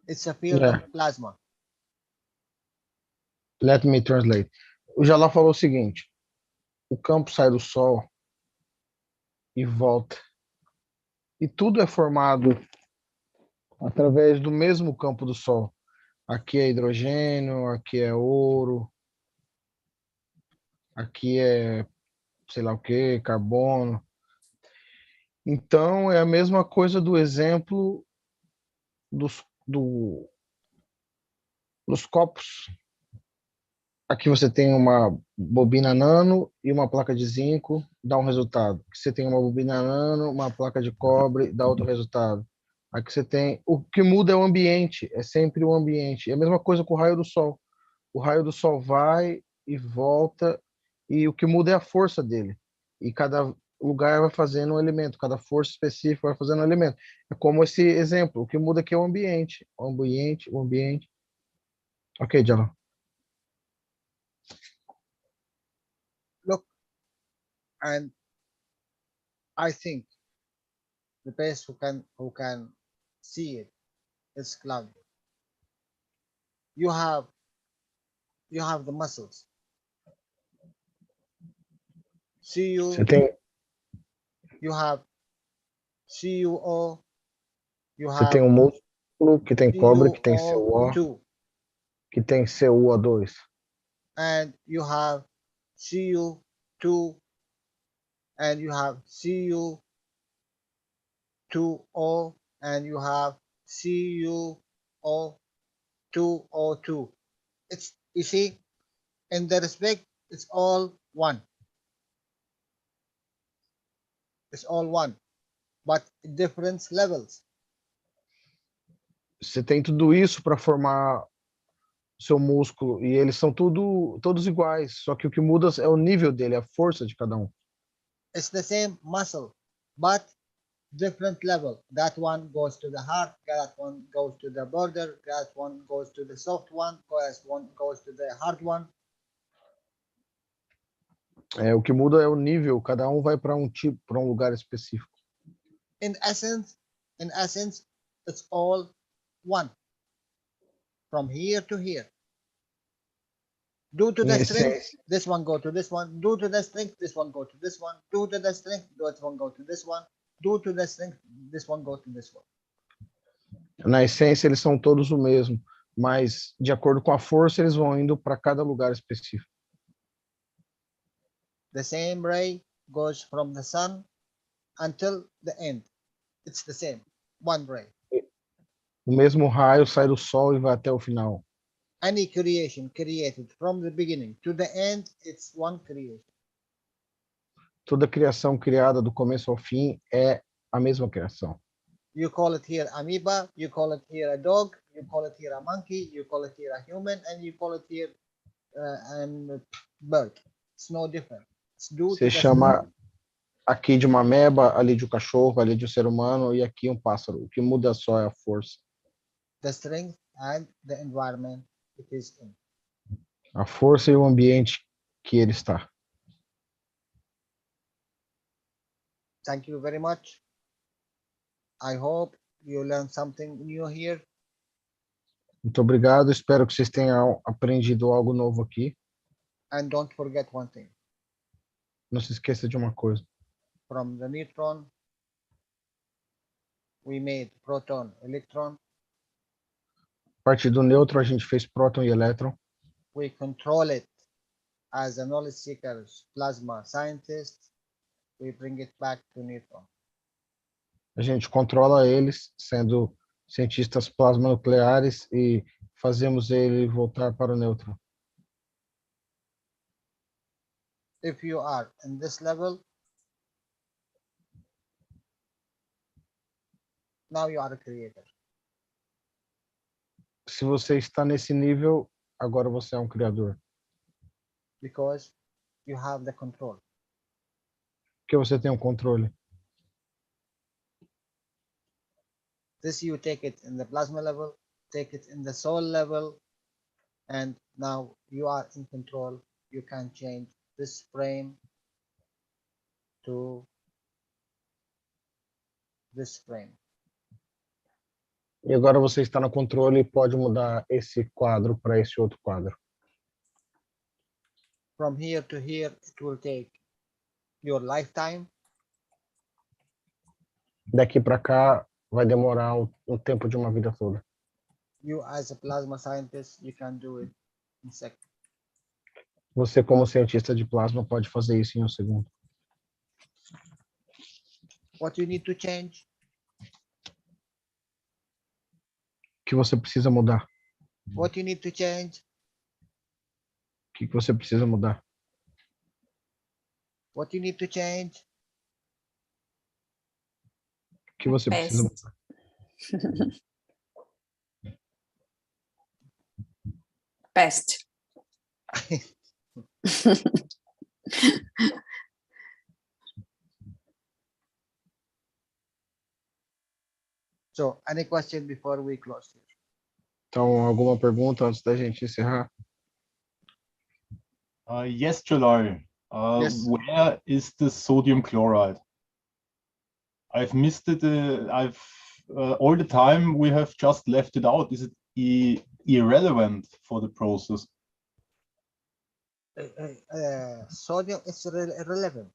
It's a field of plasma. Let me translate. O Jalal falou o seguinte: o campo sai do Sol e volta. E tudo é formado através do mesmo campo do Sol. Aqui é hidrogênio, aqui é ouro, aqui é sei lá o que, carbono. Então, é a mesma coisa do exemplo dos copos. Aqui você tem uma bobina nano e uma placa de zinco, dá um resultado. Aqui você tem uma bobina nano, uma placa de cobre, dá outro resultado. Aqui você tem... O que muda é o ambiente, é sempre o ambiente. É a mesma coisa com o raio do Sol. O raio do Sol vai e volta, e o que muda é a força dele. E cada lugar vai fazendo um elemento, cada força específica vai fazendo um elemento. É como esse exemplo, o que muda aqui é o ambiente. O ambiente. Ok, Jalal. Look, and I think the best who can see it is Claudio. You have the muscles. Você tem... You have CuO. You Você have tem um músculo que tem cobre, que tem CuO, CuO2. que tem CuO2. And you have Cu2, and you have Cu2O, and you have CuO2O2. It's, you see, in the respect, it's all one. It's all one, but different levels. Você tem tudo isso para formar seu músculo, e eles são todos iguais, só que o que muda é o nível dele, a força de cada um. It's the same muscle, but different level. That one goes to the heart, that one goes to the border, that one goes to the soft one, that one goes to the hard one. O que muda é o nível, cada um vai para um lugar específico. In essence, it's all one. From here to here. Due to the strength, this one go to this one. Due to the strength, this one go to this one. Due to the strength, this one go to this one. Due to the strength, this one go to this one. Na essência, eles são todos o mesmo, mas de acordo com a força, eles vão indo para cada lugar específico. The same ray goes from the sun until the end. It's the same, one ray. O mesmo raio sai do Sol e vai até o final. Any creation created from the beginning to the end, it's one creation. Toda criação criada do começo ao fim é a mesma criação. You call it here amoeba, you call it here a dog, you call it here a monkey, you call it here a human, and you call it here a bird. It's no different. It's due Você to the chama aqui de uma ameba, ali de um cachorro, ali de um ser humano e aqui um pássaro. O que muda só é a força. the strength and the environment it is in. A força e o ambiente que ele está. Thank you very much. I hope you learned something new here. Muito obrigado. Espero que vocês tenham aprendido algo novo aqui. And don't forget one thing. Não se esqueça de uma coisa. From the neutron, we made proton, electron. A partir do nêutron, a gente fez próton e elétron. We control it as a knowledge seekers, plasma scientists. We bring it back to neutron. A gente controla eles, sendo cientistas plasma-nucleares, e fazemos ele voltar para o nêutron. If you are in this level, now you are a creator. Se você está nesse nível, agora você é um criador. Because you have the control. Porque você tem um controle. This you take it in the plasma level, take it in the soul level, and now you are in control. You can change this frame to this frame. E agora você está no controle e pode mudar esse quadro para esse outro quadro. From here to here, it will take your lifetime. Daqui para cá vai demorar o tempo de uma vida toda. You as a plasma scientist, you can do it in seconds. Você, como cientista de plasma, pode fazer isso em um segundo. What you need to change? O que você precisa mudar? What you need to change? O que você precisa mudar? What you need to change? O que você precisa mudar? Past. So, any question before we close here? Então, alguma pergunta antes da gente encerrar? Yes, Jalal. Yes. Where is the sodium chloride? I've missed it. All the time we have just left it out. Is it irrelevant for the process? Sodium is irrelevant.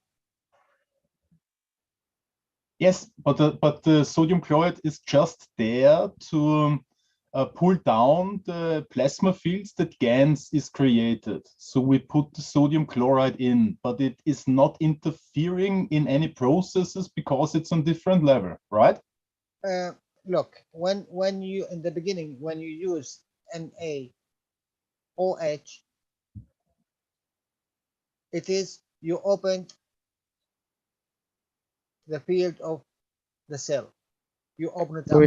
Yes, but the sodium chloride is just there to pull down the plasma fields that GANS is created. So we put the sodium chloride in, but it is not interfering in any processes because it's on different level, right? Look, when you in the beginning, when you use NaOH, it is you opened the field of the cell. You open it up.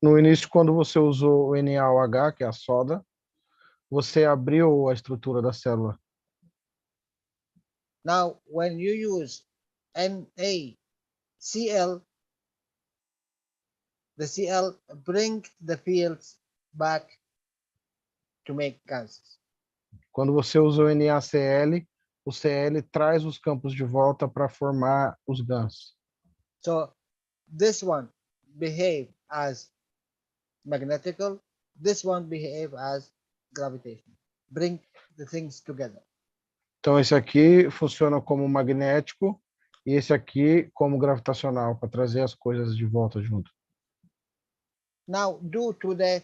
No início, quando você usou o NaOH, que é a soda, você abriu a estrutura da célula. Now, when you use NaCl, the Cl bring the fields back to make gases. Quando você usa o NaCl, o Cl traz os campos de volta para formar os GANs. So this one behave as magnetical, this one behave as gravitation. Bring the things together. Então esse aqui funciona como magnético e esse aqui como gravitacional, para trazer as coisas de volta junto. Now, due to the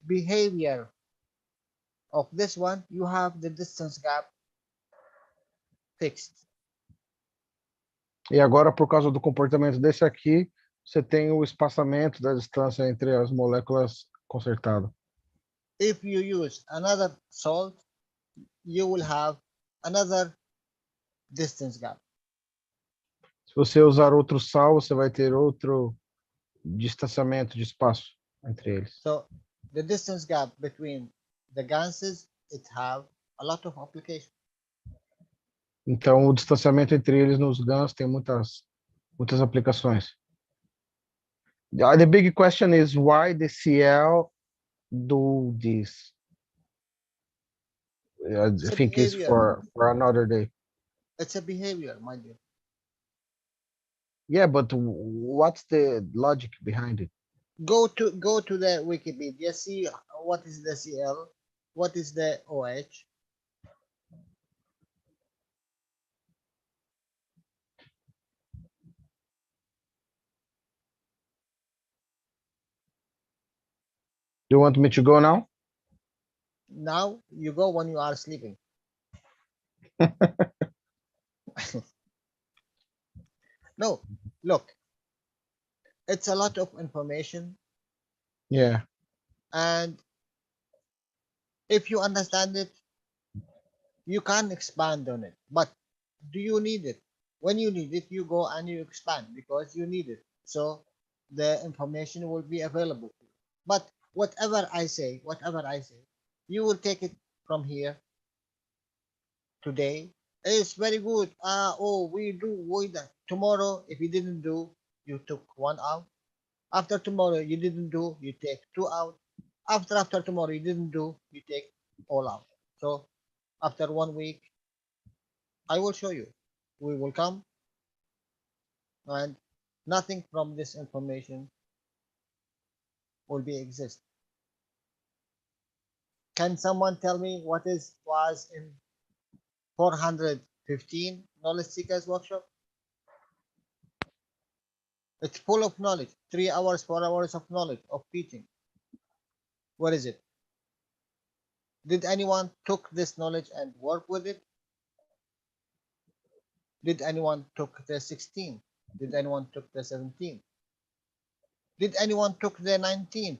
behavior of this one, you have the distance gap fixed. E agora, por causa do comportamento desse aqui, você tem o espaçamento da distância entre as moléculas consertado. If you use another salt, you will have another distance gap. Se você usar outro sal, você vai ter outro distanciamento de espaço entre eles. So the distance gap between the gases, it have a lot of application. Então, o distanciamento entre eles nos GANs tem muitas aplicações. The big question is why the CL do this. I think it's for another day. It's a behavior, my dear. Yeah, but what's the logic behind it? Go to the Wikipedia, see what is the CL, what is the OH. You want me to go now? Now you go when you are sleeping. No, look, it's a lot of information. Yeah. And if you understand it, you can expand on it. But do you need it? When you need it, you go and you expand because you need it. So the information will be available to you. But whatever I say, you will take it from here today. It's very good. We that. Tomorrow, if you didn't do, you took 1 out. After tomorrow, you didn't do, you take 2 out. After tomorrow, you didn't do, you take all out. So after 1 week, I will show you. We will come and nothing from this information will be exist. Can someone tell me what was in 415 knowledge seekers workshop? It's full of knowledge. 3 hours, 4 hours of knowledge of teaching. What is it? Did anyone took this knowledge and work with it? Did anyone took the 16? Did anyone took the 17? Did anyone took the 19?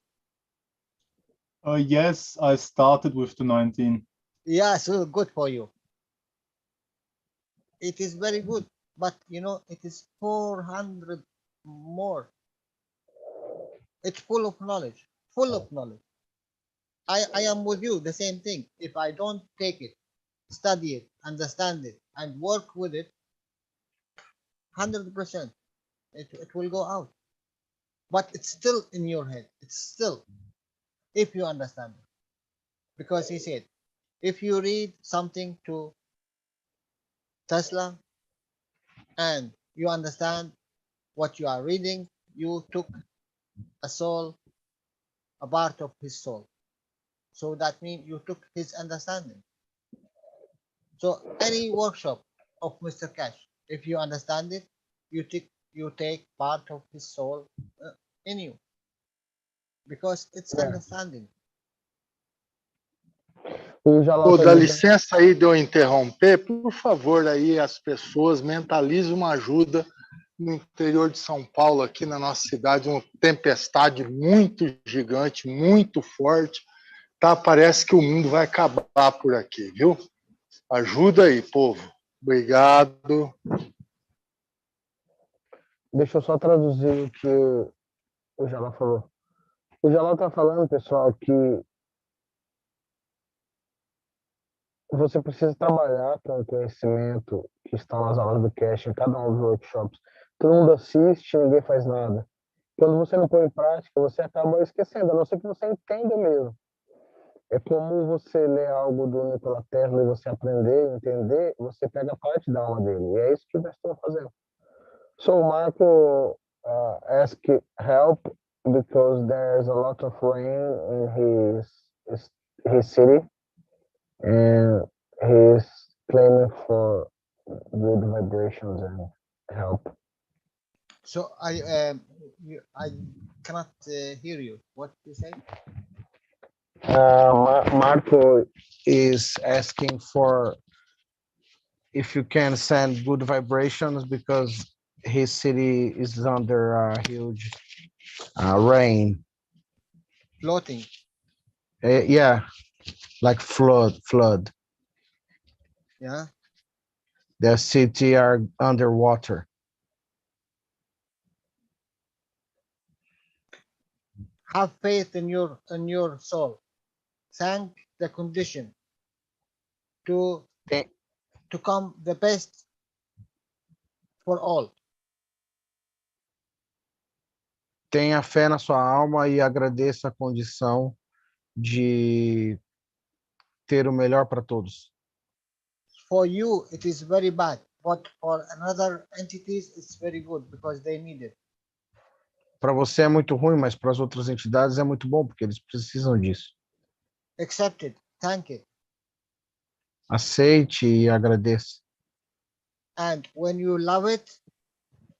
Yes, I started with the 19. Yeah, so good for you. It is very good, but you know, it is 400 more. It's full of knowledge, I am with you, the same thing. If I don't take it, study it, understand it, and work with it, 100%, it will go out. But it's still in your head. It's still, if you understand it. Because he said, if you read something to Tesla and you understand what you are reading, you took a soul, a part of his soul. So that means you took his understanding. So any workshop of Mr. Keshe, if you understand it, you take part of his soul in you, because it's understanding. Dá licença aí de eu interromper, por favor, aí as pessoas mentalizem uma ajuda no interior de São Paulo, aqui na nossa cidade, uma tempestade muito gigante, muito forte, tá? Parece que o mundo vai acabar por aqui, viu? Ajuda aí, povo. Obrigado. Deixa eu só traduzir o que o Jalal falou. O Jalal está falando, pessoal, que você precisa trabalhar com o conhecimento que está nas aulas do Keshe, em cada um dos workshops. Todo mundo assiste, ninguém faz nada. Quando você não põe em prática, você acaba esquecendo, a não ser que você entenda mesmo. É como você ler algo do Nikola Tesla e você aprender, entender, você pega parte da aula dele. E é isso que nós estamos fazendo. So Marco asked help because there's a lot of rain in his city, and he's claiming for good vibrations and help. So I cannot hear you. What you say? Marco is asking for if you can send good vibrations because his city is under a huge rain. Floating. Yeah, like flood. Yeah. The city are underwater. Have faith in your soul. Thank the condition to come the best for all. Tenha fé na sua alma e agradeça a condição de ter o melhor para todos. For you, it is very bad, but for another entities, it's very good because they need it. Para você é muito ruim, mas para as outras entidades é muito bom porque eles precisam disso. Accept it. Thank it. Aceite e agradeça. And when you love it,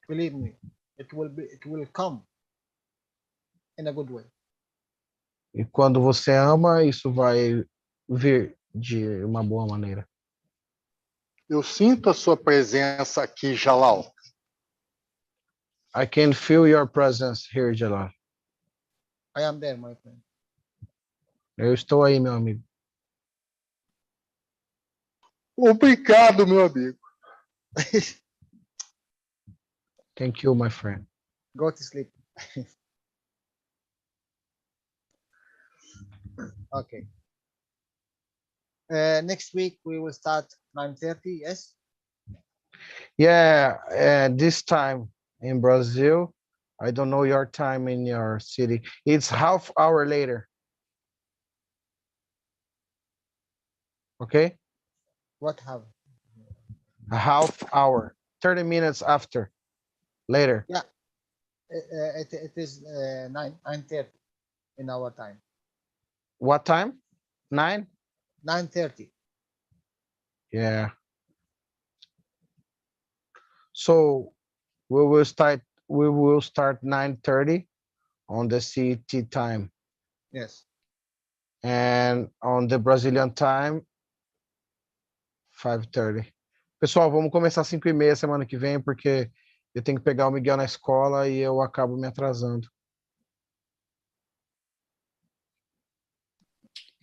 believe me, it will come in a good way. E quando você ama, isso vai vir de uma boa maneira. Eu sinto a sua presença aqui, Jalal. I can feel your presence here, Jalal. I am there, my friend. Eu estou aí, meu amigo. Obrigado, meu amigo. Thank you, my friend. Go to sleep. Okay. Next week we will start 9:30. Yes. Yeah, this time in Brazil, I don't know your time in your city. It's half hour later. Okay. What have? A half hour, 30 minutes after, later. Yeah. It is 9:30 in our time. What time? 9:30. Yeah. So we will start 9:30 on the CET time. Yes. And on the Brazilian time 5:30. Pessoal, vamos começar às 5:30 semana que vem, porque eu tenho que pegar o Miguel na escola e eu acabo me atrasando.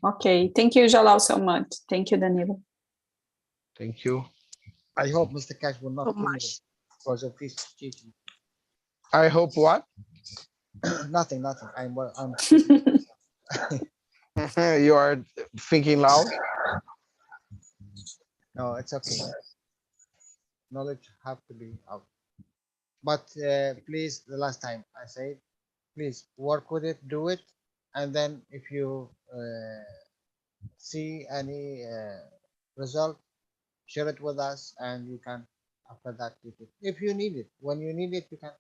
Okay, thank you, Jalal, so much. Thank you, Danilo. Thank you. I hope Mr. Keshe will not So kill me much. because of this teaching. I hope what? Nothing. I'm You are thinking loud? No, it's okay. Knowledge have to be out. But please, the last time I said, please work with it, do it, and then if you see any result, share it with us, and you can after that take it. If you need it, when you need it, you can.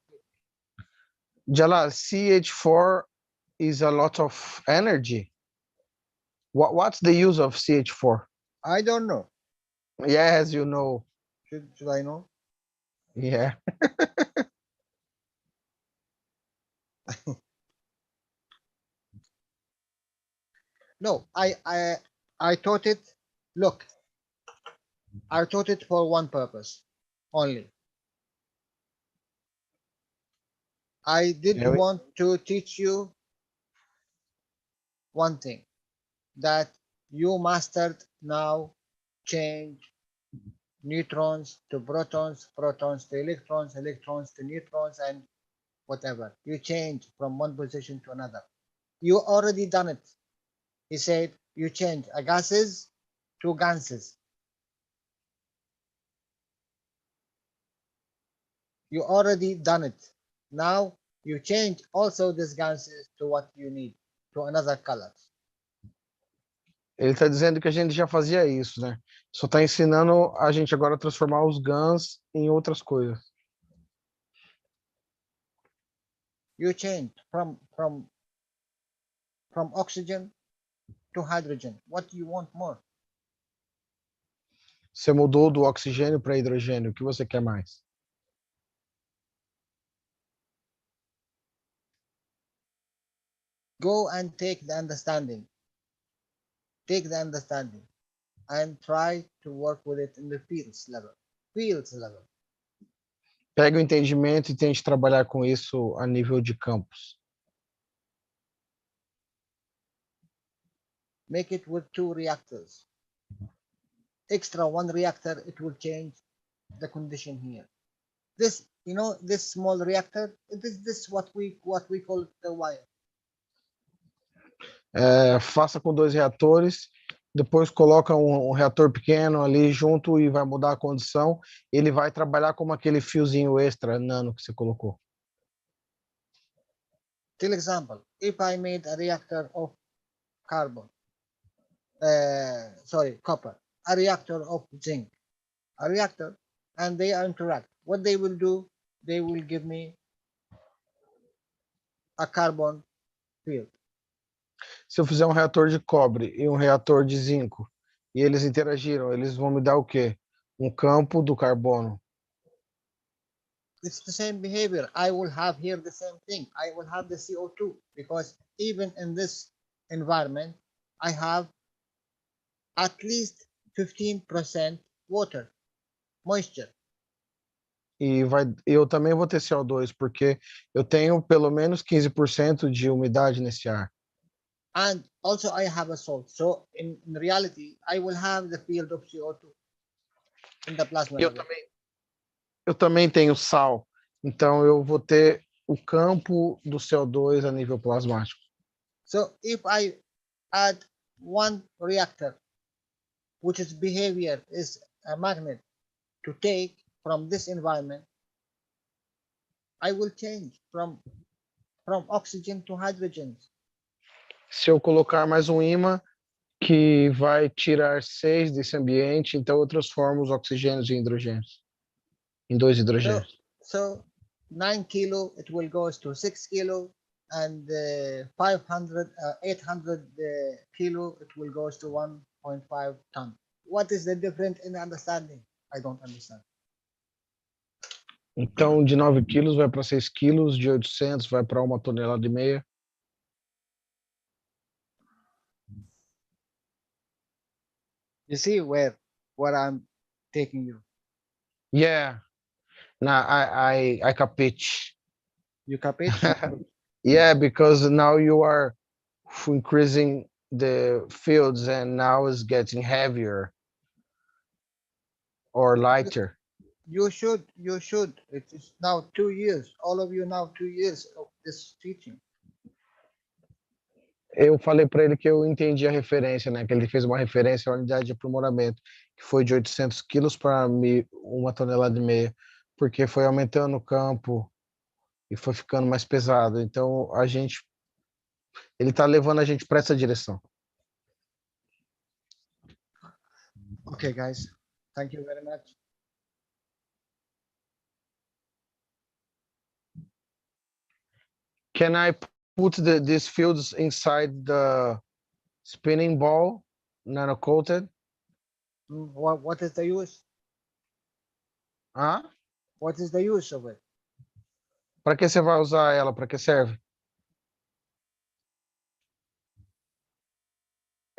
Jalal, CH4 is a lot of energy. What's the use of CH4? I don't know. Yes, you know. Should I know? Yeah. No, I taught it. Look, I taught it for one purpose only. I didn't want to teach you one thing, that you mastered now change neutrons to protons, protons to electrons, electrons to neutrons, and whatever. You change from one position to another. You already done it. He said you change a gases to ganses. You already done it. Now you change also these ganses to what you need, to another color. Ele está dizendo que a gente já fazia isso, né? Só está ensinando a gente agora a transformar os GANs em outras coisas. You change from oxygen to hydrogen. What do you want more? Você mudou do oxigênio para hidrogênio. O que você quer mais? go and take the understanding. Take the understanding and try to work with it in the fields level. Fields level. Pega o entendimento e tente trabalhar com isso a nível de campos. Make it with 2 reactors. Extra 1 reactor, it will change the condition here. This, you know, this small reactor, it is this what we call the wire. Faça com 2 reatores, depois coloca um reator pequeno ali junto e vai mudar a condição. Ele vai trabalhar como aquele fiozinho extra nano que você colocou. For example, if I made a reactor of carbon, copper, a reactor of zinc, a reactor, and they interact. What they will do, they will give me a carbon field. Se eu fizer um reator de cobre e um reator de zinco, e eles interagiram, eles vão me dar o quê? Um campo do carbono. It's the same behavior. I will have here the same thing. I will have the CO2 because even in this environment, I have at least 15% water, moisture. E eu também vou ter CO2, porque eu tenho pelo menos 15% de umidade nesse ar. And also I have a salt. So in reality, I will have the field of CO2 in the plasma. Eu também tenho sal, então eu vou ter o campo do CO2 a nível plasmático. So if I add 1 reactor, which is behavior is a magnet to take from this environment, I will change from oxygen to hydrogen. Se eu colocar mais um ímã que vai tirar 6 desse ambiente, então eu transformo os oxigênios em hidrogênios, em 2 hidrogênios. So 9 kilo, it will go to 6 kilo, and 800 kilo, it will go to 1.5 ton. What is the difference in understanding? I don't understand. Então, de 9 quilos vai para 6 quilos, de 800 vai para 1,5 toneladas. You see where I'm taking you? Yeah. Now I capite. You capite? Yeah, because now you are increasing the fields and now it's getting heavier or lighter. You should. It is now 2 years. All of you now 2 years of this teaching. Eu falei para ele que eu entendi a referência, né? Que ele fez uma referência à unidade de aprimoramento, que foi de 800 quilos para 1,5 toneladas, porque foi aumentando o campo e foi ficando mais pesado. Então, ele está levando a gente para essa direção. Okay, guys. Thank you very much. Can I put these fields inside the spinning ball, nano-coated? What is the use? Huh? What is the use of it? Para que você vai usar ela? Para que serve?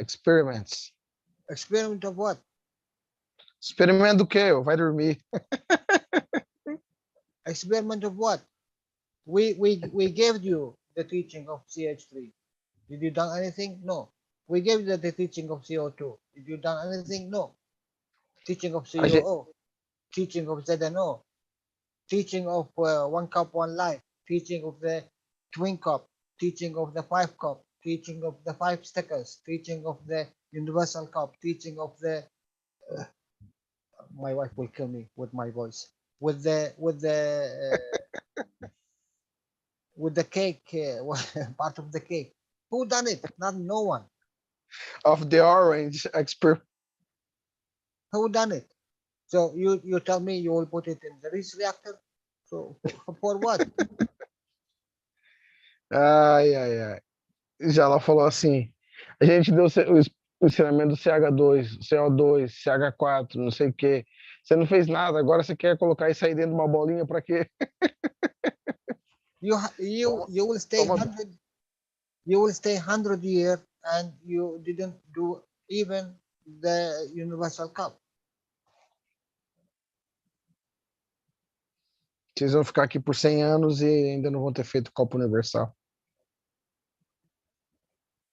Experiments. Experiment of what? Experimento do quê? Vai dormir. Experiment of what? We gave you the teaching of CH3. Did you done anything? No. We gave you the teaching of CO2. Did you done anything? No. Teaching of COO. Teaching of ZNO. Teaching of 1 cup, 1 life. Teaching of the twin cup. Teaching of the 5 cup. Teaching of the 5 stickers. Teaching of the universal cup. Teaching of the my wife will kill me with my voice. With the cake, part of the cake. Who done it? No one. Of the orange expert. Who done it? So you tell me you will put it in the reactor? So for what? Ai. Jalal falou assim, a gente deu o ensinamento do CH2, CO2, CH4, não sei o quê. Você não fez nada, agora você quer colocar isso aí dentro de uma bolinha para quê? You will stay 100. You will stay 100 years and you didn't do even the Universal Cup. Vocês vão ficar aqui por 100 anos e ainda não vão ter feito Copa Universal.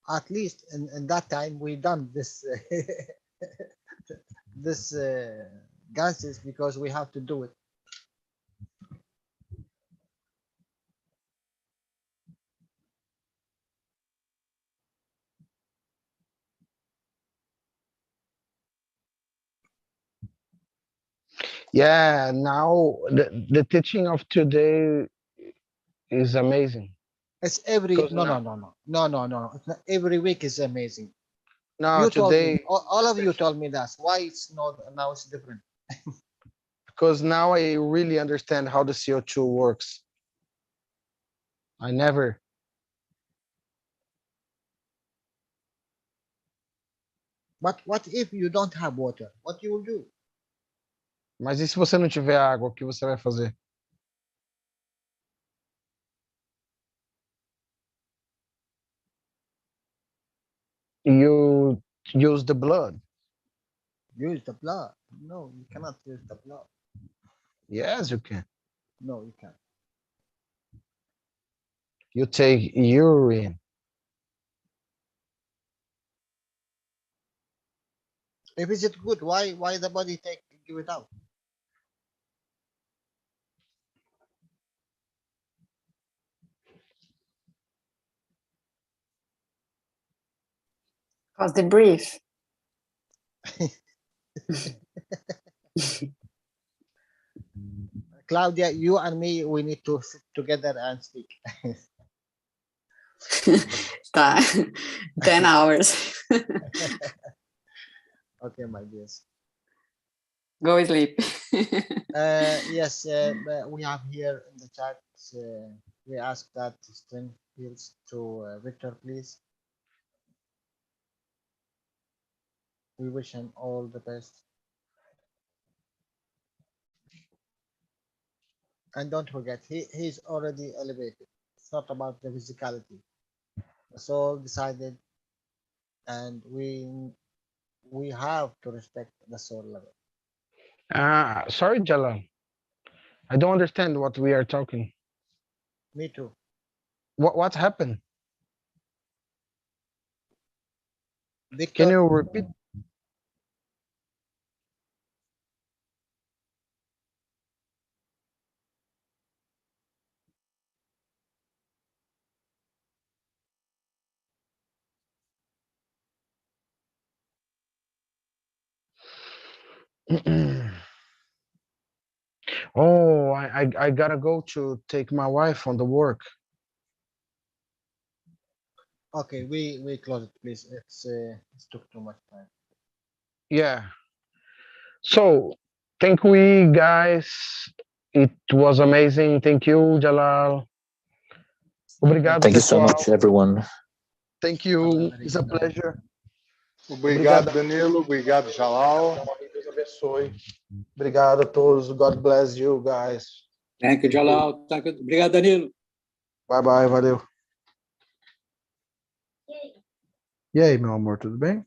At least in that time we done this this dances because we have to do it. Yeah, now the teaching of today is amazing. It's every Because no. It's not, every week is amazing. No, You told today me, all of you told me that. Why it's not now? It's different. because now I really understand how the CO2 works. I never. But what if you don't have water? What you will do? Mas e se você não tiver água, o que você vai fazer? You use the blood. Use the blood. No, you cannot use the blood. Yes, you can. No, you can't. You take urine. If is it good, why the body give it out? Because they breathe. Claudia, you and me, we need to sit together and speak. Tá. 10 hours. Okay, my dears. Go sleep. Yes, we have here in the chat, we ask that strength heals to Victor, please. We wish him all the best. And don't forget, he's already elevated. It's not about the physicality. The soul decided, and we have to respect the soul level. Sorry, Jalal. I don't understand what we are talking. Me too. What happened? Victor, Can you repeat? Oh, I gotta go to take my wife on the work. okay, we close it, please. It's took too much time. Yeah. So, thank we guys. It was amazing. Thank you, Jalal. Obrigado, Thank you so pessoal. much, everyone. Thank you. It's a pleasure. Obrigado, Danilo. Obrigado, Jalal. Deus abençoe. Obrigado a todos. God bless you guys. Thank you, Jalal. Obrigado, Danilo. Bye bye, valeu. E aí, meu amor, tudo bem?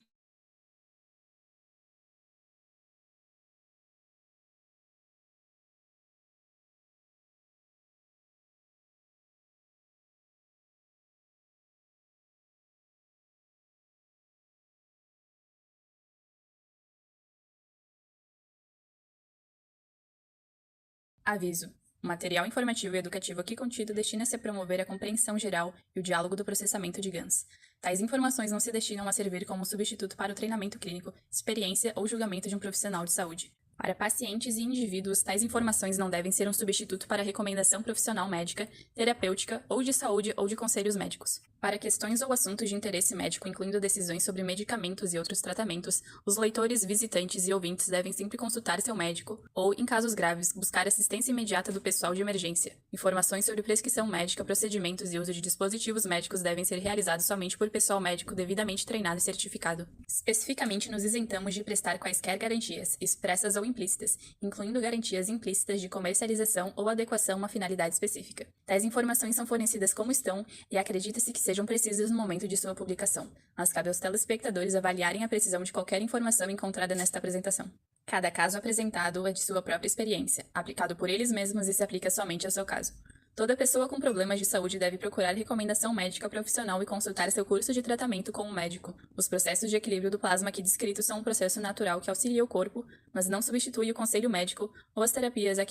Aviso. O material informativo e educativo aqui contido destina-se a promover a compreensão geral e o diálogo do processamento de GANs. Tais informações não se destinam a servir como substituto para o treinamento clínico, experiência ou julgamento de um profissional de saúde. Para pacientes e indivíduos, tais informações não devem ser um substituto para recomendação profissional médica, terapêutica ou de saúde ou de conselhos médicos. Para questões ou assuntos de interesse médico, incluindo decisões sobre medicamentos e outros tratamentos, os leitores, visitantes e ouvintes devem sempre consultar seu médico ou, em casos graves, buscar assistência imediata do pessoal de emergência. Informações sobre prescrição médica, procedimentos e uso de dispositivos médicos devem ser realizados somente por pessoal médico devidamente treinado e certificado. Especificamente, nos isentamos de prestar quaisquer garantias, expressas ou implícitas, incluindo garantias implícitas de comercialização ou adequação a uma finalidade específica. Tais informações são fornecidas como estão e acredita-se que sejam precisas no momento de sua publicação, mas cabe aos telespectadores avaliarem a precisão de qualquer informação encontrada nesta apresentação. Cada caso apresentado é de sua própria experiência, aplicado por eles mesmos e se aplica somente ao seu caso. Toda pessoa com problemas de saúde deve procurar recomendação médica profissional e consultar seu curso de tratamento com um médico. Os processos de equilíbrio do plasma aqui descritos são um processo natural que auxilia o corpo, mas não substitui o conselho médico ou as terapias a que